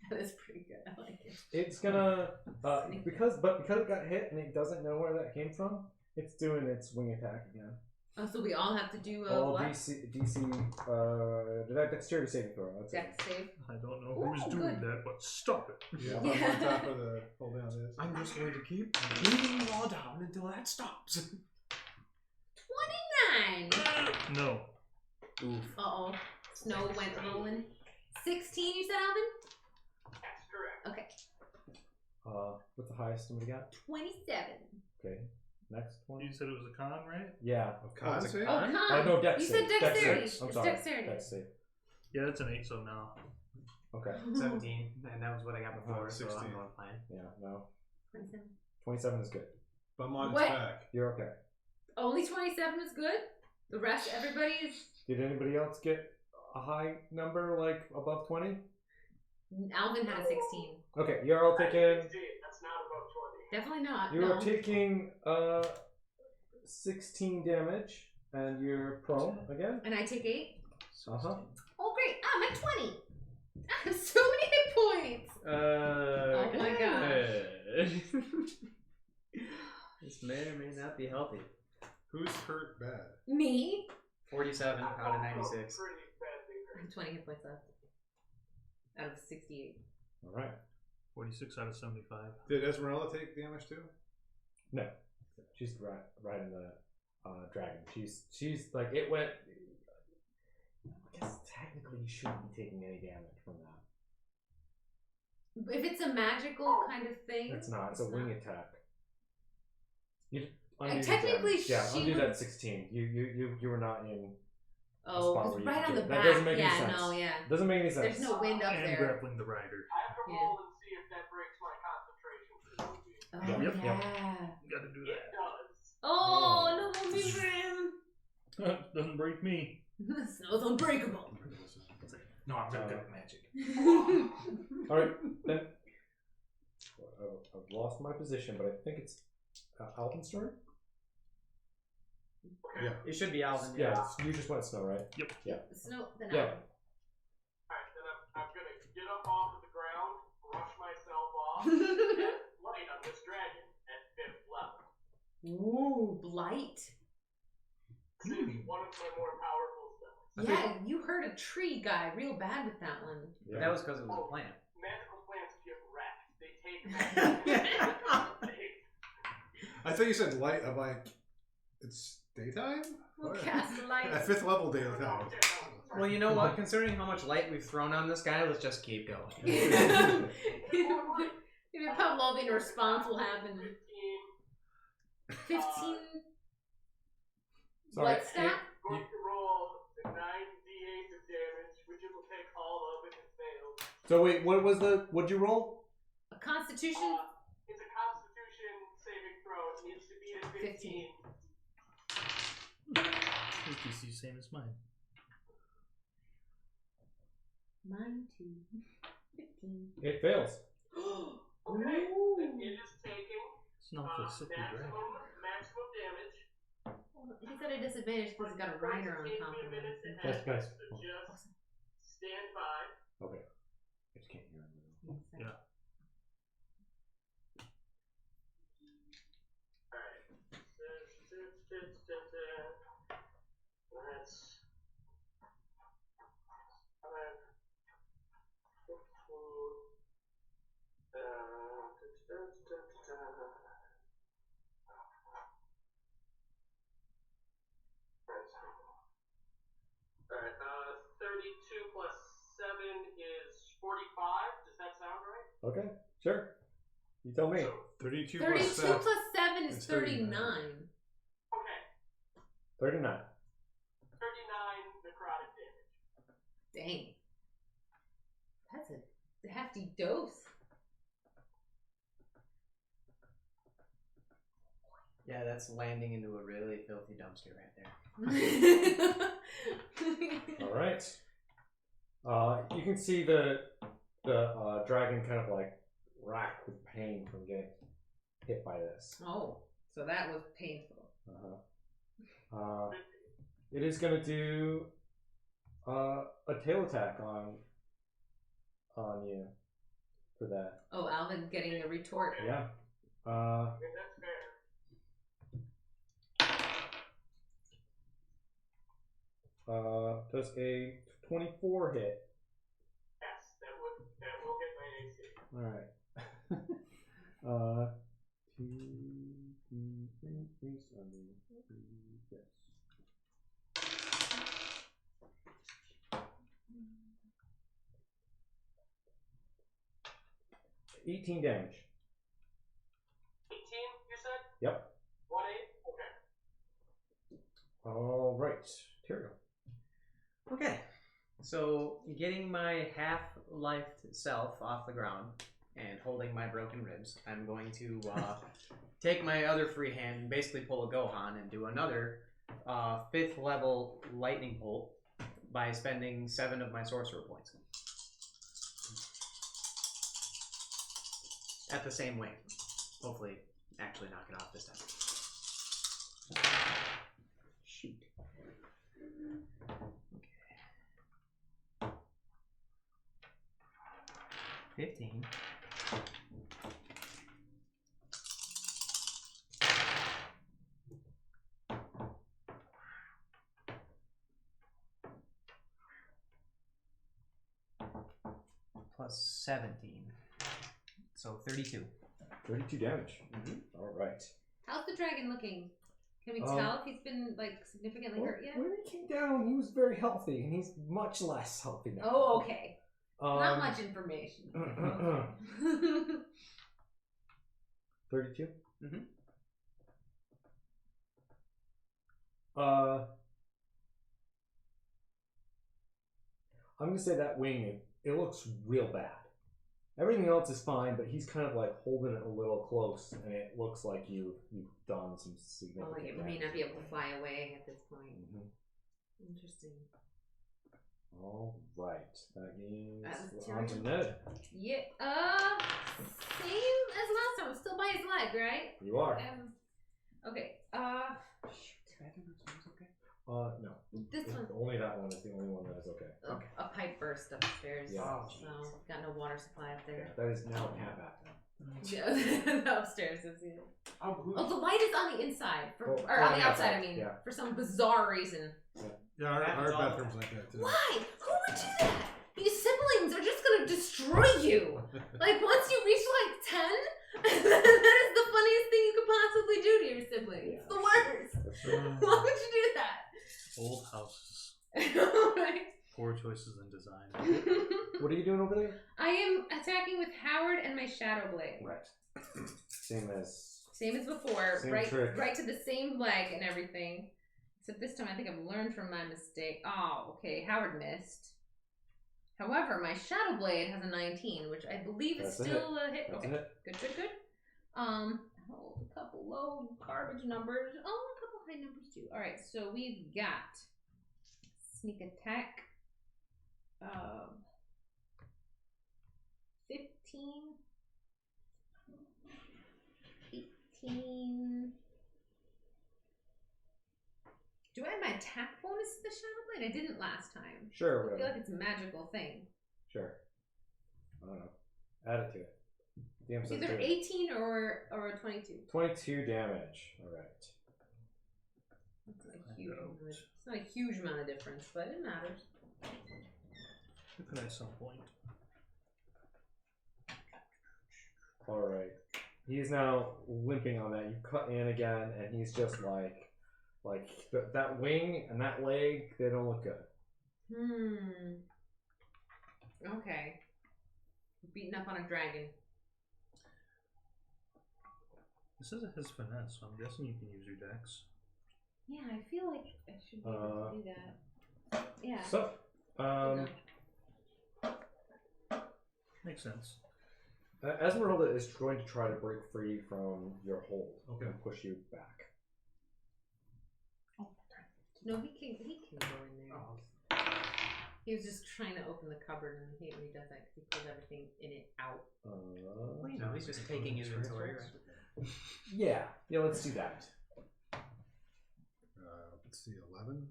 That is pretty good. I like it. It's gonna because it got hit and it doesn't know where that came from. It's doing its wing attack again. Oh, so we all have to do All what? DC dexterity saving throw. That's it. Dex save. I don't know Ooh, who's doing good. that, but stop it. Yeah, I'm Yeah. on top of the hold down this. I'm just going to keep beating you all down until that stops. 29. No. Oof. Uh-oh. Snow went rolling. 16, you said, Alvin? That's correct. Okay. What's the highest somebody got? 27. Okay. Next one. You said it was a con, right? Yeah. Con it's a save? Oh, con? con. no, dex You save. said dexterity. Dex save. I'm It's sorry. dexterity. Dex save. Yeah, it's an 8, so no. Okay. 17, and that was what I got before, so 16. I'm going fine. Yeah. No. 27. 27 is good. Bum on its What? back. You're okay. Only 27 is good? The rest, everybody is... Did anybody else get a high number, like above 20? Alvin had a 16. Okay, you're all taking. That's not about 20. Definitely not. You're no. taking 16 damage, and you're prone again. And I take 8? Uh-huh. Oh, great. I'm at 20. I have so many hit points. Oh my God. This may or may not be healthy. Who's hurt bad? Me? 47 out of 96. Pretty badly I hurt. have 20 hit points left. Out of 68. All right. 46 out of 75. Did Esmeralda take damage too? No, she's riding the dragon. She's like it went. I guess technically you shouldn't be taking any damage from that. If it's a magical kind of thing. It's not. It's a wing attack. You And undo the technically damage. Yeah, she undo would- that 16. You were not in. Oh, spot it's where you right can on do the it. back. That doesn't make any yeah, sense. no, yeah. Doesn't make any sense. There's no wind up And there. grappling the rider. I have to Yeah. roll and see if that breaks my concentration for the movie. Oh, Yep, yep. yeah. You gotta do It that. does. Oh, no movie room. Doesn't break me. Snow's unbreakable. No, I'm really good at magic. All right, then. I've lost my position, but I think it's Alvin's turn. Yeah. It should be Alvin. Yeah, you just went snow, right? Snow, then Yeah. Alvin. Alright, then I'm gonna get up off of the ground, brush myself off, and light on this dragon at 5th level. Ooh, blight. This is one of my more powerful spells. Yeah, you hurt a tree guy real bad with that one. Yeah. That was because it was a plant. Magical plants get wrecked. They take magical plants. I thought you said light. I'm like, it's daytime? We'll What? cast At light. 5th level daytime. Okay, sorry. Well, you know what? Considering how much light we've thrown on this guy, let's just keep going. Maybe a Pavlovian response will happen. 15. 15. Sorry, What stat? Going to roll the 9d8 of damage, which it will take all of if it fails. So wait, what'd you roll? A constitution? It's a Constitution saving throw. It needs to be at 15. His DC same as mine. Mine too. 15. It fails. Okay, Ooh. then it is taking It's not the sickly dragon. maximum damage. He said a disadvantage because he's got a rider on top of him. Guys, guys. So just stand by. Okay. I just can't hear him. Yeah. Alright. That's 5, 15. Alright, 32 plus 7 is 45. Does that sound right? Okay, sure. You tell me. So, 32 32 plus 7. plus 7 is It's 39. okay. 39. 39 necrotic damage. Dang. That's a hefty dose. Yeah, that's landing into a really filthy dumpster right there. All right. You can see the dragon kind of like racked with pain from getting hit by this. Oh, so that was painful. It is going to do a tail attack on you for that. Oh, Alvin getting a retort. Yeah. I mean, that's fair. Does a 24 hit? Yes, that will hit my AC. All right. 2, 3, 3, 7, 3, 6. 18 damage. 18, you said? Yep. 1-8? Okay. All right, Tyrael. Okay, so getting my half-lifed self off the ground and holding my broken ribs, I'm going to take my other free hand and basically pull a Gohan and do another 5th level lightning bolt by spending 7 of my sorcerer points. At the same wing. Hopefully, actually knock it off this time. Shoot. Okay. 15. Plus 17. So 32. 32 damage. All right. How's the dragon looking? Can we Um, tell if he's been like significantly hurt yet? When he came down, he was very healthy, and he's much less healthy now. Oh, okay. Not much information. 32? Mhm. I'm gonna say that wing, it looks real bad. Everything else is fine, but he's kind of like holding it a little close, and it looks like you've done some significant Well, like it may damage. not be able to fly away at this point. Mhm. Interesting. All right, that means That was on to Tyrion. Ned. Yeah. Same as last time. I'm still by his leg, right? You are. Okay. Shoot. Okay. No. This one. Only that one is the only one that is okay. A pipe burst upstairs. Yeah. So got no water supply up Yeah, there. that is now cat back then. Yeah, the upstairs is yeah. Oh, Oh, the light is on the inside, Oh, or on the outside. I mean, yeah. for some bizarre reason. Yeah, our Happens all the bathroom's like that too. Why? Who would do that? These siblings are just gonna destroy you. Like once you reach like 10, that is the funniest thing you could possibly do to your sibling. It's the worst. Why would you do that? Old houses. Right. Poor choices in design. What are you doing over there? I am attacking with Howard and my Shadow Blade. Right. Same as. Same as before. Same right, trick. right to the same leg and everything. Except this time I think I've learned from my mistake. Oh, okay. Howard missed. However, my Shadow Blade has a 19, which I believe is That's a still a hit. That's Okay. it. Good. A couple low garbage numbers. Oh, a couple high numbers too. All right, so we've got sneak attack. 15, 18. Do I have my attack bonus to the Shadow Blade? I didn't last time. Sure, I feel whatever. like it's a magical thing. Sure. I don't know. Add it to it. DM It's says either do it. 18 or a 22. 22 damage. All right. It's not a huge amount of difference, but it matters. It could at some point. All right. He's now limping on that. You cut in again, and he's just like that wing and that leg. They don't look good. Okay. Beating up on a dragon. This is his finesse, so I'm guessing you can use your dex. Yeah, I feel like I should be able to do that. Yeah. So, Makes sense. Esmeralda is going to try to break free from your hold and push you back. No, he can go in there. Oh, He was just trying to open the cupboard, and I hate when he does that because he pulls everything in it out. well, you know, he's just taking inventory. Right? Yeah, let's do that. Let's see, 11.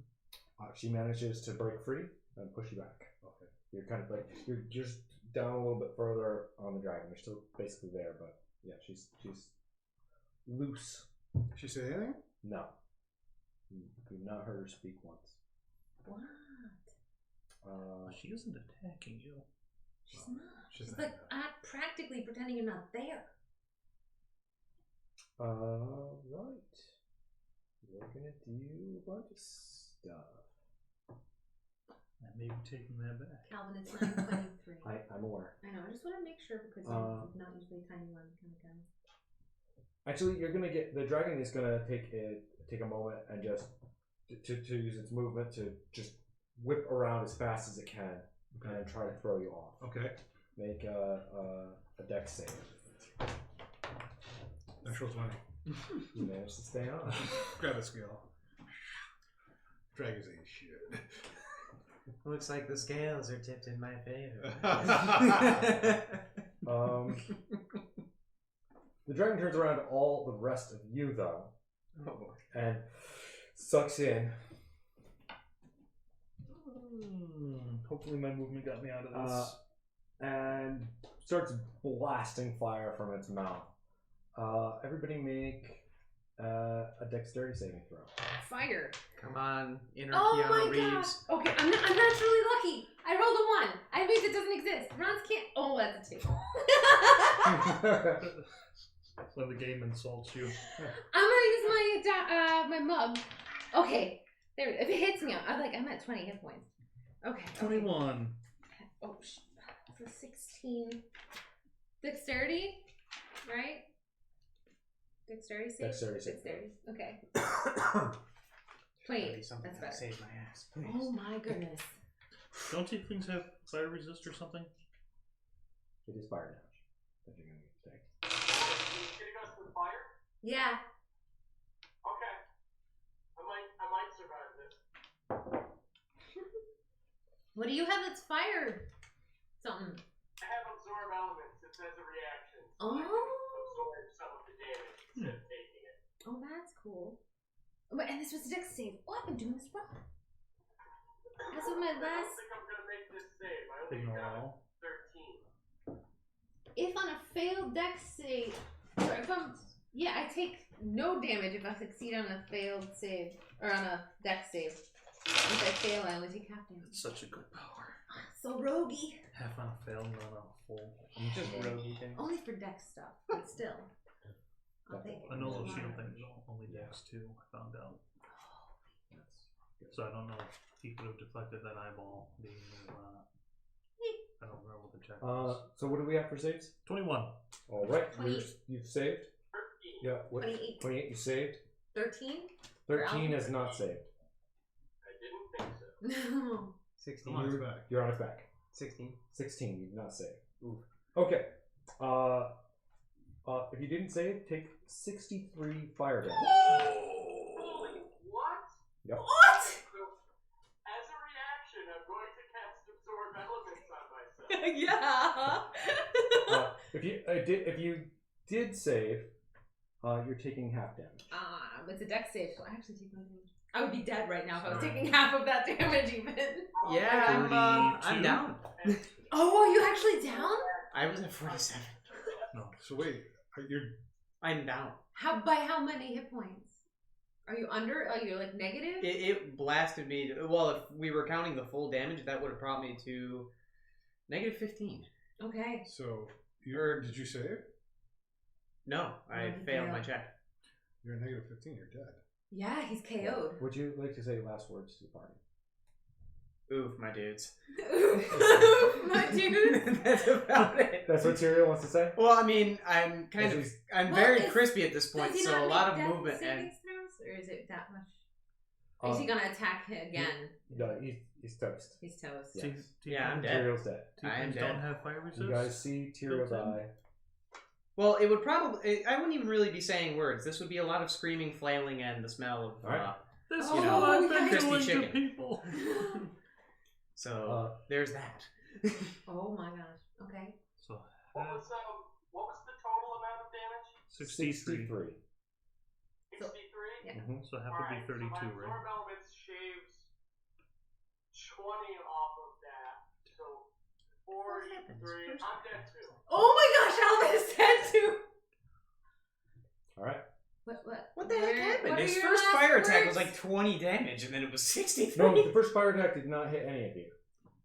She manages to break free and push you back. Okay. You're kind of like you're just down a little bit further on the dragon. You're still basically there, but yeah, she's loose. Did she say anything? No, you've not heard her speak once. What? She isn't attacking you. She's not. She's She's not like practically pretending you're not there. Right. We're gonna do a bunch of stuff. I may be taking that back. Calvin, it's 9:23. I'm aware. I know. I just want to make sure because you're not usually a tiny one kind of guy. Actually, you're gonna get the dragon is gonna take a moment and just to use its movement to just whip around as fast as it can and try to throw you off. Okay. Make a dex save. Natural 20. You managed to stay on. Grab a scale. Dragons ain't shit. Looks like the scales are tipped in my favor. The dragon turns around to all the rest of you though, and sucks in. Hopefully my movement got me out of this. And starts blasting fire from its mouth. Everybody make a dexterity saving throw. Fire. Come on, inner Oh Keanu my Reeves. god. Okay, I'm naturally lucky. I rolled a 1. I mean it doesn't exist. Runs can't. Oh, that's a 2. When the game insults you. I'm gonna use my mug. Okay, there. If it hits me, I'm at 20 hit points. Okay. 21. Oh, so 16. Dexterity, right? Dexterity save. Dexterity. Okay. 28. Something That's that better. saved my ass. Please. Oh my goodness. Don't you things have fire resist or something? It is fire damage that you're going to take. Hitting us with fire? Yeah. Okay. I might survive this. What do you have that's fire? Something. I have absorb elements. It says a reaction. So I can Oh. absorb some of the damage instead of taking it. Oh, that's cool. Oh, and this was a dex save. Oh, I've been doing this wrong. As of my I don't last. think I'm gonna make this save. I only Ignore got all. 13. If on a failed dex save, or if I take no damage if I succeed on a failed save or on a dex save. If I fail, I only take half damage. It's such a good power. So roguey. Half on a fail, not on a full. You just roguey things. Only for dex stuff, but still. I'll take it. I know those shield things are only dex too, I found out. So I don't know if he could have deflected that eyeball being I don't remember what the check was. So what do we have for saves? 21. All right, 28. you've saved. 13. Yeah, what? 28. 28. You saved. 13? 13 is not saved. I didn't think so. No. 16. Come on, it's back. You're on its back. 16. 16. You did not save. Ooh. Okay. If you didn't save, take 63 fire damage. Holy what? Yep. What? So, as a reaction, I'm going to cast absorb elements on myself. Yeah. If you did save, you're taking half damage. It's a dex save, so I actually take no damage. I would be dead right now if I was taking half of that damage even. Yeah, I'm 32. down. Oh, are you actually down? I was at 47. No. So wait, I'm down. By how many hit points? Are you under? Are you like negative? It blasted me. Well, if we were counting the full damage, that would have brought me to negative 15. Okay. so did you save? No, I No, you failed my failed. check. You're at negative 15. You're dead. Yeah, he's KO'd. Would you like to say last words to the party? Oof, my dudes. My dude. That's about it. That's what Tyrael wants to say? Well, I mean, I'm Well, very is- crispy at this point, Does he so not a lot make of death movement saving and throws, or is it that much? Is he gonna attack him again? No, he's toast. He's toast. Yes. yeah, I'm dead. Tyrael's dead. I am Don't dead. have fire resist? You guys see Tyrael Built in? die. Well, it would probably. I wouldn't even really be saying words. This would be a lot of screaming, flailing, and the smell of. Alright. This Oh, is what I've been crispy doing chicken. to people. So there's that. Oh my gosh. Okay. So What was the total amount of damage? 63. 63. 63? Yeah. Mhm. So it have Alright, to be 32, so my right? absorb elements shaves 20 off of that. So 43. I'm dead too. Oh my gosh, Alvin is dead too. All right. What the heck happened? What are His your first last fire attack words? was like 20 damage, and then it was 63. No, the first fire attack did not hit any of you.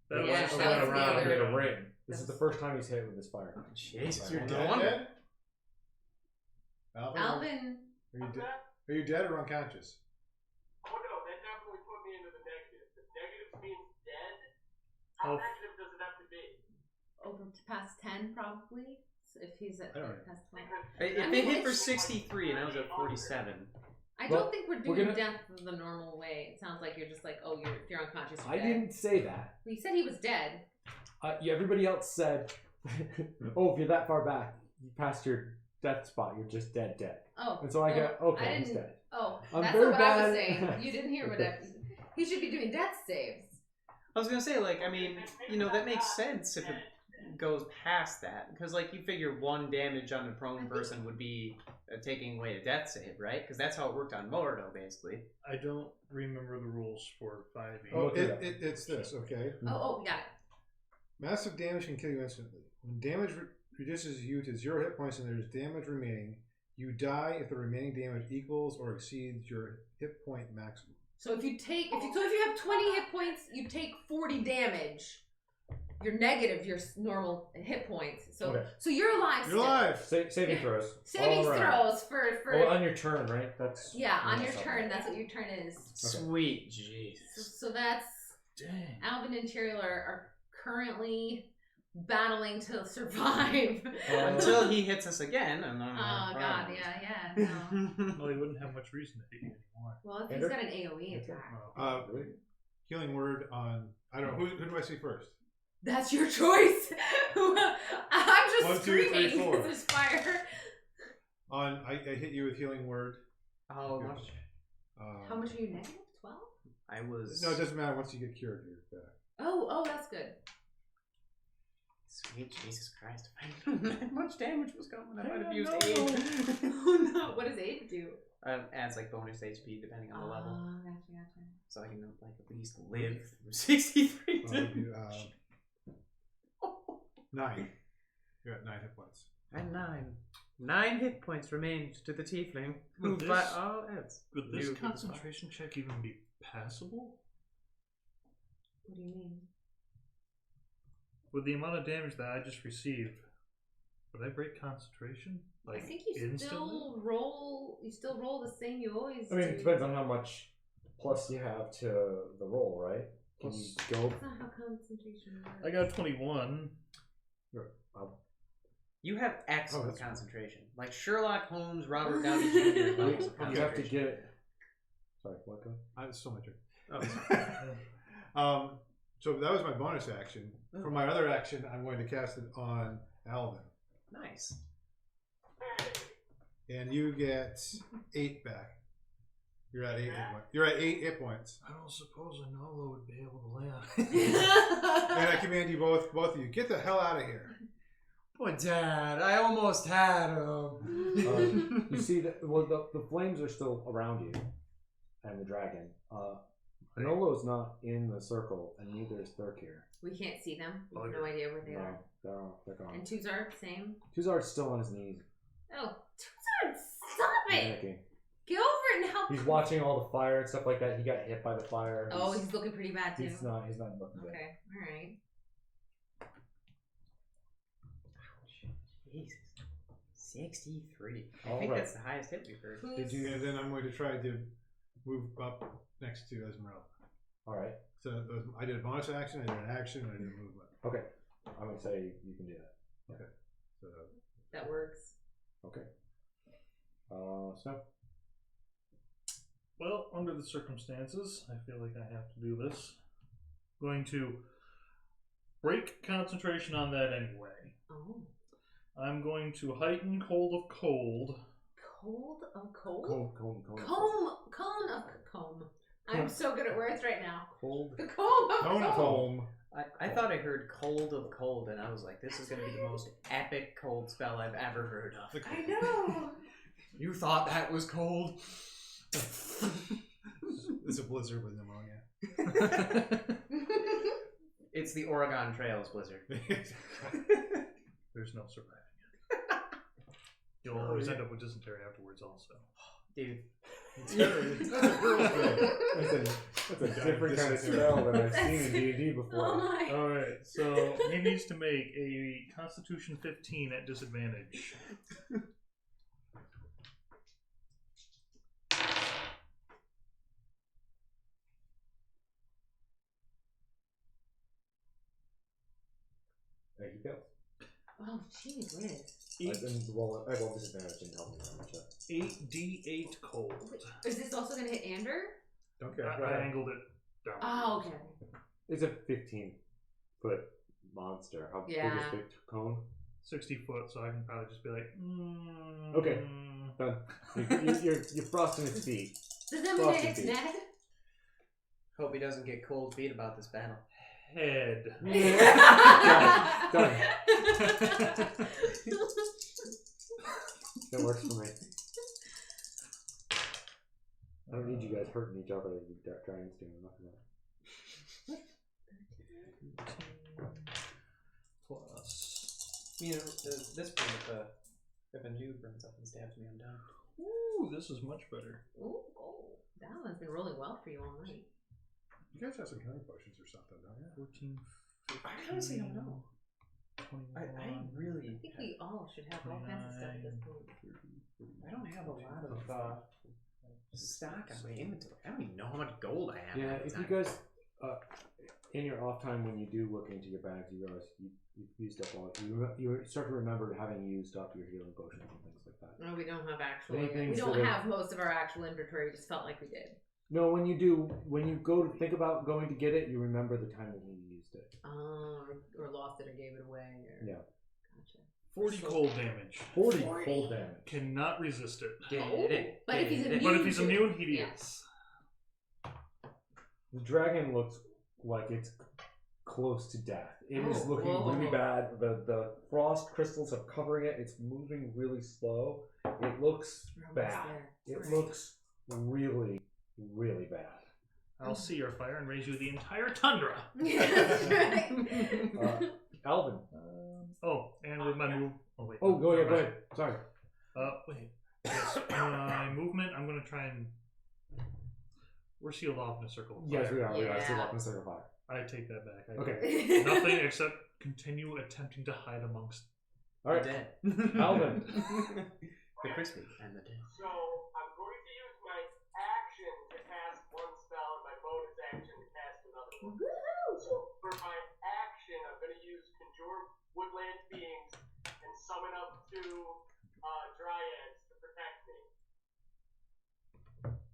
That Yeah, was just that was going the around. other- Hit a ring. This is the first time he's hit with this fire. Jesus, You're no dead, wonder. dead? Alvin? Alvin. Are you, What's de- that? are you dead or unconscious? Oh no, that definitely put me into the negative. If negative means dead, how Oh. negative does it have to be? Over to past 10, probably. So if he's at I don't know. past 12. Because If I they mean, hit for it's- 63 and I was at 47. I Well, don't think we're we're doing gonna- death the normal way. It sounds like you're just like, oh, if you're unconscious, you're I dead. didn't say that. Well, you said he was dead. Everybody else said, "Oh, if you're that far back, you passed your death spot. You're just dead." Oh. And so I go, I "Okay, he's didn't- dead." Oh, I'm that's very what I was bad. saying. You didn't hear what he should be doing death saves. I was gonna say, like, I mean, that makes sense if it goes past that. Because, like, you figure 1 damage on a prone person would be taking away a death save, right? Because that's how it worked on Mordo, basically. I don't remember the rules for 5e. Oh, Look it up. it's this, okay? Oh, we got it. Massive damage can kill you instantly. When damage reduces you to 0 hit points and there's damage remaining, you die if the remaining damage equals or exceeds your hit point maximum. So if you have 20 hit points, you take 40 damage. You're negative your normal hit points. So Okay. so you're alive. You're still. alive! Saving throws. Saving All around. throws for Oh, on your turn, right? That's yeah, on your that's turn. That's what your turn is. Sweet Jesus. So that's Dang. Alvin and Cheryl are currently battling to survive. Until he hits us again, and then. Oh god, yeah. No. Well, he wouldn't have much reason to hate you anymore. Well, if he's Andrew? got an AOE attack, Really? Healing word on... I don't know. Who do I see first? that's your choice. I'm just 1, 2, 3, screaming 4. because there's fire. I hit you with healing word. How much? How much are you negative? 12? I was. No, it doesn't matter. Once you get cured, you're back. Oh, that's good. Sweet Jesus Christ. If I knew that much damage was coming, I might have used no. aid. Oh no, what does aid do? Adds like bonus HP depending on the level. Oh, gotcha. So I can like at least live through 63 I'll give you 9. You're at 9 hit points. And 9. 9 hit points remained to the tiefling. Who Would by this- all odds. Would this knew he was concentration check even be passable? What do you mean? With the amount of damage that I just received, would I break concentration? Like I think you instantly? still roll the same you always I mean, do. it depends on how much plus you have to the roll, right? Can you go? That's not how concentration works. I got 21. You have excellent that's- concentration. Like Sherlock Holmes, Robert Downey Jr. levels of You have to concentration. get. Sorry, what? Go? It's still my turn. Oh, So that was my bonus action. For my other action, I'm going to cast it on Alvin. nice. And you get 8 back. You're at 8 hit points. You're at 8 hit points. I don't suppose a Nolo would be able to lay on. And I command you both of you, get the hell out of here. Poor Dad, I almost had him. You see that? Well, the flames are still around you, and the dragon. Nolo is not in the circle, and neither is Thurkir. We can't see them. We have Okay. no idea where they are. No, they're gone. And Tuzar, same. Tuzar's still on his knees. Oh, Tuzar, stop it! panicking. Get over it and help. He's watching all the fire and stuff like that. He got hit by the fire. Oh, he's looking pretty bad too. He's not looking good. Okay, all right. Jesus. 63. I All think right. that's the highest hit we've heard. Did you? And then I'm going to try to move up next to Esmeralda. All right. So I did a bonus action, I did an action, and I did a movement. Okay. I'm gonna say you can do that. So That works. Okay. So Well, under the circumstances, I feel like I have to do this. Going to break concentration on that anyway. Oh. I'm going to heighten cold of cold. Cold of cold? Comb. Cone of comb. I'm so good at words right now. Cold. The comb of Cone of comb. home. I thought I heard cold of cold, and I was like, this is going to be the most epic cold spell I've ever heard of. I know. You thought that was cold? It's a blizzard with pneumonia. It's the Oregon Trails blizzard. There's no surviving it. You'll always end up with dysentery afterwards, also. Dude. That's a girl's thing. That's a different kind of spell than I've seen in D&D Oh before. my. Alright, so he needs to make a Constitution 15 at disadvantage. There you go. Oh, jeez, Liz. I roll disadvantage and help me out. 8d8 cold. Is this also going to hit Ander? Don't care. Go I ahead. angled it down. Oh, okay. It's a 15-foot monster. How big Yeah. is the cone? 60 foot, so I can probably just be like, Okay. Done. You're frosting his feet. Does that mean it hits Ned? Hope he doesn't get cold feet about this battle. Head. Done. That works for me. I don't need you guys hurting each other with dragons doing nothing else. Plus. You know, at this point, if a noob runs up and stabs me, I'm done. Ooh, this is much better. Ooh, that one's been rolling well for you all night. You guys have some healing potions or something, don't you? 14, 15, I honestly don't know. 21, I really. I think we all should have all kinds of stuff at this point. I don't have a lot of stock on my inventory. I don't even know how much gold I have. Yeah, half the if you time. guys, in your off time when you do look into your bags, you realize you've used up all. You start to remember having used up your healing potions and things like that. No, we don't have actual. Anything We don't sort of- have most of our actual inventory. We just felt like we did. No, when you go to think about going to get it, you remember the time that you used it. Or lost it or gave it away. Or... Yeah. Gotcha. 40 cold damage. 40 cold damage. Cannot resist it. Get it. But if he's Get it. But if he's to it, immune, he yeah. is. The dragon looks like it's close to death. It is Oh, looking whoa. really bad. The frost crystals are covering it. It's moving really slow. It looks We're almost bad. there. It Right. looks really, really bad. I'll see your fire and raise you the entire tundra. That's right. Alvin. And with my move. Oh, wait. Oh, go never ahead. Sorry. Wait. Yes, my movement, I'm going to try and. We're sealed off in a circle. of Yes, fire. we are. We are Yeah. still up in circle fire. I take that back. Okay. Nothing except continue attempting to hide amongst. All right. Dead. Alvin. The crispy and the dead. So I'm going to use my action to cast one spell and my bonus action to cast another one. Woohoo! So for my action, I'm going to use Conjure Woodland Beings and summon up two Dryads to protect me.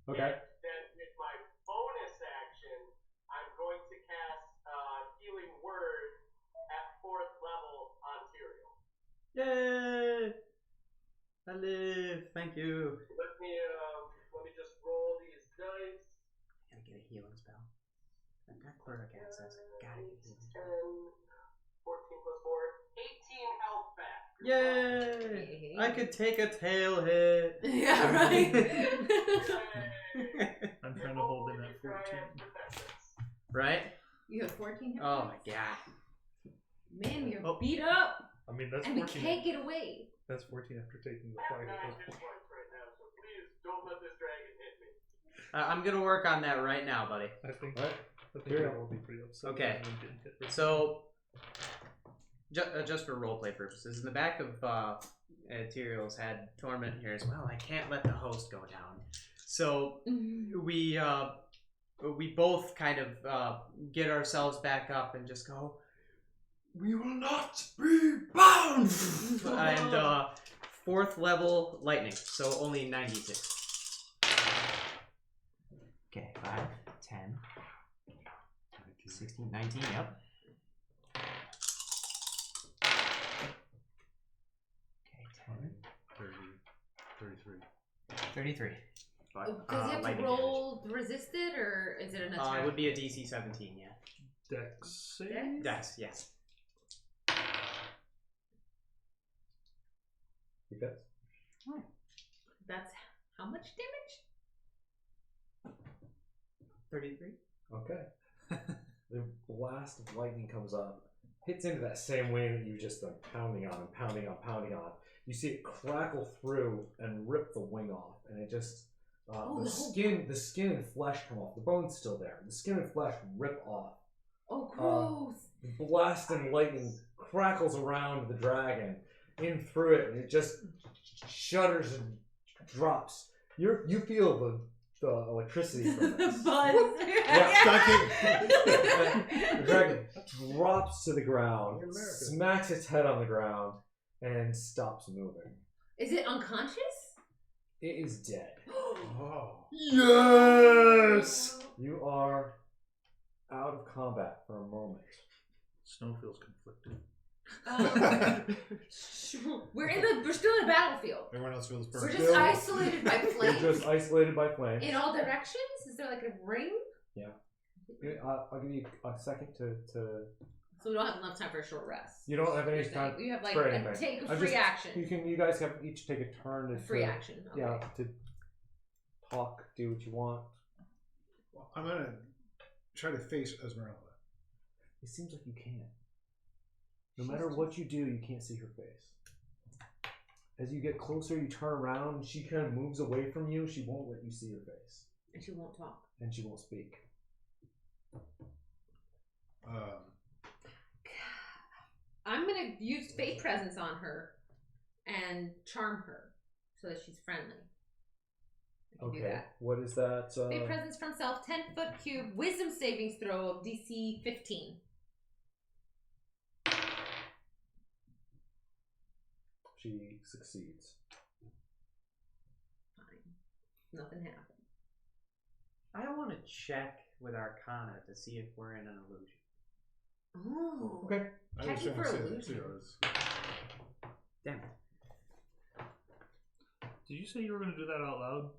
Okay. And then with my bonus action, I'm going to cast Healing Word at 4th level on Tyrael. Yay! I live. Thank you. Let me just roll these dice. I gotta get a healing spell. I've got cleric access. I gotta get a healing 10, spell. 14 plus 4, 18 health back. Yay! I could take a tail hit. Yeah, right. I'm trying to hold in at 14. Right? You have 14 hit Oh points? my god. Man, you're Oh. beat up, I mean, that's and we 14. can't get away. That's 14 after taking the I have fire. 9 hit points right now, so please don't let this dragon hit me. I'm gonna work on that right now, buddy. I think All right. I think Here. I will be pretty upset. Okay. when we didn't hit this. So, just for roleplay purposes, in the back of Tyrael's had Torment here as well. I can't let the host go down. So we both kind of get ourselves back up and just go, we will not be bound! And 4th level lightning, so only 96. Okay, 5, 10, 16, 19, yep. 33. But, Does he have to lightning roll resisted, or is it an attack? It would be a DC 17, yeah. Dex save? Dex? Dex, yes. You guys? That's how much damage? 33. Okay. The blast of lightning comes up, hits into that same wing that you've just been pounding on and pounding on, pounding on. You see it crackle through and rip the wing off, and it just the skin and flesh come off. The bone's still there. The skin and flesh rip off. Oh, gross! The blast and lightning crackles around the dragon, in through it, and it just shudders and drops. You feel the electricity from this. The buzz. The dragon drops to the ground, smacks its head on the ground, and stops moving. Is it unconscious? It is dead. Oh. Yes! You are out of combat for a moment. Snow feels conflicted. We're still in a battlefield. Everyone else feels We're perfect. just isolated by You're flames. just isolated by flames. In all directions? Is there like a ring? I'll give you a second to. So we don't have enough time for a short rest. You don't have any time. You have like for anything. take a I'm free just- action. You guys have each take a turn to A free action. Okay. Yeah, to talk, do what you want. Well, I'm gonna try to face Esmeralda. It seems like you can't. No matter what you do, you can't see her face. As you get closer, you turn around, she kind of moves away from you. She won't let you see her face. And she won't talk. And she won't speak. I'm gonna use fate presence on her and charm her so that she's friendly. I can do Okay. that. What is that? Fate presence from self, 10-foot cube, wisdom savings throw of DC 15. She succeeds. Fine. Nothing happened. I want to check with Arcana to see if we're in an illusion. Oh. Okay. I was Checking trying for to say that illusion. too. I was- Damn it. Did you say you were going to do that out loud?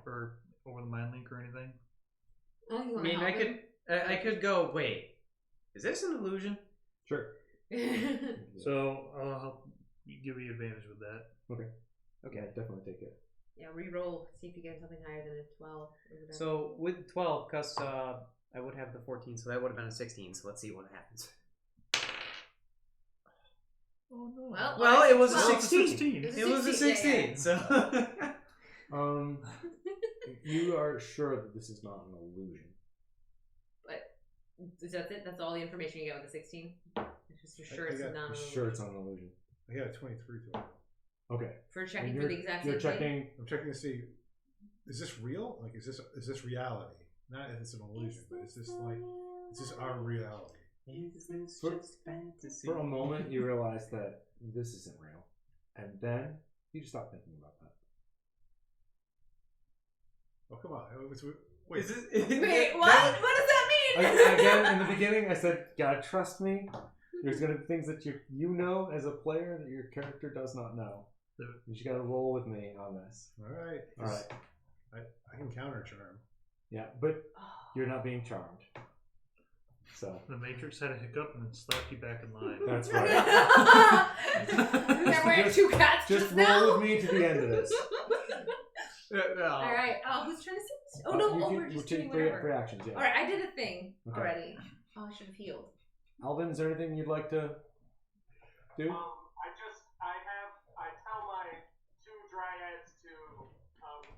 Or over the mind link or anything? Oh, you I want mean, I could go, wait, is this an illusion? Sure. So I'll help you, give you advantage with that. Okay, definitely take it. Yeah, re-roll. See if you get something higher than a 12 or whatever. So with 12, because I would have the 14, so that would have been a 16, so let's see what happens. Oh no. Well, it was a 12. 16. It's It was a 16, so... You are sure that this is not an illusion. But is that it? That's all the information you get with the 16? It's just you're sure I it's got- not an You're illusion. sure it's not an illusion. I got a 23 total. Okay. For checking And for the exact You're same thing? checking. I'm checking to see, is this real? Like, is this reality? Not if it's an illusion, but is this our reality? Is this For- just fantasy? For a moment, you realize that this isn't real. And then you just stop thinking about that. Oh, come on. Wait. Is it, Wait, what? What does that mean? Again, in the beginning, I said, gotta trust me. There's gonna be things that you know as a player that your character does not know. You just gotta roll with me on this. All right. All right. I can counter charm. Yeah, but you're not being charmed. So The Matrix had a hiccup and then slapped you back in line. that's right. They're wearing two cats Just just roll now. with me to the end of this. Alright, who's trying to see? Oh no, we're just doing free whatever. actions, yeah. Alright, I did a thing Okay. already. Oh, I should have healed. Alvin, is there anything you'd like to do? I tell my two dryads to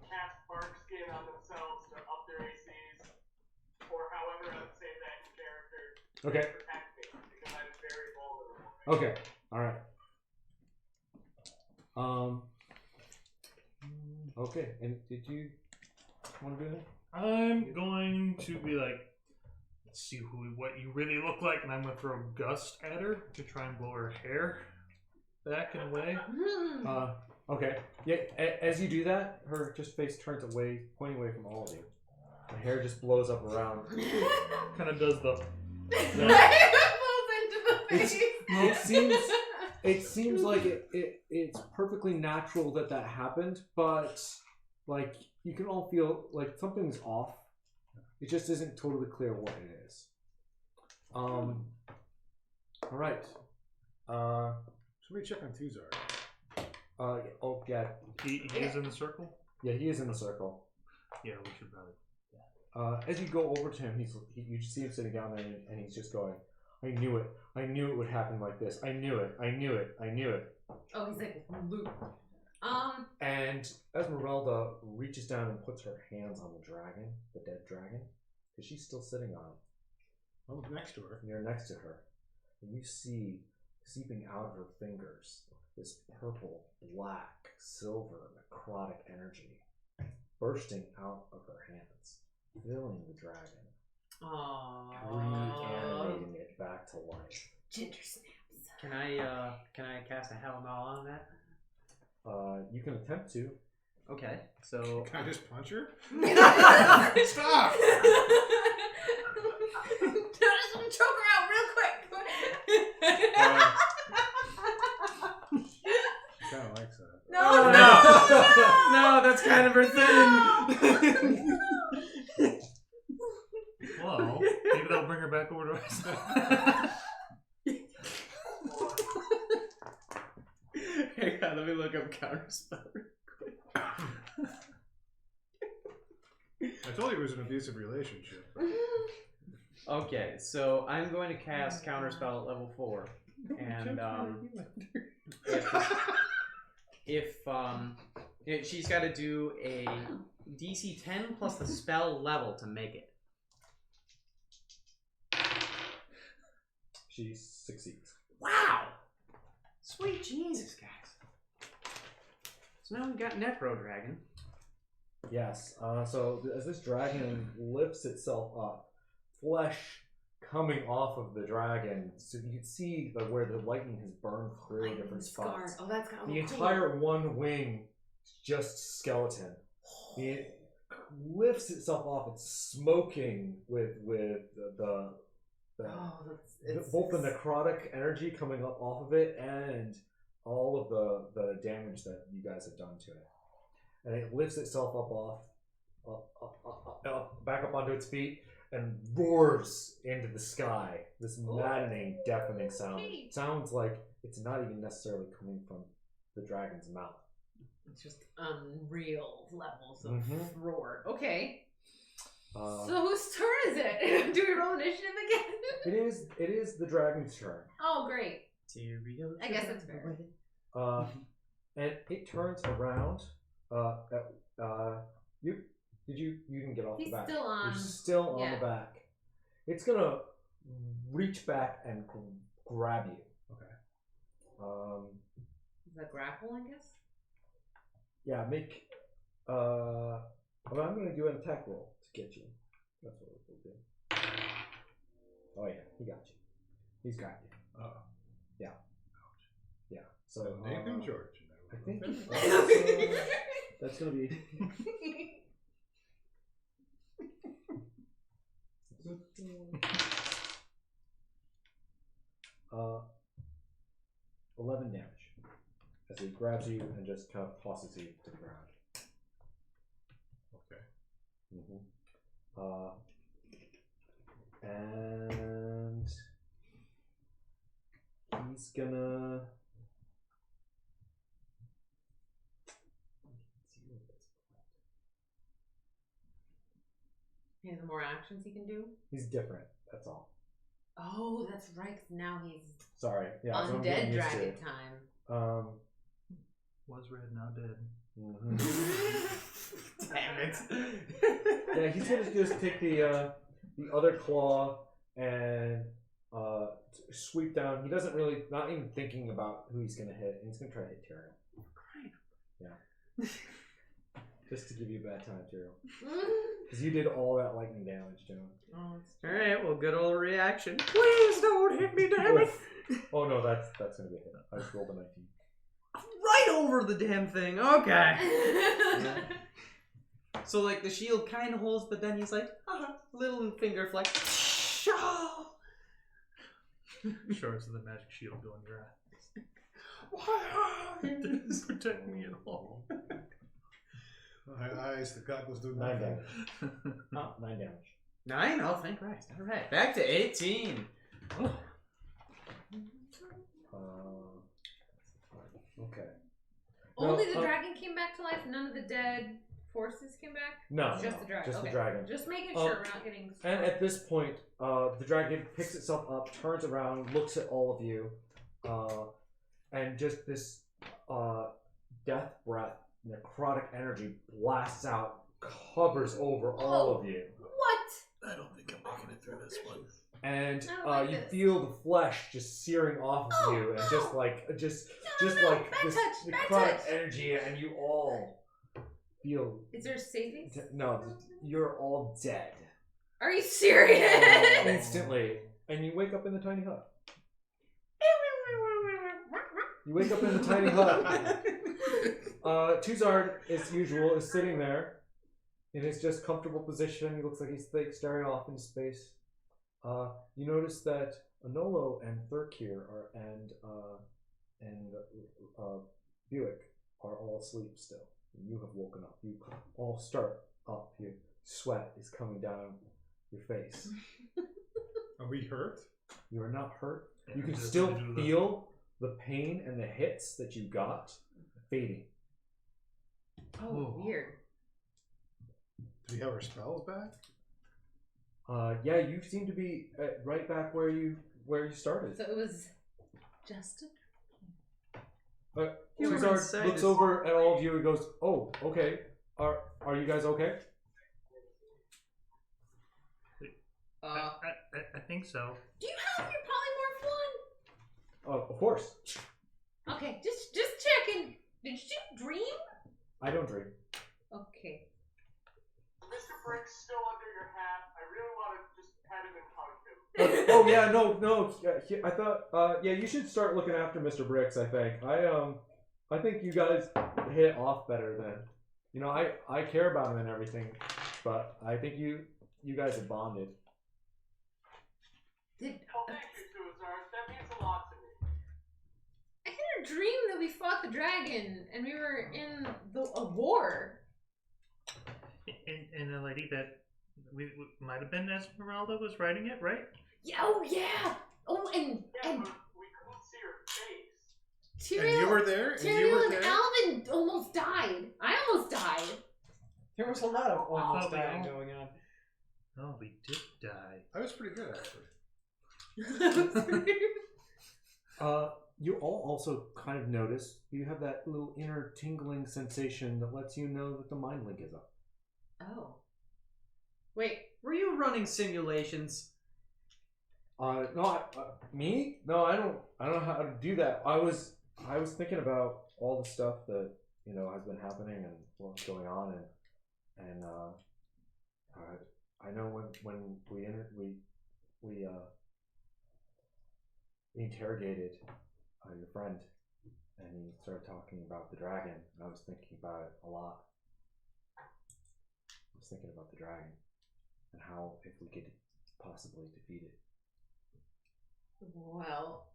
cast bark skin on themselves to up their ACs, or however I would say that in character. Okay. To protect me, because I'm very vulnerable. Okay. All right. Okay. And did you want to do that? I'm going to be like, let's see what you really look like, and I'm going to throw Gust at her to try and blow her hair back and away. Okay. Yeah. As you do that, her just face turns away, pointing away from all of you. Her hair just blows up around. Kind of does the. It blows into the face. It seems like it's perfectly natural that happened, but like you can all feel like something's off. It just isn't totally clear what it is. All right. Somebody check on Tuzar. Oh yeah. He is in the circle? Yeah, he is in the circle. Yeah, we should probably. As you go over to him, you see him sitting down there, and he's just going, "I knew it. I knew it would happen like this. I knew it. I knew it. I knew it." Oh, he's like Luke. And Esmeralda reaches down and puts her hands on the dragon, the dead dragon, because she's still sitting on it. I'm next to her. And you're next to her, and you see seeping out of her fingers this purple, black, silver, necrotic energy bursting out of her hands, filling the dragon, reanimating it back to life. Ginger snaps. Can I cast a Hell No on that? You can attempt to. Okay, so Can I just punch her? Stop! Choke her out real quick. She kind of likes that. No, Oh, no, no, that's kind of her thing. Well, maybe that'll bring her back over to us. Hang on, let me look up counterspell real quick. I told you it was an abusive relationship. Okay, so I'm going to cast counterspell at level 4, and if she's got to do a DC 10 plus the spell level to make it. She succeeds. Wow! Sweet Jesus, guys. So now we've got Necro Dragon. Yes. So as this dragon lifts itself up, flesh coming off of the dragon, so you can see where the lightning has burned through different spots. Oh, that's got The entire one wing is just skeleton. It lifts itself off. It's smoking with the both the necrotic energy coming up off of it and all of the damage that you guys have done to it. And it lifts itself up back up onto its feet and roars into the sky. This maddening, deafening sound. It sounds like it's not even necessarily coming from the dragon's mouth. It's just unreal levels of roar. Okay. So whose turn is it? Do we roll initiative again? It is the dragon's turn. Oh, great. Tyrael. I guess that's fair. And it turns around. You didn't get off He's the back. still on. You're still on yeah. the back. It's gonna reach back and grab you. Okay. Is that grapple, I guess? Yeah, make. I'm gonna do an attack roll to get you. That's what we'll do. Oh yeah, he got you. He's got you. Yeah. Yeah. So Name him George. I think that's gonna be. 11 damage as he grabs you and just kind of tosses you to the ground. Okay. And he's gonna. He has more actions he can do? He's different, that's all. Oh, that's right, 'cause now he's Sorry. Yeah, so I'm getting undead used to dragon it. time. Was red, now dead. Damn it. Yeah, he's gonna just take the other claw and sweep down. He doesn't really, not even thinking about who he's gonna hit. And he's gonna try to hit Tyrael. Yeah. Just to give you a bad time, Tyrael. Because you did all that lightning damage to him. Alright, well, good old reaction. Please don't hit me, damn it! Oh no, that's gonna be a hit. I just rolled a 19. Right over the damn thing. Okay. So, like, the shield kind of holds, but then he's like, little finger flex. Sure, it's the magic shield going your eye. It doesn't protect me at all. My eyes, the goggles do 9 nothing. damage. Oh. 9 damage. 9? Oh, thank Christ. All right, back to 18. Okay. Only No, the dragon came back to life. None of the dead forces came back. No, Just no, the dragon. Just okay. the dragon. Just making sure we're not getting. And at this point, the dragon picks itself up, turns around, looks at all of you, and just this death breath, necrotic energy blasts out, covers over all of you. What? I don't think I'm making it through this one. And I don't like you this. feel the flesh just searing off of you, and just like No, this bad touch, bad necrotic touch. energy, and you all feel. Is there a saving? No, you're all dead Are you serious? instantly, and you wake up in the tiny hut. You wake up in the tiny hut. Tuzard, as usual, is sitting there in his just comfortable position. He looks like he's staring off into space. You notice that Anolo and Thurkir and Buick are all asleep still. You have woken up. You all start up. Your sweat is coming down your face. Are we hurt? You are not hurt. You Yeah, can just still do the- feel the pain and the hits that you got fading. Oh, weird. Do we have our spells back? Yeah, you seem to be right back where you started. So it was just Human Tuzard sight looks is- over at all of you and goes, "Oh, okay. Are you guys okay?" I think so. Do you have your polymorph one? Of course. Okay, just checking. Did you dream? I don't dream. Okay. Mr. Brick's still under your hat. I really want to just pet him and hug him. Oh yeah, no. I thought, yeah, you should start looking after Mr. Bricks. I think. I think you guys hit it off better than, I care about him and everything, but I think you guys have bonded. Well, thank you, Tuzard. That means a lot to me. I had a dream that we fought the dragon and we were in a war. And the lady that we might have been Esmeralda was writing it, right? Yeah, oh yeah. Oh, and Yeah, but we couldn't see her face. Tyrael, And you were there? And you Tyrael were and there? Alvin almost died. I almost died. There was a lot of almost thought we dying all- going on. Oh, we did die. I was pretty good, actually. You all also kind of notice you have that little inner tingling sensation that lets you know that the mind link is up. Oh. Wait. Were you running simulations? No, me? No, I don't know how to do that. I was thinking about all the stuff that has been happening and what's going on, and I know when we interrogated your friend, and he started talking about the dragon. I was thinking about it a lot. I was thinking about the dragon and how if we could possibly defeat it. Well,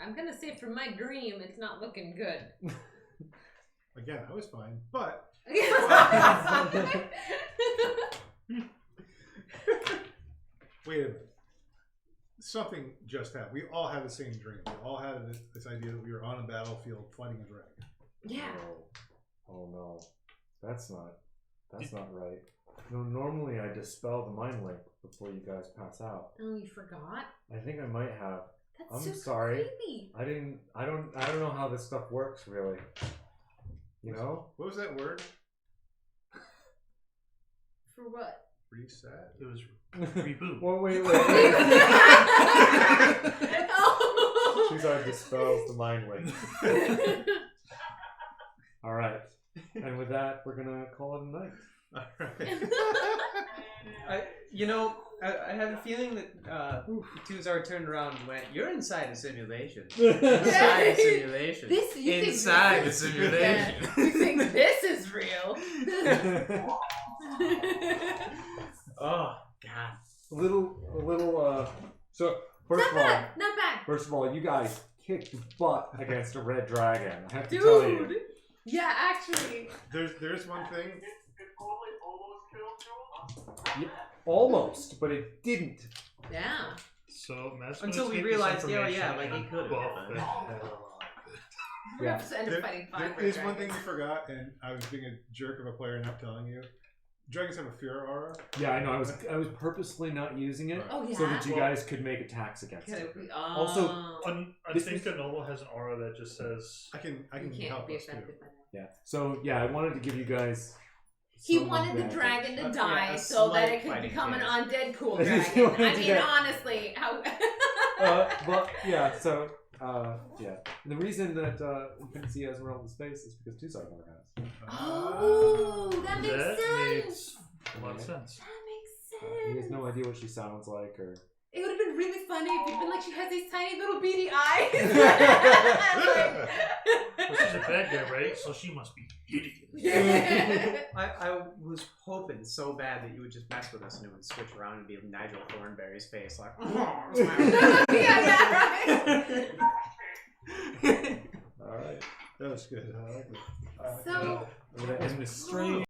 I'm gonna say from my dream, it's not looking good. Again, I was fine, but wait a minute. Something just happened. We all had the same dream. We all had this idea that we were on a battlefield fighting a dragon. Yeah. Oh no, that's not right. No, normally I dispel the mind link before you guys pass out. Oh, you forgot? I think I might have. That's I'm so sorry. creepy. I don't know how this stuff works really. You know? What was that word? For what? Reset? It was reboot. Well, wait. Oh. She's already dispels the mind link. All right. And with that, we're gonna call it a night. I have a feeling that Tuzar turned around and went, "You're inside a simulation. Yeah. Inside a simulation. This you think Inside a this is- simulation." Yeah. You think this is real? Oh God. So first Not bad. of all, you guys kicked butt against a red dragon. I have to tell you. Dude. Yeah, actually. There's one thing. It's totally almost killed Jules? Almost, but it didn't. Yeah. So Matt's Until gonna we take realized, this yeah, information like it could buff have. it. We're gonna have to end up fighting There fire. is one thing you forgot, and I was being a jerk of a player not telling you. Dragons have a fear aura. Yeah, I know. I was purposely not using it Oh, yeah. so that you Well- guys could make attacks against it. Also, I This think was- a noble has an aura that just says. I can you can't help be us too. affected by that. Yeah. So yeah, I wanted to give you guys. He some wanted the advantage. dragon to Yeah, die a so that slight it could fighting become an chance. undead cool He dragon. wanted I to mean, get- honestly, how? Well, yeah. So yeah. And the reason that we couldn't see Esmeralda in space is because two Sargon has. Oh, that makes That sense. makes a lot of sense. That makes He has sense. no idea what she sounds like, or It would have been really funny if it'd been like she has these tiny little beady eyes. Well, she's a bad guy, right? So she must be hideous. Yeah. I was hoping so bad that you would just mess with us and it would switch around and be Nigel Thornberry's face, like, yeah, right. all right. That was good. I like it. So. I'm gonna end this stream.